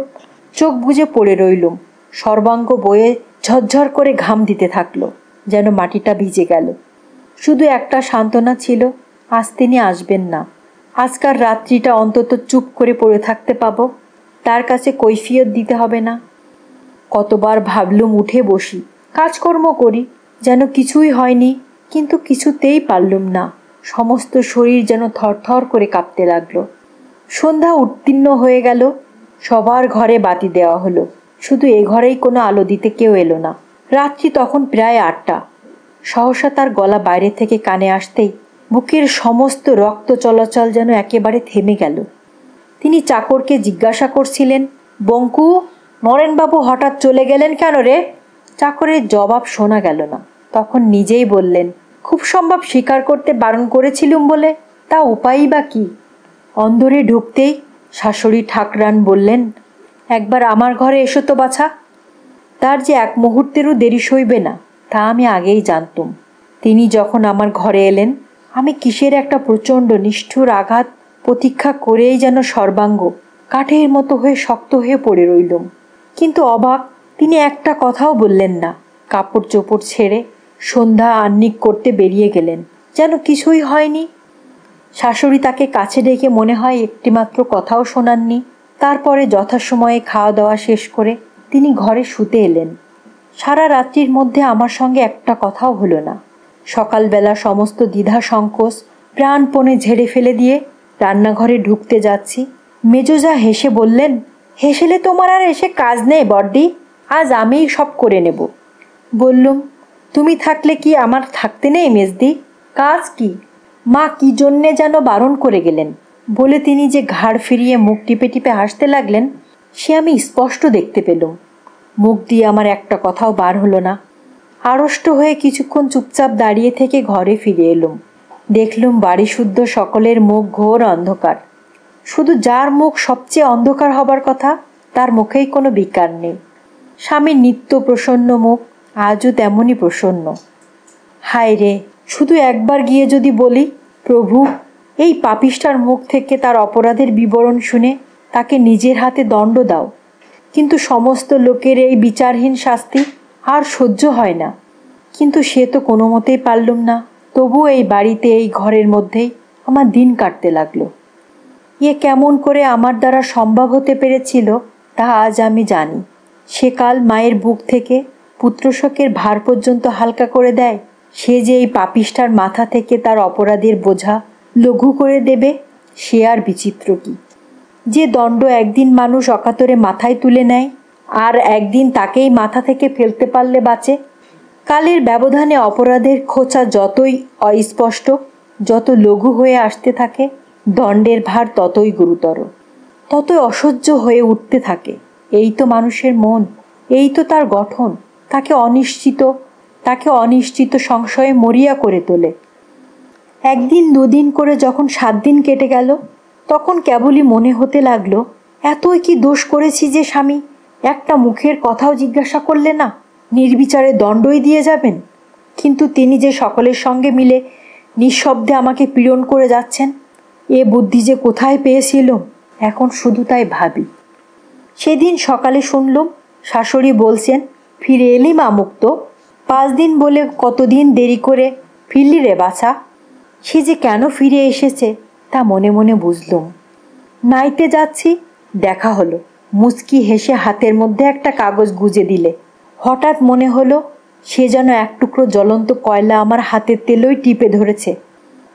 চোখ বুজে পড়ে রইলুম। সর্বাঙ্গ বয়ে ঝরঝর করে ঘাম দিতে থাকলো, যেন মাটিটা ভিজে গেল। শুধু একটা সান্ত্বনা ছিল, আজ তিনি আসবেন না। আজকার রাত্রিটা অন্তত চুপ করে পড়ে থাকতে পাবো, তার কাছে কৈফিয়ত দিতে হবে না। কতবার ভাবলুম উঠে বসি, কাজকর্ম করি, যেন কিছুই হয়নি, কিন্তু কিছুতেই পারলুম না। সমস্ত শরীর যেন থরথর করে কাঁপতে লাগলো। সন্ধ্যা উত্তীর্ণ হয়ে গেল। সবার ঘরে বাতি দেওয়া হলো, শুধু এ ঘরেই কোনো আলো দিতে কেউ এলো না। রাত্রি তখন প্রায় 8টা। সহসা তার গলা বাইরে থেকে কানে আসতেই বুকের সমস্ত রক্ত চলাচল যেন একেবারে থেমে গেল। তিনি চাকরকে জিজ্ঞাসা করছিলেন, বঙ্কু, নরেনবাবু হঠাৎ চলে গেলেন কেন রে? চাকরের জবাব শোনা গেল না। তখন নিজেই বললেন, খুব সম্ভব স্বীকার করতে বারণ করেছিলুম বলে। তা উপায়ই বা কি? অন্দরে ঢুকতেই শাশুড়ি ঠাকরান বললেন, একবার আমার ঘরে এসো তো বাছা। তার যে এক মুহূর্তেরও দেরি সইবে না তা আমি আগেই জানতুম। তিনি যখন আমার ঘরে এলেন, আমি কিসের একটা প্রচণ্ড নিষ্ঠুর আঘাত প্রতীক্ষা করেই যেন সর্বাঙ্গ কাঠের মতো হয়ে শক্ত হয়ে পড়ে রইলুম। কিন্তু অবাক, তিনি একটা কথাও বললেন না। কাপড় চোপড় ছেড়ে সন্ধ্যা আহ্নিক করতে বেরিয়ে গেলেন, যেন কিছুই হয়নি। শাশুড়ি তাকে কাছে ডেকে মনে হয় একটিমাত্র কথাও শোনাননি। তারপরে যথাসময়ে খাওয়া দাওয়া শেষ করে তিনি ঘরে শুতে এলেন। সারা রাত্রির মধ্যে আমার সঙ্গে একটা কথাও হলো না। সকালবেলা সমস্ত দ্বিধা সংকোচ প্রাণপণে ঝেড়ে ফেলে দিয়ে রান্নাঘরে ঢুকতে যাচ্ছি, মেজোজা হেসে বললেন, হেসেলে তোমার আর এসে কাজ নেই বড়দি, আজ আমিই সব করে নেব। বললুম, তুমি থাকলে কি আমার থাকতে নেই মেজদি? কাজ কি? মা কি জন্যে যেন বারণ করে গেলেন বলে তিনি যে ঘাড় ফিরিয়ে মুখ টিপে টিপে হাসতে লাগলেন, সে আমি স্পষ্ট দেখতে পেলুম। মুখ দিয়ে আমার একটা কথাও বার হলো না। আড়ষ্ট হয়ে কিছুক্ষণ চুপচাপ দাঁড়িয়ে থেকে ঘরে ফিরে এলুম। দেখলুম বাড়ি শুদ্ধ সকলের মুখ ঘোর অন্ধকার। শুধু যার মুখ সবচেয়ে অন্ধকার হবার কথা তার মুখেই কোনো বিকার নেই। স্বামীর নিত্য প্রসন্ন মুখ আজও তেমনই প্রসন্ন। হায় রে, শুধু একবার গিয়ে যদি বলি, প্রভু, এই পাপিষ্ঠার মুখ থেকে তার অপরাধের বিবরণ শুনে তাকে নিজের হাতে দণ্ড দাও। কিন্তু সমস্ত লোকের এই বিচারহীন শাস্তি আর সহ্য হয় না। কিন্তু সে তো কোনো মতেই পারলুম না। তবু এই বাড়িতে, এই ঘরের মধ্যেই আমার দিন কাটতে লাগলো। এ কেমন করে আমার দ্বারা সম্ভব হতে পেরেছিল তা আজ আমি জানি। সেকাল মায়ের বুক থেকে পুত্রশোকের ভার পর্যন্ত হালকা করে দেয়, সে যে এই পাপিষ্ঠার মাথা থেকে তার অপরাধের বোঝা লঘু করে দেবে, সে আর বিচিত্র কি! যে দণ্ড একদিন মানুষ অকাতরে মাথায় তুলে নেয়, আর একদিন তাকেই মাথা থেকে ফেলতে পারলে বাঁচে। কালের ব্যবধানে অপরাধের খোঁচা যতই অস্পষ্ট, যত লঘু হয়ে আসতে থাকে, দণ্ডের ভার ততই গুরুতর, ততই অসহ্য হয়ে উঠতে থাকে। এই তো মানুষের মন, এই তো তার গঠন, তাকে অনিশ্চিত সংশয়ে মরিয়া করে তোলে। একদিন দুদিন করে যখন 7 দিন কেটে গেল, তখন কেবলই মনে হতে লাগলো, এতই কি দোষ করেছি যে স্বামী একটা মুখের কথাও জিজ্ঞাসা করলে না, নির্বিচারে দণ্ডই দিয়ে যাবেন। কিন্তু তিনি যে সকলের সঙ্গে মিলে নিঃশব্দে আমাকে পীড়ন করে যাচ্ছেন, এ বুদ্ধি যে কোথায় পেয়েছিল, এখন শুধু তাই ভাবি। সেদিন সকালে শুনলুম শাশুড়ি বলছেন, ফিরে এলি মা মুক্ত? 5 দিন বলে কতদিন দেরি করে ফিরলি রে বাছা? সে যে কেন ফিরে এসেছে তা মনে মনে বুঝলুম। নাইতে যাচ্ছি, দেখা হলো। মুচকি হেসে হাতের মধ্যে একটা কাগজ গুজে দিলে। হঠাৎ মনে হলো সে যেন এক টুকরো জ্বলন্ত কয়লা আমার হাতের তেলোই টিপে ধরেছে।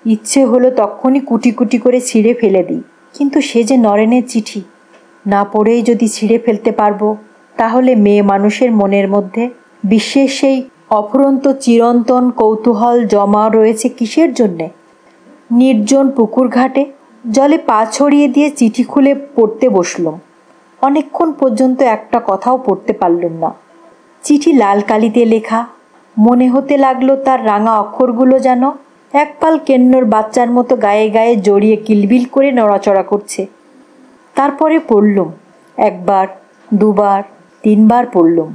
ইচ্ছে হলো তখনই কুটি কুটি করে ছিঁড়ে ফেলে দিই, কিন্তু সে যে নরেনের চিঠি, না পড়েই যদি ছিঁড়ে ফেলতে পারবো, তাহলে মেয়ে মানুষের মনের মধ্যে বিশ্বের সেই অফুরন্ত চিরন্তন কৌতূহল জমা রয়েছে কিসের জন্যে? নির্জন পুকুর ঘাটে জলে পা ছড়িয়ে দিয়ে চিঠি খুলে পড়তে বসলুম। অনেকক্ষণ পর্যন্ত একটা কথাও পড়তে পারলুম না। চিঠি লাল কালিতে লেখা, মনে হতে লাগলো তার রাঙা অক্ষরগুলো যেন একপাল কেন্নর বাচ্চার মতো গায়ে গায়ে জড়িয়ে কিলবিল করে নড়াচড়া করছে। তারপরে পড়লুম, 1 বার, 2 বার, 3 বার পড়লুম।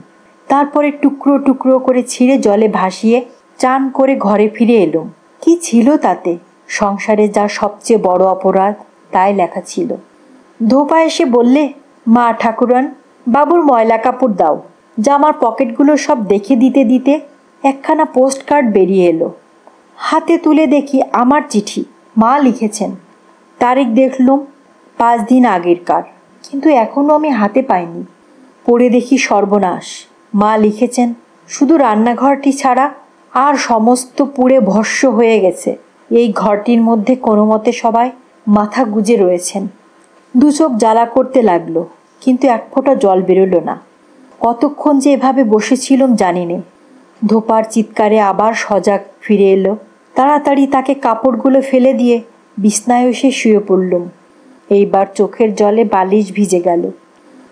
তারপরে টুকরো টুকরো করে ছিঁড়ে জলে ভাসিয়ে চান করে ঘরে ফিরে এলুম। কি ছিল তাতে? সংসারে যা সবচেয়ে বড় অপরাধ তাই লেখা ছিল। ধোপা এসে বললে, মা ঠাকুরান, বাবুর ময়লা কাপড় দাও। জামার পকেটগুলো সব দেখে দিতে দিতে একখানা পোস্ট কার্ড বেরিয়ে এলো। হাতে তুলে দেখি আমার চিঠি, মা লিখেছেন। তারিখ দেখলুম 5 দিন আগেরকার, কিন্তু এখনও আমি হাতে পাইনি। পড়ে দেখি সর্বনাশ। মা লিখেছেন, শুধু রান্নাঘরটি ছাড়া আর সমস্ত পুড়ে ভস্ম হয়ে গেছে। এই ঘরটির মধ্যে কোনো মতে সবাই মাথা গুজে রয়েছেন। দু চোখ জ্বালা করতে লাগলো, কিন্তু এক ফোঁটা জল বেরোলো না। কতক্ষণ যে এভাবে বসেছিলাম জানি নে। ধোপার চিৎকারে আবার সজাগ ফিরে এলো। তাড়াতাড়ি তাকে কাপড়গুলো ফেলে দিয়ে বিছনায় এসে শুয়ে পড়লুম। এইবার চোখের জলে বালিশ ভিজে গেল।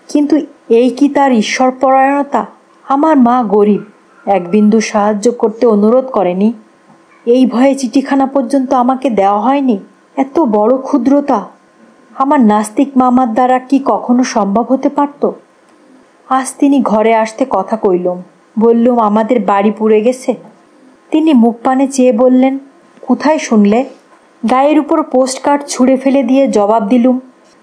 কিন্তু এই কি তার ঈশ্বরপরায়ণতা? আমার মা গরিব, এক বিন্দু সাহায্য করতে অনুরোধ করেনি। এই ভয়ে চিঠিখানা পর্যন্ত আমাকে দেওয়া হয়নি। এত বড় ক্ষুদ্রতা আমার নাস্তিক মামার দ্বারা কি কখনো সম্ভব হতে পারত? আজ তিনি ঘরে আসতে কথা কইলুম। বললুম আমাদের বাড়ি পুড়ে গেছে। তিনি মুখ পানে চেয়ে বললেন, কোথায় শুনলে? গায়ের উপর পোস্টকার্ড ছুঁড়ে ফেলে দিয়ে জবাব দিলুম,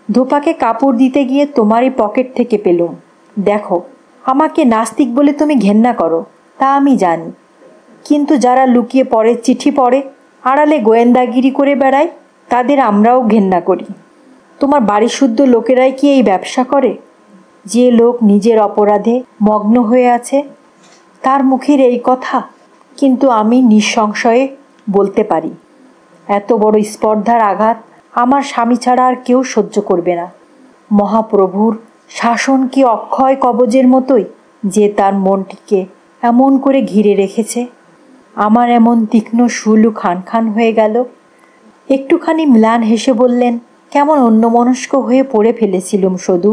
ধোপাকে কাপড় দিতে গিয়ে তোমারই পকেট থেকে পেলুম। দেখো, আমাকে নাস্তিক বলে তুমি ঘেন্না করো, তা আমি জানি। কিন্তু যারা লুকিয়ে পরের চিঠি পড়ে, আড়ালে গোয়েন্দাগিরি করে বেড়ায়, তাদের আমরাও ঘেন্না করি। তোমার বাড়িশুদ্ধ লোকেরাই কি এই ব্যবসা করে? যে লোক নিজের অপরাধে মগ্ন হয়ে আছে, তার মুখের এই কথা। কিন্তু আমি নিঃসংশয়ে বলতে পারি, এত বড় স্পর্ধার আঘাত আমার স্বামী ছাড়া আর কেউ সহ্য করবে না। মহাপ্রভুর শাসন কি অক্ষয় কবজের মতোই, যে তার মনটিকে এমন করে ঘিরে রেখেছে? আমার এমন তীক্ষ্ণ শুলু খান খান হয়ে গেল। একটুখানি ম্লান হেসে বললেন, কেমন অন্যমনস্ক হয়ে পড়ে ফেলেছিলুম শুধু,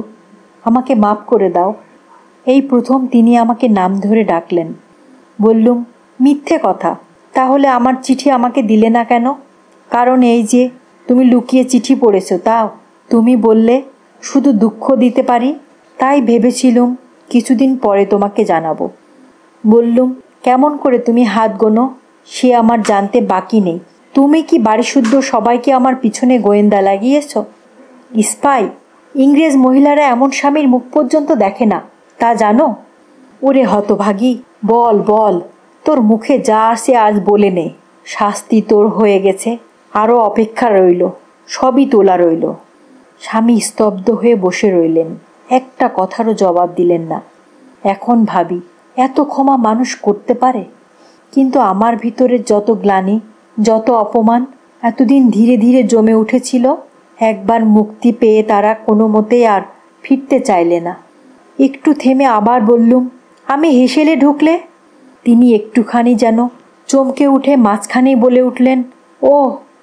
আমাকে মাফ করে দাও। এই প্রথম তিনি আমাকে নাম ধরে ডাকলেন। বললুম, মিথ্যে কথা। তাহলে আমার চিঠি আমাকে দিলে না কেন? কারণ এই যে তুমি লুকিয়ে চিঠি পড়েছ, তাও তুমি বললে শুধু দুঃখ দিতে পারি, তাই ভেবেছিলুম কিছুদিন পরে তোমাকে জানাবো। বললুম, কেমন করে তুমি হাত গোনো সে আমার জানতে বাকি নেই। তুমি কি বাড়িশুদ্ধ সবাইকে আমার পিছনে গোয়েন্দা লাগিয়েছ? স্পাই? ইংরেজ মহিলারা এমন স্বামীর মুখ পর্যন্ত দেখে না, তা জানো? ওরে হতভাগী, বল বল, তোর মুখে যা আসে আজ বলে নে। শাস্তি তোর হয়ে গেছে, আরও অপেক্ষা রইল, সবই তোলা রইল। স্বামী স্তব্ধ হয়ে বসে রইলেন, একটা কথারও জবাব দিলেন না। এখন ভাবি, এত ক্ষমা মানুষ করতে পারে? কিন্তু আমার ভিতরে যত গ্লানি, যত অপমান এতদিন ধীরে ধীরে জমে উঠেছিল, একবার মুক্তি পেয়ে তারা কোনো মতেই আর ফিরতে চাইলে না। একটু থেমে আবার বললুম, আমি হেসেলে ঢুকলে? তিনি একটুখানি যেন চমকে উঠে মাঝখানেই বলে উঠলেন, ও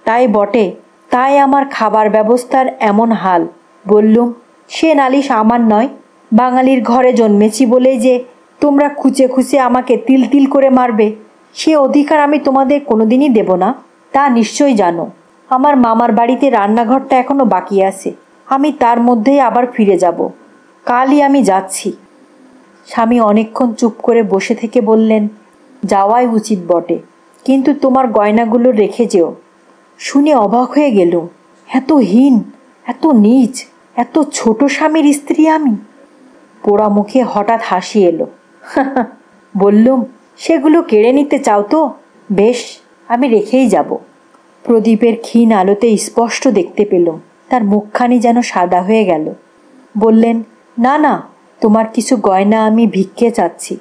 তাই বটে, তাই আমার খাবার ব্যবস্থার এমন হাল। বললুম, সে নালিশ আমার নয়। বাঙালির ঘরে জন্মেছি বলেই যে তোমরা খুঁচে খুঁচে আমাকে তিল তিল করে মারবে, সে অধিকার আমি তোমাদের কোনোদিনই দেব না, তা নিশ্চয়ই জানো। আমার মামার বাড়িতে রান্নাঘরটা এখনো বাকি আছে, আমি তার মধ্যেই আবার ফিরে যাব। কালই আমি যাচ্ছি। স্বামী অনেকক্ষণ চুপ করে বসে থেকে বললেন, যাওয়াই উচিত বটে, কিন্তু তোমার গয়নাগুলো রেখে যেও। শুনে অবাক হয়ে গেলুম, এত হীন, এত নীচ, এত ছোট স্বামীর স্ত্রী আমি। পোড়া মুখে হঠাৎ হাসি এলো। বললুম, সেগুলো কেড়ে নিতে চাও তো? বেশ, আমি রেখেই যাব। প্রদীপের ক্ষীণ আলোতে স্পষ্ট দেখতে পেলুম তার মুখখানি যেন সাদা হয়ে গেল। বললেন, না না, তোমার কিছু গয়না আমি ভিক্ষে চাচ্ছি।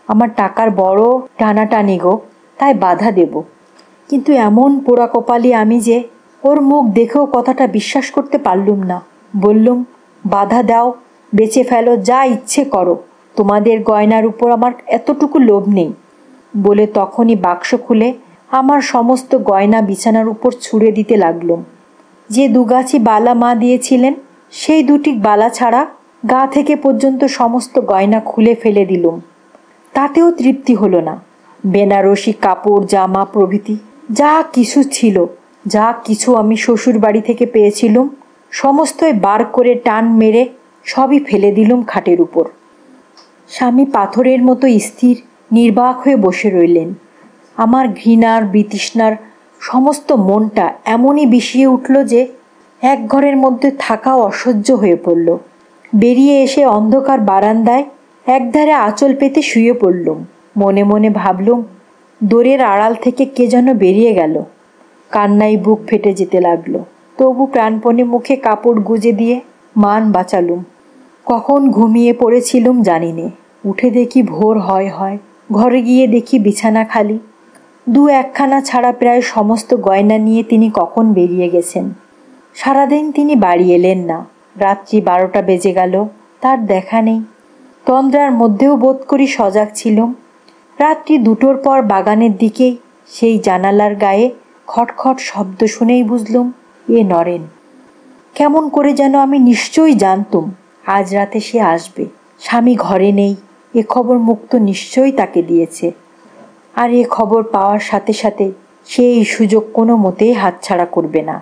আমার টাকার বড় টানাটানি গো, তাই বাধা দেব। কিন্তু এমন পোড়া কপালি আমি যে ওর মুখ দেখেও কথাটা বিশ্বাস করতে পারলুম না। বললুম, বাধা দাও, বেচে ফেলো, যা ইচ্ছে করো, তোমাদের গয়নার উপর আমার এতটুকু লোভ নেই। বলে তখনই বাক্স খুলে আমার সমস্ত গয়না বিছানার উপর ছুঁড়ে দিতে লাগলুম। যে দুগাছি বালা মা দিয়েছিলেন, সেই দুটি বালা ছাড়া গা থেকে পর্যন্ত সমস্ত গয়না খুলে ফেলে দিলুম। তাতেও তৃপ্তি হলো না। বেনারসি কাপড়, জামা প্রভৃতি যা কিছু ছিল, যা কিছু আমি শ্বশুর বাড়ি থেকে পেয়েছিলুম, সমস্তই বার করে টান মেরে সবই ফেলে দিলুম খাটের উপর। স্বামী পাথরের মতো স্থির নির্বাক হয়ে বসে রইলেন। আমার ঘৃণার বিতৃষ্ণার সমস্ত মনটা এমনই বিষিয়ে উঠল যে এক ঘরের মধ্যে থাকাও অসহ্য হয়ে পড়ল। বেরিয়ে এসে অন্ধকার বারান্দায় একধারে আঁচল পেতে শুয়ে পড়লুম। মনে মনে ভাবলুম, দোরের আড়াল থেকে কে যেন বেরিয়ে গেল। কান্নায় বুক ফেটে যেতে লাগলো। তবু প্রাণপণে মুখে কাপড় গুজে দিয়ে মান বাঁচালুম। কখন ঘুমিয়ে পড়েছিলুম জানি নে। উঠে দেখি ভোর হয়। ঘরে গিয়ে দেখি বিছানা খালি। দু একখানা ছাড়া প্রায় সমস্ত গয়না নিয়ে তিনি কখন বেরিয়ে গেছেন। সারাদিন তিনি বাড়ি এলেন না। রাত্রি 12টা বেজে গেল, তার দেখা নেই। তন্দ্রার মধ্যেও বোধ করি সজাগ ছিলুম। রাত্রি 2টোর পর বাগানের দিকেই সেই জানালার গায়ে খটখট শব্দ শুনেই বুঝলুম এ নরেন। কেমন করে যেন আমি নিশ্চয়ই জানতুম আজ রাতে সে আসবে। স্বামী ঘরে নেই, এ খবর মুক্ত নিশ্চয়ই তাকে দিয়েছে। আর এ খবর পাওয়ার সাথে সাথে সে এই সুযোগ কোনো মতেই হাতছাড়া করবে না।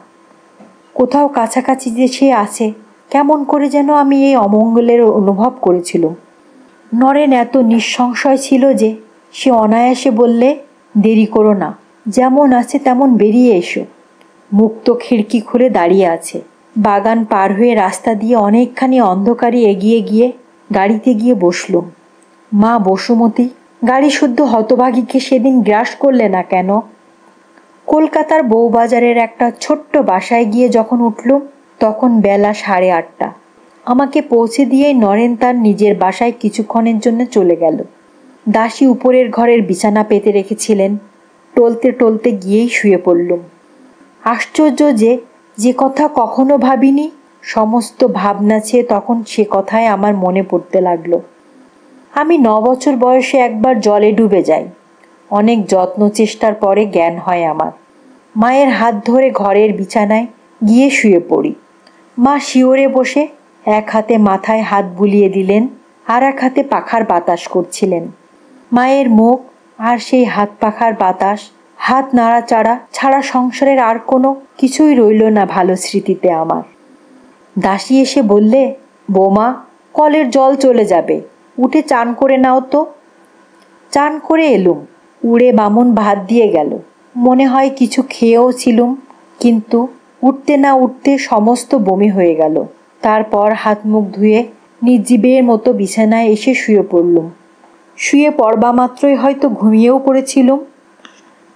কোথাও কাছাকাছি যে সে আছে, কেমন করে যেন আমি এই অমঙ্গলের অনুভব করেছিলুম। নরেন এত নিঃসংশয় ছিল যে সে অনায়াসে বললে, দেরি করো না, যেমন আছে তেমন বেরিয়ে এসো। মুক্ত খিড়কি খুলে দাঁড়িয়ে আছে। বাগান পার হয়ে রাস্তা দিয়ে অনেকখানি অন্ধকারে এগিয়ে গিয়ে গাড়িতে গিয়ে বসলুম। মা বসুমতী গাড়ি শুদ্ধ হতভাগীকে সেদিন গ্রাস করলে না কেন? কলকাতার বউবাজারের একটা ছোট্ট বাসায় গিয়ে যখন উঠলুম তখন বেলা 8:30। আমাকে পৌঁছে দিয়েই নরেন তার নিজের বাসায় কিছুক্ষণের জন্য চলে গেল। দাসী উপরের ঘরের বিছানা পেতে রেখেছিলেন। টলতে টলতে গিয়েই শুয়ে পড়লুম। আশ্চর্য যে কথা কখনো ভাবিনি, সমস্ত ভাবনা ছেয়ে তখন সে কথাই আমার মনে পড়তে লাগলো। আমি 9 বছর বয়সে একবার জলে ডুবে যাই। অনেক যত্ন চেষ্টার পরে জ্ঞান হয় আমার। মায়ের হাত ধরে ঘরের বিছানায় গিয়ে শুয়ে পড়ি। মা শিওরে বসে এক হাতে মাথায় হাত বুলিয়ে দিলেন, আর এক হাতে পাখার বাতাস করছিলেন। মায়ের মুখ আর সেই হাত পাখার বাতাস, হাত নাড়াচাড়া ছাড়া সংসারের আর কোনো কিছুই রইল না ভালো স্মৃতিতে আমার। দাসী এসে বললে, বৌমা, কলের জল চলে যাবে, উঠে চান করে নাও তো। চান করে এলুম। উড়ে বামুন ভাত দিয়ে গেল। মনে হয় কিছু খেয়েও ছিলুম, কিন্তু উঠতে না উঠতে সমস্ত বমি হয়ে গেল। তারপর হাত মুখ ধুয়ে নির্জীবের মতো বিছানায় এসে শুয়ে পড়লুম। শুয়ে পড়বা মাত্রই হয়তো ঘুমিয়েও পড়েছিলুম।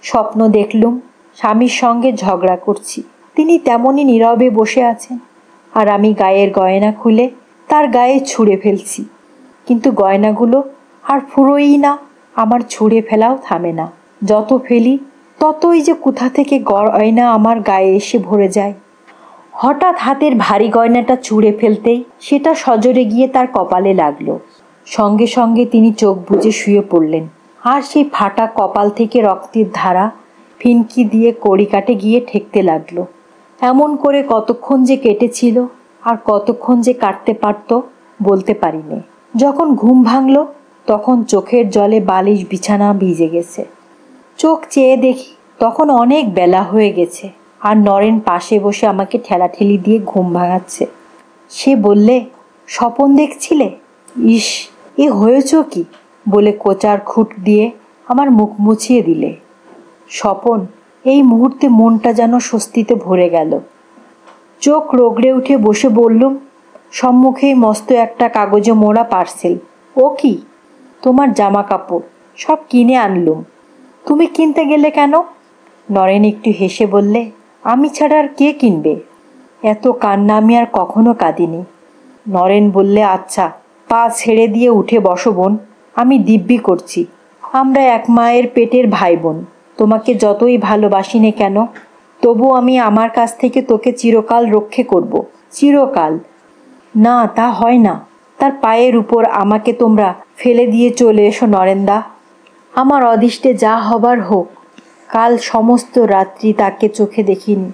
স্বপ্ন দেখলুম স্বামীর সঙ্গে ঝগড়া করছি, তিনি তেমনই নীরবে বসে আছেন, আর আমি গায়ের গয়না খুলে তার গায়ে ছুঁড়ে ফেলছি। কিন্তু গয়নাগুলো আর ফুরোই না, আমার ছুঁড়ে ফেলাও থামে না। যত ফেলি ততই যে কোথা থেকে গয়না আমার গায়ে এসে ভরে যায়। হঠাৎ হাতের ভারী গয়নাটা ছুঁড়ে ফেলতেই সেটা সজোরে গিয়ে তার কপালে লাগলো। সঙ্গে সঙ্গে তিনি চোখ বুজে শুয়ে পড়লেন, আর সেই ফাটা কপাল থেকে রক্তের ধারা ফিনকি দিয়ে কড়িকাঠে গিয়ে ঠেকতে লাগলো। এমন করে কতক্ষণ যে কেটেছিল আর কতক্ষণ যে কাটতে পারত বলতে পারিনি। যখন ঘুম ভাঙল তখন চোখের জলে বালিশ বিছানা ভিজে গেছে। চোখ চেয়ে দেখি তখন অনেক বেলা হয়ে গেছে, আর নরেন পাশে বসে আমাকে ঠেলাঠেলি দিয়ে ঘুম ভাঙাচ্ছে। সে বললে, স্বপন দেখছিলে? ইস, এ হয়েছ কি বলে কোচার খুঁট দিয়ে আমার মুখ মুছিয়ে দিলে। স্বপন, এই মুহূর্তে মনটা যেন স্বস্তিতে ভরে গেল। চোখ রগড়ে উঠে বসে বললুম, সম্মুখেই মস্ত একটা কাগজে মোড়া পার্সেল। ও কি? তোমার জামা কাপড় সব কিনে আনলুম। তুমি কিনতে গেলে কেন? নরেন একটু হেসে বললে, আমি ছাড়া আর কে কিনবে? এত কান্না আমি আর কখনো কাঁদিনি। নরেন বললে, আচ্ছা, পা ছেড়ে দিয়ে উঠে বসো বোন, আমি দিব্যি করছি। আমরা এক মায়ের পেটের ভাই বোন। তোমাকে যতই ভালোবাসি নে কেন, তবু আমি আমার কাছ থেকে তোকে চিরকাল রক্ষে করব। চিরকাল না, তা হয় না। তার পায়ের উপর আমাকে তোমরা ফেলে দিয়ে চলে এসো নরেন্দা। আমার অদৃষ্টে যা হবার হোক। কাল সমস্ত রাত্রি তাকে চোখে দেখিনি,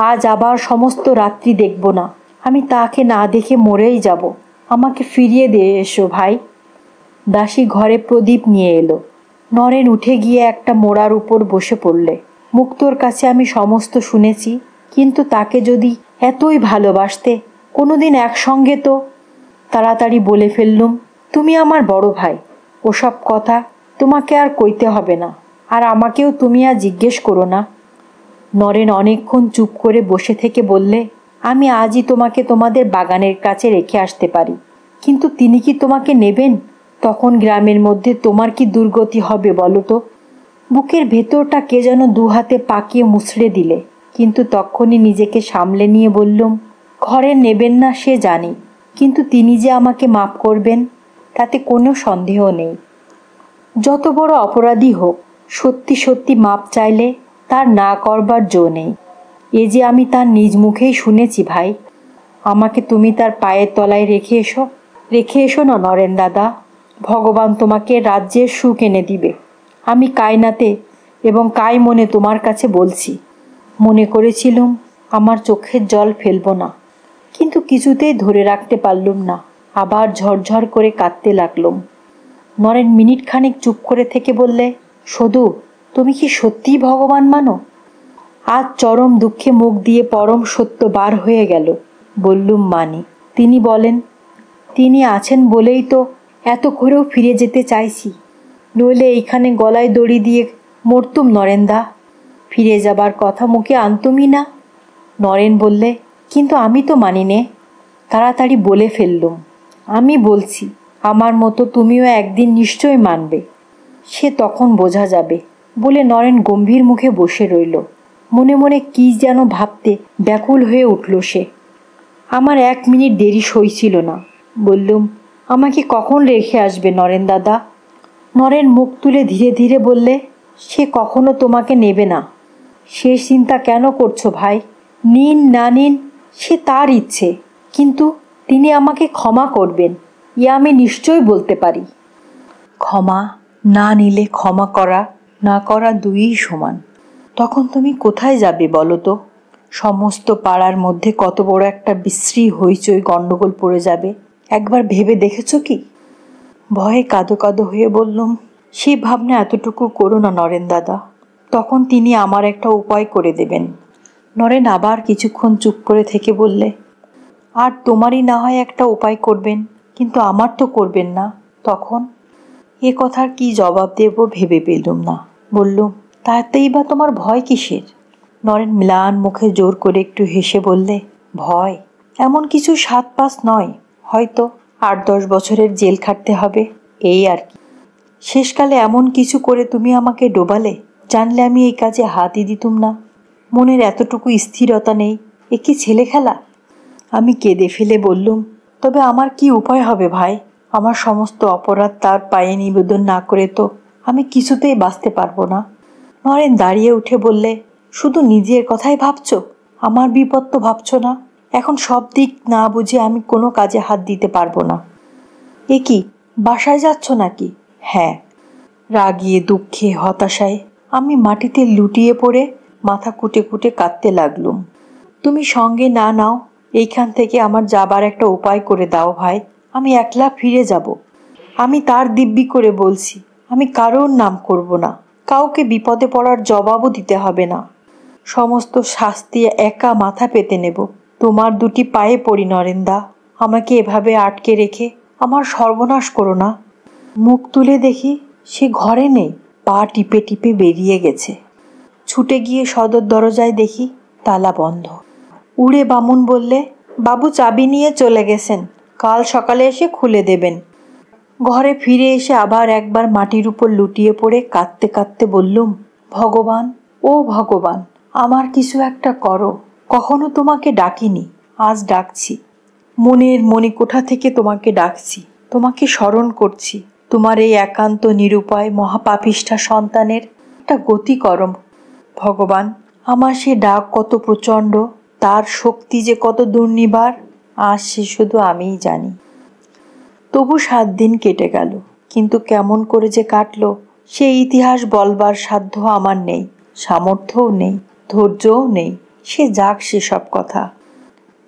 আজ আবার সমস্ত রাত্রি দেখব না। আমি তাকে না দেখে মরেই যাব। আমাকে ফিরিয়ে দিয়ে এসো ভাই। দাসী ঘরে প্রদীপ নিয়ে এলো। নরেন উঠে গিয়ে একটা মোড়ার উপর বসে পড়লে। মুক্তোর কাছে আমি সমস্ত শুনেছি, কিন্তু তাকে যদি এতই ভালোবাসতে কোনোদিন একসঙ্গে তো। তাড়াতাড়ি বলে ফেললুম, তুমি আমার বড় ভাই, ওসব কথা তোমাকে আর কইতে হবে না, আর আমাকেও তুমি আর জিজ্ঞেস করো না। নরেন অনেকক্ষণ চুপ করে বসে থেকে বললে, আমি আজই তোমাকে তোমাদের বাগানের কাছে রেখে আসতে পারি, কিন্তু তিনি কি তোমাকে নেবেন? তখন গ্রামের মধ্যে তোমার কি দুর্গতি হবে বলো তো? বুকের ভেতরটা কে যেন 2 হাতে পাকিয়ে মুছড়ে দিলে, কিন্তু তখনই নিজেকে সামলে নিয়ে বললুম, ঘরে নেবেন না সে জানি, কিন্তু তিনি যে আমাকে মাপ করবেন তাতে কোনো সন্দেহ নেই। যত বড় অপরাধী হোক, সত্যি সত্যি মাপ চাইলে তার না করবার জো নেই। এ যে আমি তার নিজ মুখেই শুনেছি ভাই। আমাকে তুমি তার পায়ের তলায় রেখে এসো না নরেন দাদা। ভগবান তোমাকে রাজ্যের সুখ এনে দিবে। আমি কায়নাতে এবং মনে তোমার কাছে বলছি। মনে করেছিলুম আমার চোখের জল ফেলবো না, কিন্তু কিছুতেই ধরে রাখতে পারলুম না। আবার ঝরঝর করে কাঁদতে লাগলুম। নরেন মিনিট খানিক চুপ করে থেকে বললে, সদু, তুমি কি সত্যিই ভগবান মানো? আজ চরম দুঃখে মুখ দিয়ে পরম সত্য বার হয়ে গেল। বললুম, মানি। তিনি বলেন, তিনি আছেন বলেই তো এত করেও ফিরে যেতে চাইছি, নইলে এইখানে গলায় দড়ি দিয়ে মরতুম নরেনদা। ফিরে যাবার কথা মুখে আনতুমই না। নরেন বললে, কিন্তু আমি তো মানি নে। তাড়াতাড়ি বলে ফেললুম, আমি বলছি, আমার মতো তুমিও একদিন নিশ্চয় মানবে, সে তখন বোঝা যাবে। বলে নরেন গম্ভীর মুখে বসে রইল। মনে মনে কি যেন ভাবতে ব্যাকুল হয়ে উঠল সে। আমার 1 মিনিট দেরি সইছিল না। বললুম, আমাকে কখন রেখে আসবে নরেন দাদা? নরেন মুখ তুলে ধীরে ধীরে বললে, সে কখনো তোমাকে নেবে না। সে চিন্তা কেন করছো ভাই? নিন না নিন সে তার ইচ্ছে, কিন্তু তিনি আমাকে ক্ষমা করবেন, আমি নিশ্চয় বলতে পারি। ক্ষমা না নিলে ক্ষমা করা না করা দুইই সমান। তখন তুমি কোথায় যাবে বলো তো? সমস্ত পাড়ার মধ্যে কত বড় একটা বিশ্রী হইচই গণ্ডগোল পড়ে যাবে, একবার ভেবে দেখেছ কি? ভয়ে কাঁদো কাঁদো হয়ে বললুম, সেই ভাবনা এতটুকু করো না নরেন দাদা, তখন তিনি আমার একটা উপায় করে দেবেন। নরেন আবার কিছুক্ষণ চুপ করে থেকে বললে, আর তোমারই না হয় একটা উপায় করবেন, কিন্তু আমার তো করবেন না। তখন এ কথার কি জবাব দেব ভেবে পেলুম না। বললুম, তাতেই বা তোমার ভয় কিসের? নরেন ম্লান মুখে জোর করে একটু হেসে বললে, ভয় এমন কিছু 7-5 নয়, হয়তো 8-10 বছরের জেল খাটতে হবে, এই আর কি। শেষকালে এমন কিছু করে তুমি আমাকে ডোবালে, জানলে আমি এই কাজে হাতই দিতুম না। মনের এতটুকু স্থিরতা নেই, এ কি ছেলে খেলা? আমি কেঁদে ফেলে বললুম, তবে আমার কি উপায় হবে ভাই? আমার সমস্ত অপরাধ তার পায়ে নিবেদন না করে তো আমি কিছুতেই বাঁচতে পারবো না। নরেন দাঁড়িয়ে উঠে বললে, শুধু নিজের কথাই ভাবছ, আমার বিপদ তো ভাবছ না? এখন সব দিক না বুঝে আমি কোনো কাজে হাত দিতে পারবো না। এ কি, বাসায় যাচ্ছ নাকি? হ্যাঁ। রাগিয়ে দুঃখে হতাশায় আমি মাটিতে লুটিয়ে পড়ে মাথা কুটে কুটে কাঁদতে লাগলুম। তুমি সঙ্গে না নাও, এইখান থেকে আমার যাবার একটা উপায় করে দাও ভাই। আমি একলা ফিরে যাব। আমি তার দিব্যি করে বলছি, আমি কারোর নাম করব না, কাউকে বিপদে পড়ার জবাবও দিতে হবে না। সমস্ত শাস্তি একা মাথা পেতে নেব। তোমার 2টি পায়ে পড়ি নরেন্দা, আমাকে এভাবে আটকে রেখে আমার সর্বনাশ করো না। মুখ তুলে দেখি সে ঘরে নেই, পা টিপে টিপে বেরিয়ে গেছে। ছুটে গিয়ে সদর দরজায় দেখি তালা বন্ধ। উড়ে বামুন বললে, বাবু চাবি নিয়ে চলে গেছেন, কাল সকালে এসে খুলে দেবেন। ঘরে ফিরে এসে আবার একবার মাটির উপর লুটিয়ে পড়ে কাঁদতে কাঁদতে বললুম, ভগবান, ও ভগবান, আমার কিছু একটা করো। কখনো তোমাকে ডাকিনি, আজ ডাকছি। মনের মণিকোঠা থেকে তোমাকে ডাকছি, তোমাকে স্মরণ করছি। তোমার এই একান্ত নিরুপায় মহাপাপিষ্ঠা সন্তানের একটা গতি করো ভগবান। আমার সে ডাক কত প্রচণ্ড, তার শক্তি যে কত দুর্নিবার, আজ সে শুধু আমিই জানি। তবু 7 দিন কেটে গেল, কিন্তু কেমন করে যে কাটলো সেই ইতিহাস বলবার সাধ্য আমার নেই, সামর্থ্যও নেই, ধৈর্যও নেই। সে যাক সেসব কথা।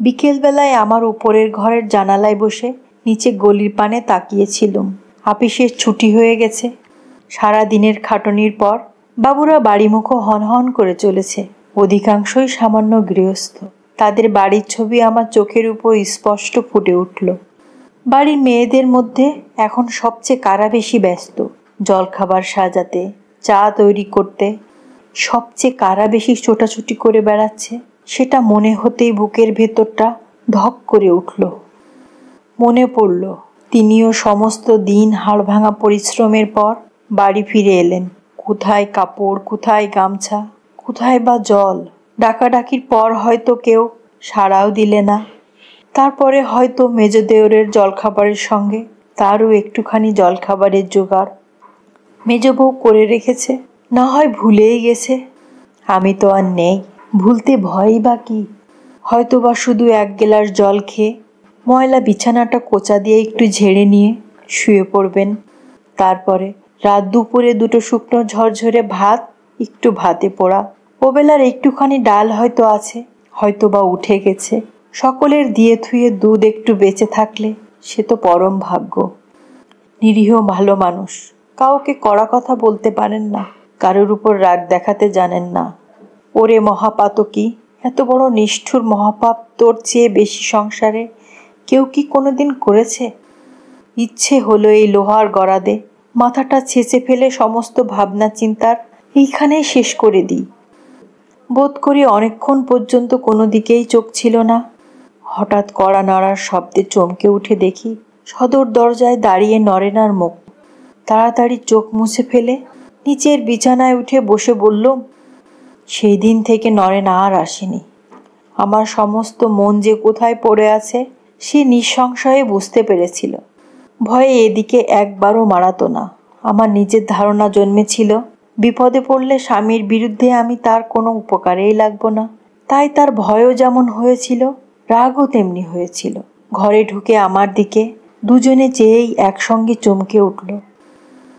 বিকেলবেলায় আমার উপরের ঘরের জানালায় বসে নিচে গলির পানে তাকিয়েছিলুম। আপিসের ছুটি হয়ে গেছে। সারা দিনের খাটনির পর বাবুরা বাড়িমুখো হনহন করে চলেছে। অধিকাংশই সামান্য গৃহস্থ। তাদের বাড়ির ছবি আমার চোখের উপর স্পষ্ট ফুটে উঠল। বাড়ির মেয়েদের মধ্যে এখন সবচেয়ে কারা বেশি ব্যস্ত? জলখাবার সাজাতে, চা তৈরি করতে সবচেয়ে কারা বেশি ছোটাছুটি করে বেড়াচ্ছে? সেটা মনে হতেই বুকের ভেতরটা ধক করে উঠল। মনে পড়ল তিনিও সমস্ত দিন হাড়ভাঙা পরিশ্রমের পর বাড়ি ফিরে এলেন। কোথায় কাপড়, কোথায় গামছা, কোথায় বা জল। ডাকাডাকির পর হয়তো কেউ সাড়াও দিলে না। তারপরে হয়তো মেজ দেওরের জলখাবারের সঙ্গে তারও একটুখানি জলখাবারের জোগাড় মেজ বউ করে রেখেছে, না হয় ভুলেই গেছে। আমি তো আর নেই, ভুলতে ভয়ই বা কি। হয়তোবা শুধু এক গ্লাস জল খেয়ে ময়লা বিছানাটা কোচা দিয়ে একটু ঝেড়ে নিয়ে শুয়ে পড়বেন। তারপরে রাত দুপুরে দুটো শুকনো ঝরঝরে ভাত, একটু ভাতে পোড়া, ওবেলার একটুখানি ডাল হয়তো আছে, হয়তো বা উঠে গেছে। সকলের দিয়ে থুয়ে দুধ একটু বেঁচে থাকলে সে তো পরম ভাগ্য। নিরীহ ভালো মানুষ, কাউকে কড়া কথা বলতে পারেন না, কারোর উপর রাগ দেখাতে জানেন না। ওরে মহাপাতকী, এত বড় নিষ্ঠুর মহাপাপ তোর চেয়ে বেশি সংসারে কেউ কি কোনোদিন করেছে? ইচ্ছে হলো এই লোহার গরাদে মাথাটা ছেঁচে ফেলে সমস্ত ভাবনা চিন্তার এইখানেই শেষ করে দিই। বোধ করি অনেকক্ষণ পর্যন্ত কোনো দিকেই চোখ ছিল না। হঠাৎ কড়া নাড়ার শব্দে চমকে উঠে দেখি সদর দরজায় দাঁড়িয়ে নরেনার মুখ। তাড়াতাড়ি চোখ মুছে ফেলে নিচের বিছানায় উঠে বসে বললুম, সেই দিন থেকে নরেন আর আসেনি। আমার সমস্ত মন যে কোথায় পড়ে আছে সে নিঃসংশয়ে বুঝতে পেরেছিল। ভয়ে এদিকে একবারও মারাতো না। আমার নিজের ধারণা জন্মেছিল বিপদে পড়লে স্বামীর বিরুদ্ধে আমি তার কোনো উপকারেই লাগব না। তাই তার ভয়ও যেমন হয়েছিল, রাগও তেমনি হয়েছিল। ঘরে ঢুকে আমার দিকে দুজনে চেয়েই একসঙ্গে চমকে উঠল।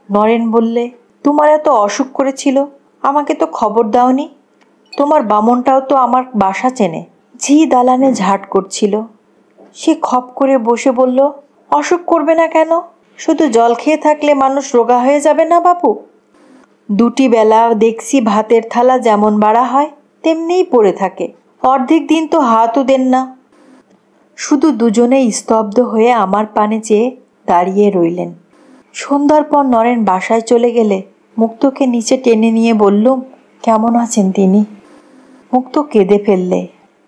নরেন বললে, তোমার এত অসুখ করেছিল, আমাকে তো খবর দাওনি। তোমার বামনটাও তো আমার বাসা চেনে। ঝি দালানে ঝাট করছিল, সে খপ করে বসে বলল, অসুখ করবে না কেন? শুধু জল খেয়ে থাকলে মানুষ রোগা হয়ে যাবে না বাপু? দুটি বেলা দেখছি ভাতের থালা যেমন বাড়া হয় তেমনিই পড়ে থাকে, অর্ধেক দিন তো হাতও দেন না। শুধু দুজনেই স্তব্ধ হয়ে আমার পানে চেয়ে দাঁড়িয়ে রইলেন। সন্ধ্যার পর নরেন বাসায় চলে গেলে মুক্তকে নিচে টেনে নিয়ে বললুম, কেমন আছেন তিনি? মুক্ত কেঁদে ফেললে,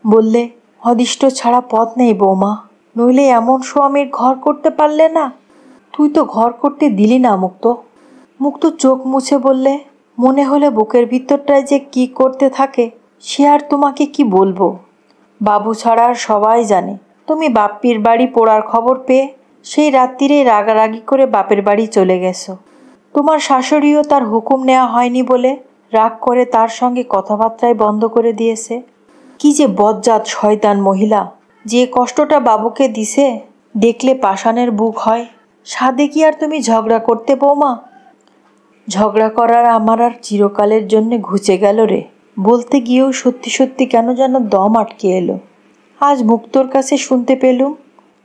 বললে, অদিষ্ট ছাড়া পথ নেই বৌমা, নইলে এমন স্বামীর ঘর করতে পারলে না? তুই তো ঘর করতে দিলি না মুক্ত। মুক্ত চোখ মুছে বললে, মনে হলে বুকের ভিতরটায় যে কি করতে থাকে সে আর তোমাকে কি বলবো। বাবু ছাড়া আর সবাই জানে তুমি বাপ্পির বাড়ি পোড়ার খবর পেয়ে সেই রাত্রিরে রাগারাগি করে বাপের বাড়ি চলে গেছো। তোমার শাশুড়িও তার হুকুম নেওয়া হয়নি বলে রাগ করে তার সঙ্গে কথাবার্তায় বন্ধ করে দিয়েছে। কি যে বজ্জাত শয়তান মহিলা, যে কষ্টটা বাবুকে দিছে দেখলে পাষাণের বুক হয়। সাধে কি আর তুমি ঝগড়া করতে বৌমা? ঝগড়া করার আমার আর চিরকালের জন্যে ঘুচে গেল রে। বলতে গিয়েও সত্যি সত্যি কেন যেন দম আটকে এলো। আজ মুক্তোর কাছে শুনতে পেলুম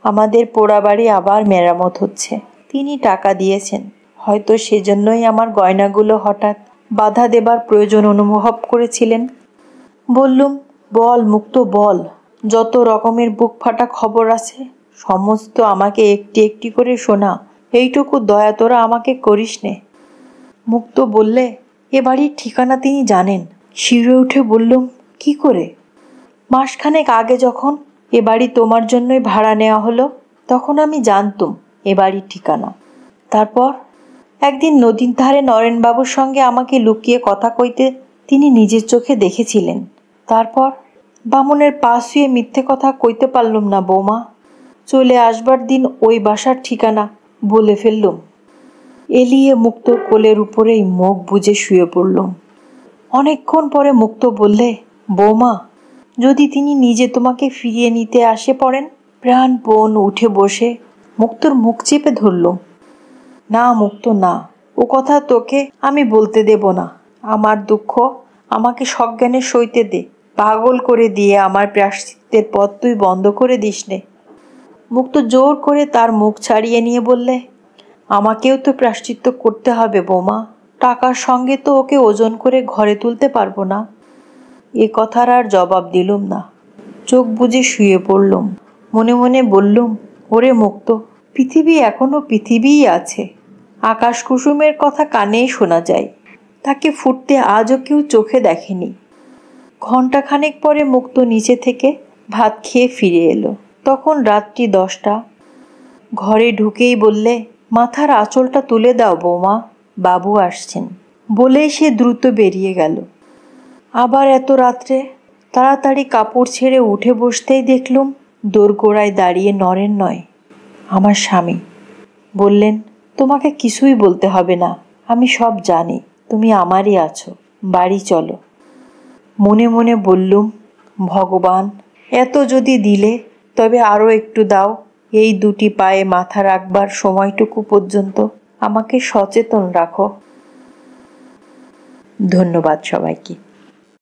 আমাদের পোড়া বাড়ি আবার মেরামত হচ্ছে। তিনি টাকা দিয়েছেন, হয়তো সেজন্যই আমার গয়নাগুলো হঠাৎ বাধা দেবার প্রয়োজন অনুভব করেছিলেন। বললুম, বল মুক্ত বল, যত রকমের বুক ফাটা খবর আছে সমস্ত আমাকে একটি একটি করে শোনা। এইটুকু দয়া তোরা আমাকে করিস নে। মুক্ত বললে, এ বাড়ির ঠিকানা তিনি জানেন। শিউরে উঠে বললুম, কি করে? মাসখানেক আগে যখন এ বাড়ি তোমার জন্যই ভাড়া নেওয়া হলো তখন আমি জানতুম এ বাড়ির ঠিকানা। তারপর একদিন নদীর ধারে নরেনবাবুর সঙ্গে আমাকে লুকিয়ে কথা কইতে তিনি নিজের চোখে দেখেছিলেন। তারপর বামুনের পা শুয়ে মিথ্যে কথা কইতে পারলুম না বৌমা। চলে আসবার দিন ওই বাসার ঠিকানা বলে ফেললুম। এলিয়ে মুক্ত কোলের উপরেই মুখ বুজে শুয়ে পড়লুম। অনেকক্ষণ পরে মুক্ত বললে, বৌমা, যদি তিনি নিজে তোমাকে ফিরিয়ে নিতে আসে পড়েন? প্রাণপণ উঠে বসে মুক্তর মুখ চেপে ধরলুম। না মুক্ত, না, ও কথা তোকে আমি বলতে দেব না। আমার দুঃখ আমাকে সজ্ঞানে সইতে দে। পাগল করে দিয়ে আমার প্রায়শ্চিত্তের পথ তুই বন্ধ করে দিস নে। মুক্ত জোর করে তার মুখ ছাড়িয়ে নিয়ে বললে, আমাকেও তো প্রায়শ্চিত্ত করতে হবে বৌমা। টাকার সঙ্গে তো ওকে ওজন করে ঘরে তুলতে পারবো না। এ কথার আর জবাব দিলুম না। চোখ বুজে শুয়ে পড়লুম। মনে মনে বললুম, ওরে মুক্ত, পৃথিবী এখনো পৃথিবীই আছে। আকাশ কুসুমের কথা কানেই শোনা যায়, তাকে ফুটতে আজও কেউ চোখে দেখেনি। ঘণ্টাখানেক পরে মুক্ত নিচে থেকে ভাত খেয়ে ফিরে এলো। তখন রাত্রি 10টা। ঘরে ঢুকেই বললে, মাথার আঁচলটা তুলে দাও বৌমা, বাবু আসছেন। বলেই সে দ্রুত বেরিয়ে গেল। আবার এত রাত্রে তাড়াতাড়ি কাপড় ছেড়ে উঠে বসতেই দেখলুম দোরগোড়ায় দাঁড়িয়ে নরেন নয়, আমার স্বামী। বললেন, তোমাকে কিছুই বলতে হবে না, আমি সব জানি, তুমি আমারই আছো, বাড়ি চলো। মনে মনে বললুম, ভগবান, এত যদি দিলে তবে আরও একটু দাও, এই দুটি পায়ে মাথা রাখবার সময়টুকু পর্যন্ত আমাকে সচেতন রাখো। ধন্যবাদ সবাইকে।